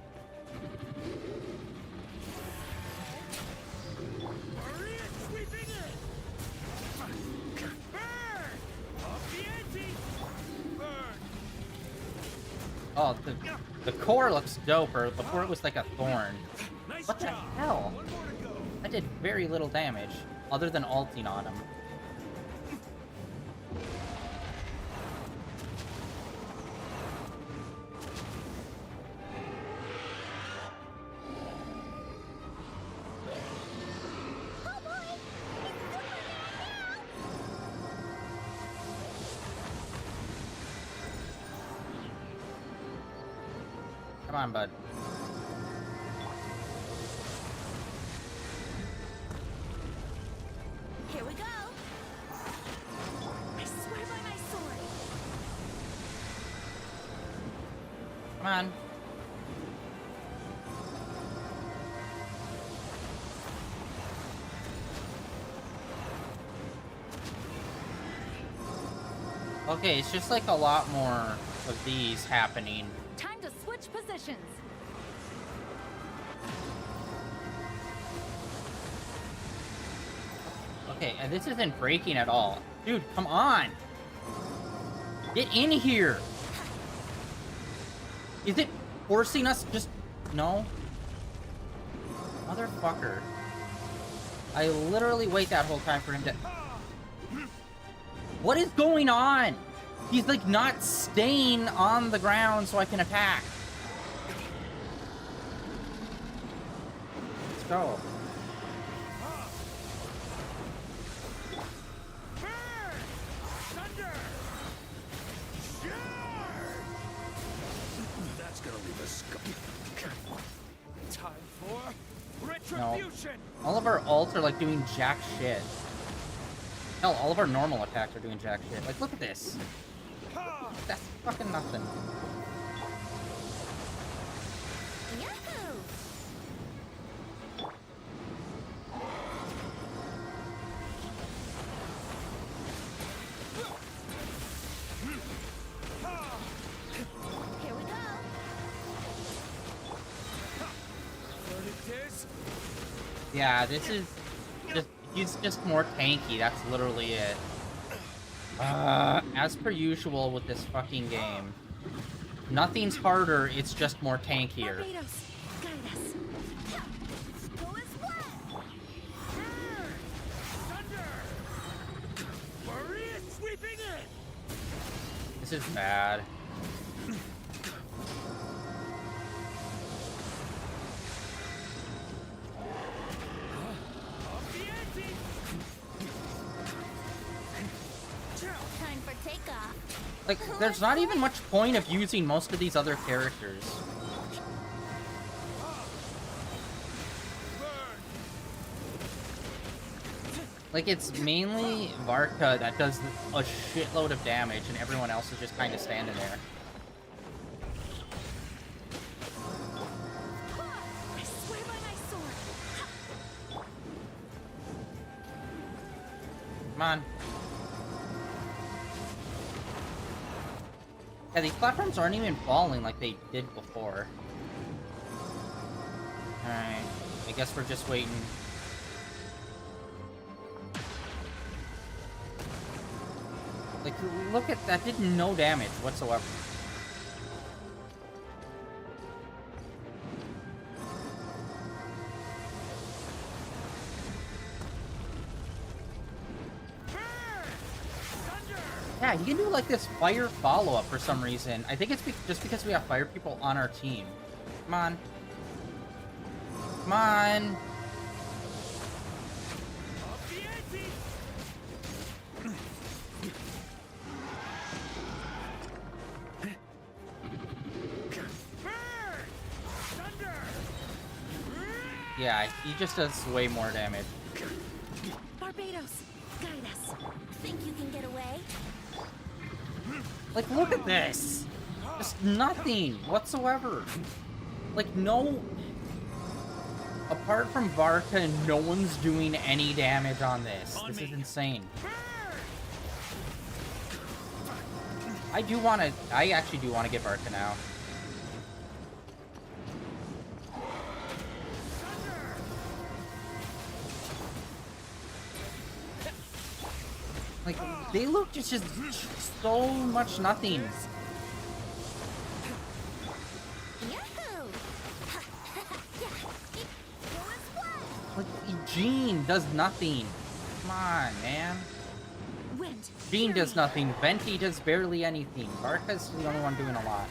Oh, the core looks doper. Before it was like a thorn. What the hell? That did very little damage, other than ulting on him. Come on, bud. Here we go! I swear by my sword! Come on. Okay, it's just like a lot more of these happening. Time to switch positions. Okay, and this isn't breaking at all. Dude, come on! Get in here! Is it forcing us just... No? Motherfucker. I literally wait that whole time for him to... What is going on? He's like not staying on the ground so I can attack. Let's go. That's gonna leave a scar. Time for No. retribution. All of our ults are like doing jack shit. Hell, all of our normal attacks are doing jack shit. Like, look at this. That's fucking nothing. Here we go! Yeah, this is just... He's just more tanky. That's literally it. As per usual with this fucking game. Nothing's harder, it's just more tankier. Barbados, guide us. Go as well! Maria sweeping This is bad. Time for takeoff. Like, there's not even much point of using most of these other characters. Like, it's mainly Varka that does a shitload of damage, and everyone else is just kind of standing there. I swear by my sword. Come on. Yeah, these platforms aren't even falling like they did before. Alright. I guess we're just waiting. Like, look at that, did no damage whatsoever. Yeah, you can do like this fire follow-up for some reason. I think it's just because we have fire people on our team. Come on. Come on. Yeah, he just does way more damage. Barbados, guide us. Think you can get away? Like, look at this! Just nothing whatsoever. Like, no... Apart from Varka, no one's doing any damage on this. This is insane. I actually do want to get Varka now. Like, they look just so much nothing. Like, Jean does nothing. Come on, man. Jean does nothing. Venti does barely anything. Varka's the only one doing a lot.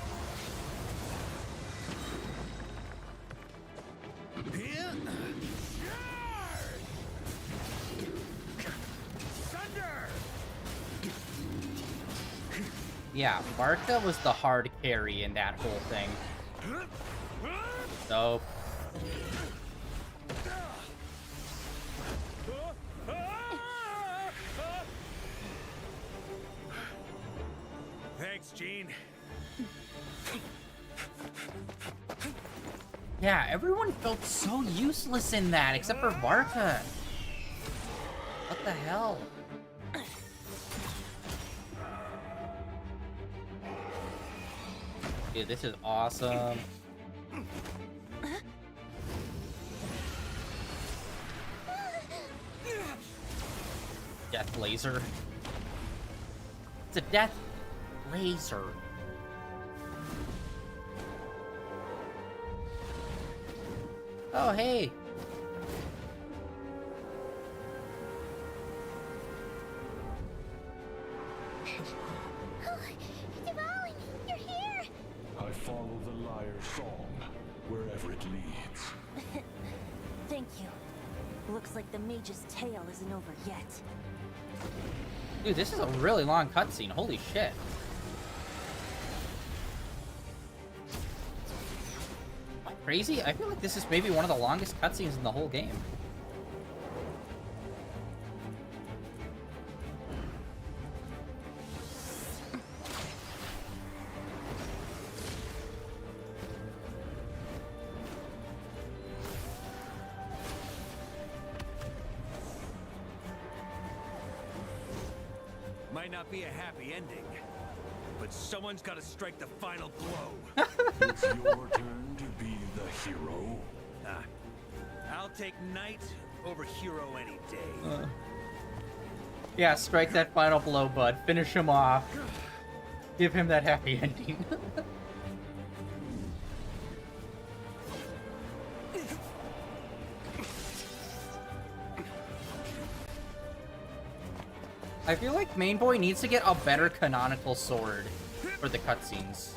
Yeah, Varka was the hard carry in that whole thing. So... Thanks, Jean. Yeah, everyone felt so useless in that, except for Varka. What the hell? Dude, this is awesome. Death laser. It's a death laser. Oh, hey. Dvalin, you're here! I follow the liar's song, wherever it leads. Thank you. Looks like the mage's tale isn't over yet. Dude, this is a really long cutscene. Holy shit. Am I crazy? I feel like this is maybe one of the longest cutscenes in the whole game. Might not be a happy ending, but someone's got to strike the final blow. It's your turn to be the hero. I'll take knight over hero any day. Yeah, strike that final blow, bud. Finish him off. Give him that happy ending. I feel like Main Boy needs to get a better canonical sword. for the cutscenes.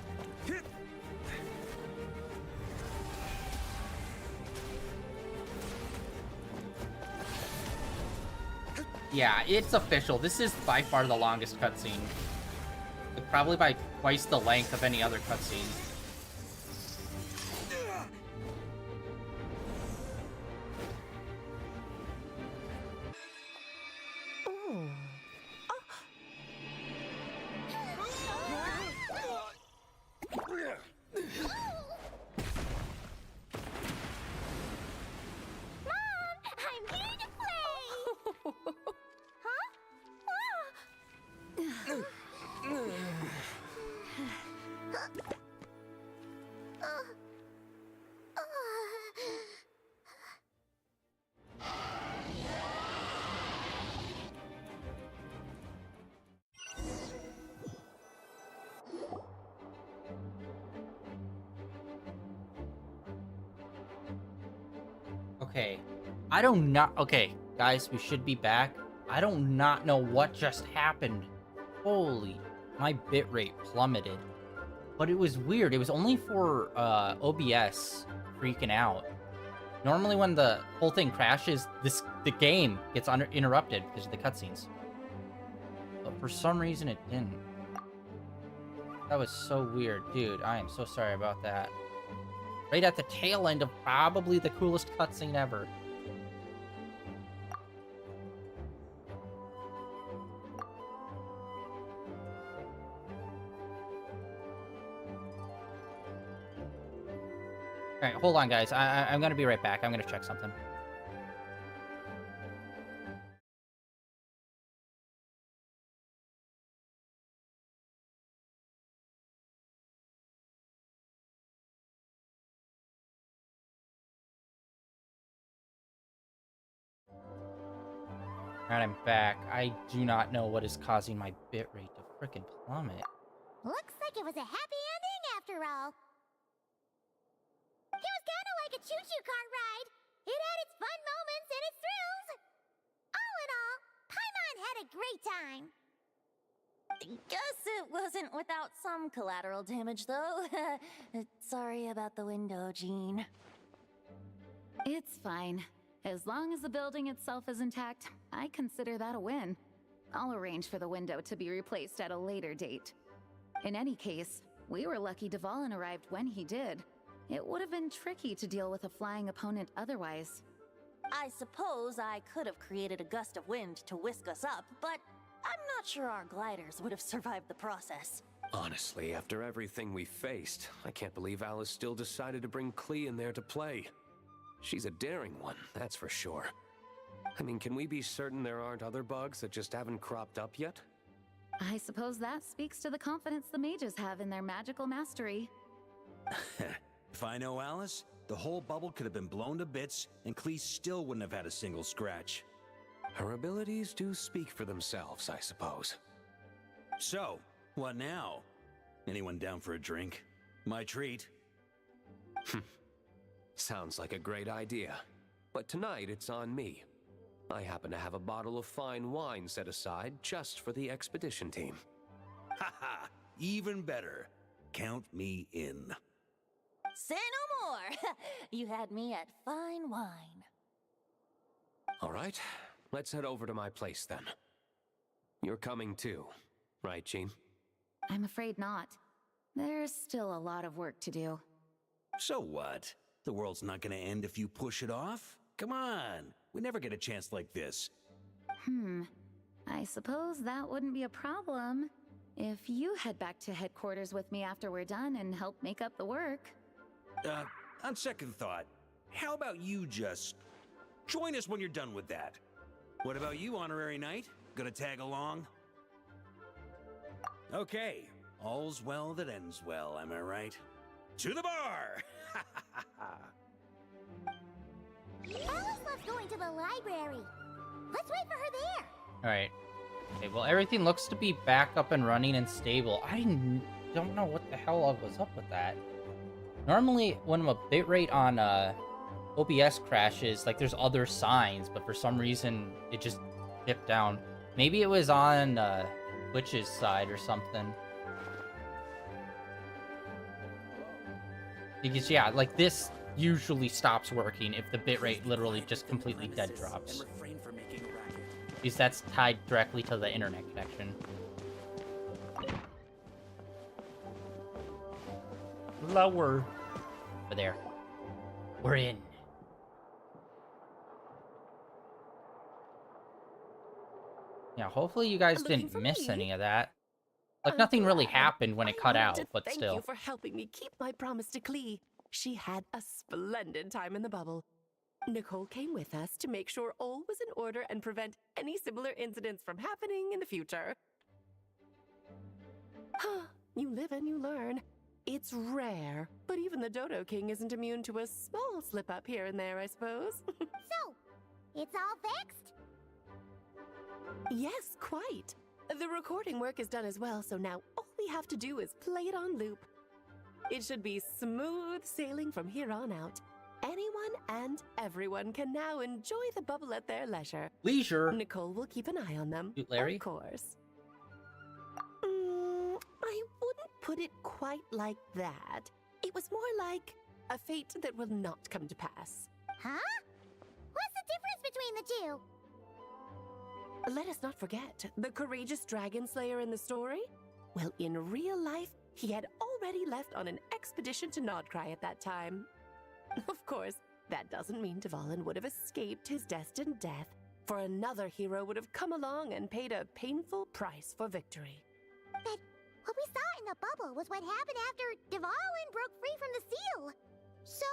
Yeah, it's official. This is by far the longest cutscene. Like, probably by twice the length of any other cutscene. Okay, I do not. Okay, guys, we should be back. I do not know what just happened. Holy, my bitrate plummeted. But it was weird. It was only for OBS freaking out. Normally, when the whole thing crashes, the game gets interrupted because of the cutscenes. But for some reason, it didn't. That was so weird, dude. I am so sorry about that. Right at the tail end of probably the coolest cutscene ever. Alright, hold on, guys. I'm gonna be right back. I'm gonna check something. Alright, I'm back. I do not know what is causing my bitrate to frickin' plummet. Looks like it was a happy ending after all. It was kind of like a choo-choo car ride. It had its fun moments and its thrills. All in all, Paimon had a great time. Guess it wasn't without some collateral damage, though. Sorry about the window, Jean. It's fine. As long as the building itself is intact, I consider that a win. I'll arrange for the window to be replaced at a later date. In any case, we were lucky Dvalin arrived when he did. It would have been tricky to deal with a flying opponent otherwise. I suppose I could have created a gust of wind to whisk us up, but I'm not sure our gliders would have survived the process. Honestly, after everything we faced, I can't believe Alice still decided to bring Klee in there to play. She's a daring one, that's for sure. I mean, can we be certain there aren't other bugs that just haven't cropped up yet? I suppose that speaks to the confidence the mages have in their magical mastery. If I know Alice, the whole bubble could have been blown to bits, and Klee still wouldn't have had a single scratch. Her abilities do speak for themselves, I suppose. So, what now? Anyone down for a drink? My treat. Sounds like a great idea. But tonight it's on me. I happen to have a bottle of fine wine set aside just for the expedition team. Haha, even better. Count me in. Say no more! You had me at fine wine. All right, let's head over to my place then. You're coming too, right, Jean? I'm afraid not. There's still a lot of work to do. So what? The world's not gonna end if you push it off? Come on, we never get a chance like this. I suppose that wouldn't be a problem if you head back to headquarters with me after we're done and help make up the work. On second thought, how about you just join us when you're done with that? What about you, Honorary Knight? Gonna tag along? Okay, all's well that ends well, am I right? To the bar! Alice loves going to the library. Let's wait for her there. Alright. Okay, well, everything looks to be back up and running and stable. I don't know what the hell was up with that. Normally, when a bitrate on OBS crashes, like, there's other signs, but for some reason, it just dipped down. Maybe it was on Twitch's side or something. Because, yeah, like, this usually stops working if the bitrate literally just completely dead drops. Because that's tied directly to the internet connection. Lower. Over there. We're in. Yeah, hopefully you guys didn't miss any of that. Like, nothing really happened when it cut out, but Thank still. you for helping me keep my promise to Klee. She had a splendid time in the bubble. Nicole came with us to make sure all was in order and prevent any similar incidents from happening in the future. You live and you learn. It's rare, but even the Dodo King isn't immune to a small slip-up here and there, I suppose. So, it's all fixed? Yes, quite. The recording work is done as well, so now all we have to do is play it on loop. It should be smooth sailing from here on out. Anyone and everyone can now enjoy the bubble at their leisure. Leisure? Nicole will keep an eye on them. Larry? Of course. I wouldn't put it quite like that. It was more like a fate that will not come to pass. Huh? What's the difference between the two? Let us not forget the courageous dragon slayer in the story. Well, in real life, he had already left on an expedition to Nodcry at that time. Of course, that doesn't mean Dvalin would have escaped his destined death, for another hero would have come along and paid a painful price for victory. But what we saw in the bubble was what happened after Dvalin broke free from the seal. So,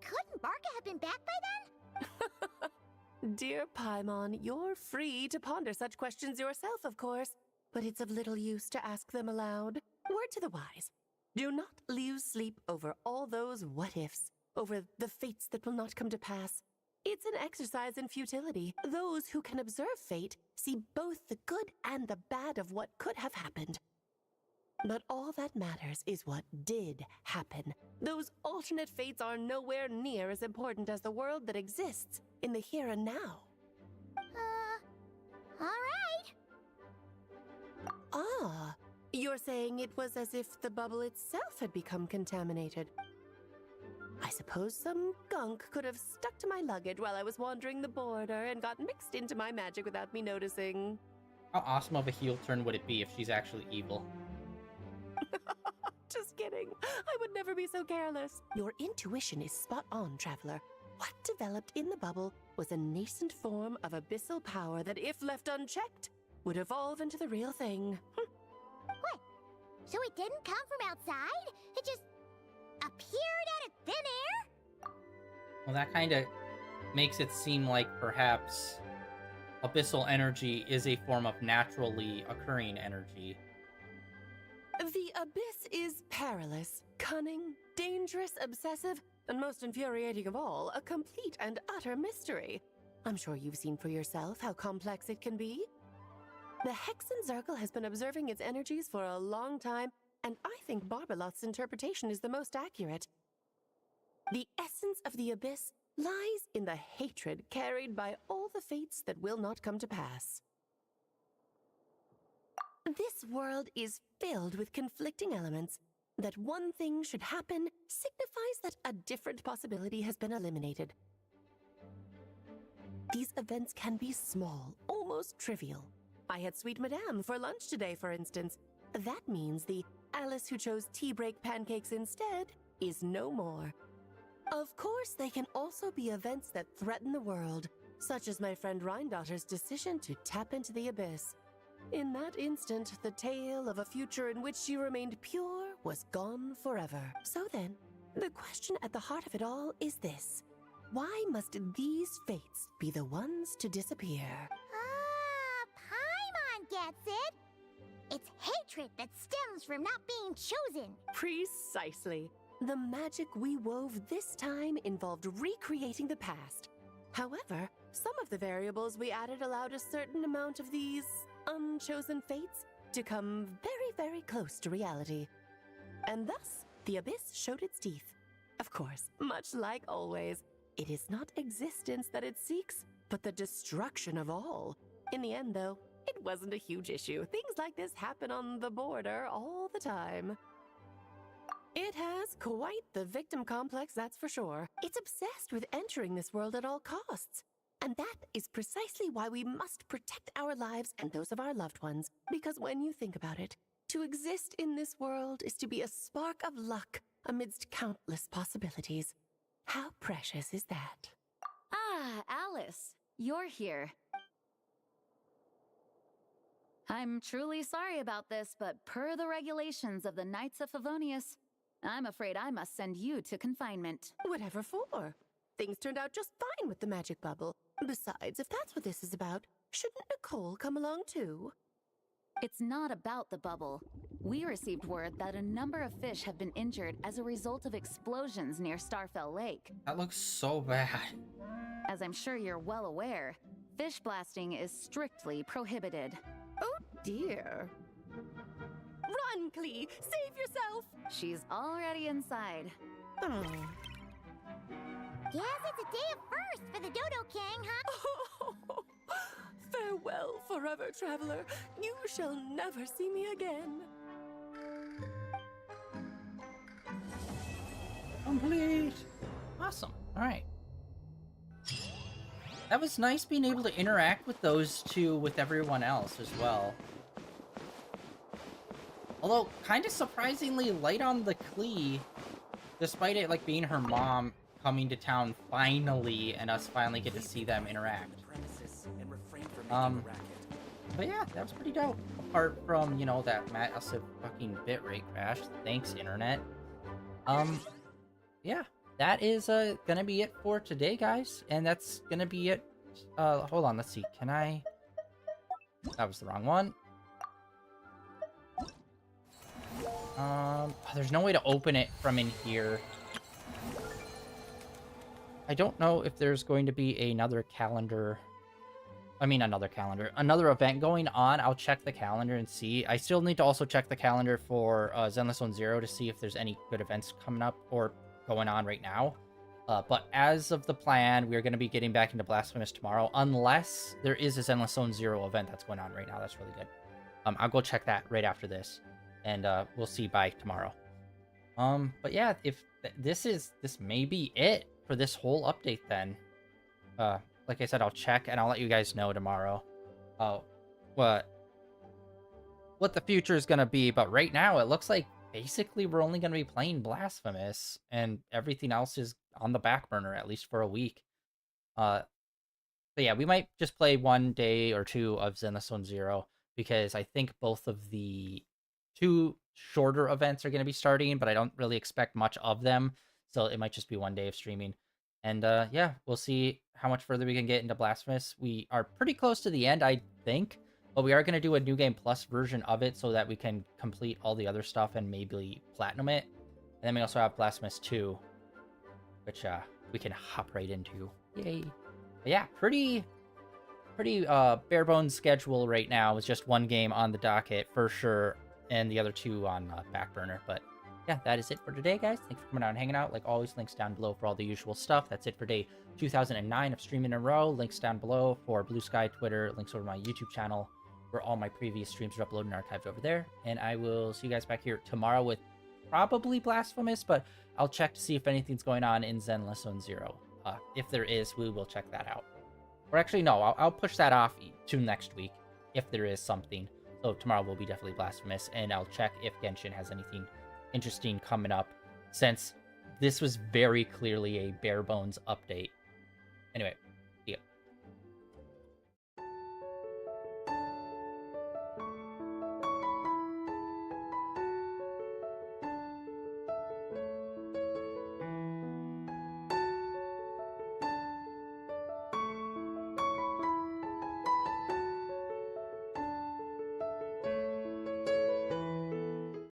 couldn't Barca have been back by then? Dear Paimon, you're free to ponder such questions yourself, of course, but it's of little use to ask them aloud. Word to the wise. Do not lose sleep over all those what-ifs, over the fates that will not come to pass. It's an exercise in futility. Those who can observe fate see both the good and the bad of what could have happened. But all that matters is what did happen. Those alternate fates are nowhere near as important as the world that exists in the here and now. All right. Ah, you're saying it was as if the bubble itself had become contaminated. I suppose some gunk could have stuck to my luggage while I was wandering the border and got mixed into my magic without me noticing. How awesome of a heel turn would it be if she's actually evil? Just kidding. I would never be so careless. Your intuition is spot on, Traveler. What developed in the bubble was a nascent form of abyssal power that, if left unchecked, would evolve into the real thing. What? So it didn't come from outside? It just appeared out of thin air? Well, that kind of makes it seem like perhaps abyssal energy is a form of naturally occurring energy. The abyss is perilous, cunning, dangerous, obsessive, and most infuriating of all, a complete and utter mystery. I'm sure you've seen for yourself how complex it can be. The Hexen Circle has been observing its energies for a long time, and I think Barbalot's interpretation is the most accurate. The essence of the abyss lies in the hatred carried by all the fates that will not come to pass. This world is filled with conflicting elements. That one thing should happen signifies that a different possibility has been eliminated. These events can be small, almost trivial. I had Sweet Madame for lunch today, for instance. That means the Alice who chose tea break pancakes instead is no more. Of course, they can also be events that threaten the world, such as my friend Rhindotter's decision to tap into the abyss. In that instant, the tale of a future in which she remained pure was gone forever. So then, the question at the heart of it all is this. Why must these fates be the ones to disappear? Paimon gets it. It's hatred that stems from not being chosen. Precisely. The magic we wove this time involved recreating the past. However, some of the variables we added allowed a certain amount of these unchosen fates to come very, very close to reality. And thus, the abyss showed its teeth. Of course, much like always, it is not existence that it seeks, but the destruction of all. In the end, though, it wasn't a huge issue. Things like this happen on the border all the time. It has quite the victim complex, that's for sure. It's obsessed with entering this world at all costs. And that is precisely why we must protect our lives and those of our loved ones. Because when you think about it, to exist in this world is to be a spark of luck amidst countless possibilities. How precious is that? Ah, Alice, you're here. I'm truly sorry about this, but per the regulations of the Knights of Favonius, I'm afraid I must send you to confinement. Whatever for? Things turned out just fine with the magic bubble. Besides, if that's what this is about, shouldn't Nicole come along too? It's not about the bubble. We received word that a number of fish have been injured as a result of explosions near Starfell Lake. That looks so bad. As I'm sure you're well aware, fish blasting is strictly prohibited. Oh dear. Run, Klee! Save yourself! She's already inside. Oh. Yes, it's a day of first for the Dodo King, huh? Farewell, forever traveler. You shall never see me again. Complete. Awesome. All right. That was nice being able to interact with those two with everyone else as well. Although, kind of surprisingly light on the Klee, despite it like being her mom coming to town finally, and us finally get to see them interact. But yeah, that was pretty dope. Apart from, you know, that massive fucking bitrate crash. Thanks, internet. Yeah, that is gonna be it for today, guys. And that's gonna be it. Hold on, let's see. Can I... That was the wrong one. There's no way to open it from in here. I don't know if there's going to be another calendar. I mean, another event going on. I'll check the calendar and see. I still need to also check the calendar for Zenless Zone Zero to see if there's any good events coming up or going on right now. But as of the plan, we're going to be getting back into Blasphemous tomorrow, unless there is a Zenless Zone Zero event that's going on right now. That's really good. I'll go check that right after this, and we'll see by tomorrow. But yeah, if this may be it for this whole update, then like I said, I'll check and I'll let you guys know tomorrow what the future is gonna be. But right now it looks like basically we're only gonna be playing Blasphemous and everything else is on the back burner, at least for a week. So yeah, we might just play 1 day or 2 of Zenless Zone Zero, because I think both of the 2 shorter events are going to be starting, but I don't really expect much of them, so it might just be 1 day of streaming. And yeah, we'll see how much further we can get into Blasphemous. We are pretty close to the end, I think, but we are going to do a New Game Plus version of it so that we can complete all the other stuff and maybe platinum it. And then we also have Blasphemous 2, which we can hop right into. Yay! But yeah, pretty bare bones schedule right now. It's just 1 game on the docket for sure, and the other 2 on back burner. But yeah, that is it for today, guys. Thanks for coming out and hanging out. Like always, links down below for all the usual stuff. That's it for day 2009 of streaming in a row. Links down below for Blue Sky, Twitter, links over to my YouTube channel where all my previous streams are uploaded and archived over there. And I will see you guys back here tomorrow with probably Blasphemous, but I'll check to see if anything's going on in Zenless Zone Zero. If there is, we will check that out. Or actually, no, I'll push that off to next week if there is something. So tomorrow will be definitely Blasphemous, and I'll check if Genshin has anything interesting coming up, since this was very clearly a bare bones update. Anyway,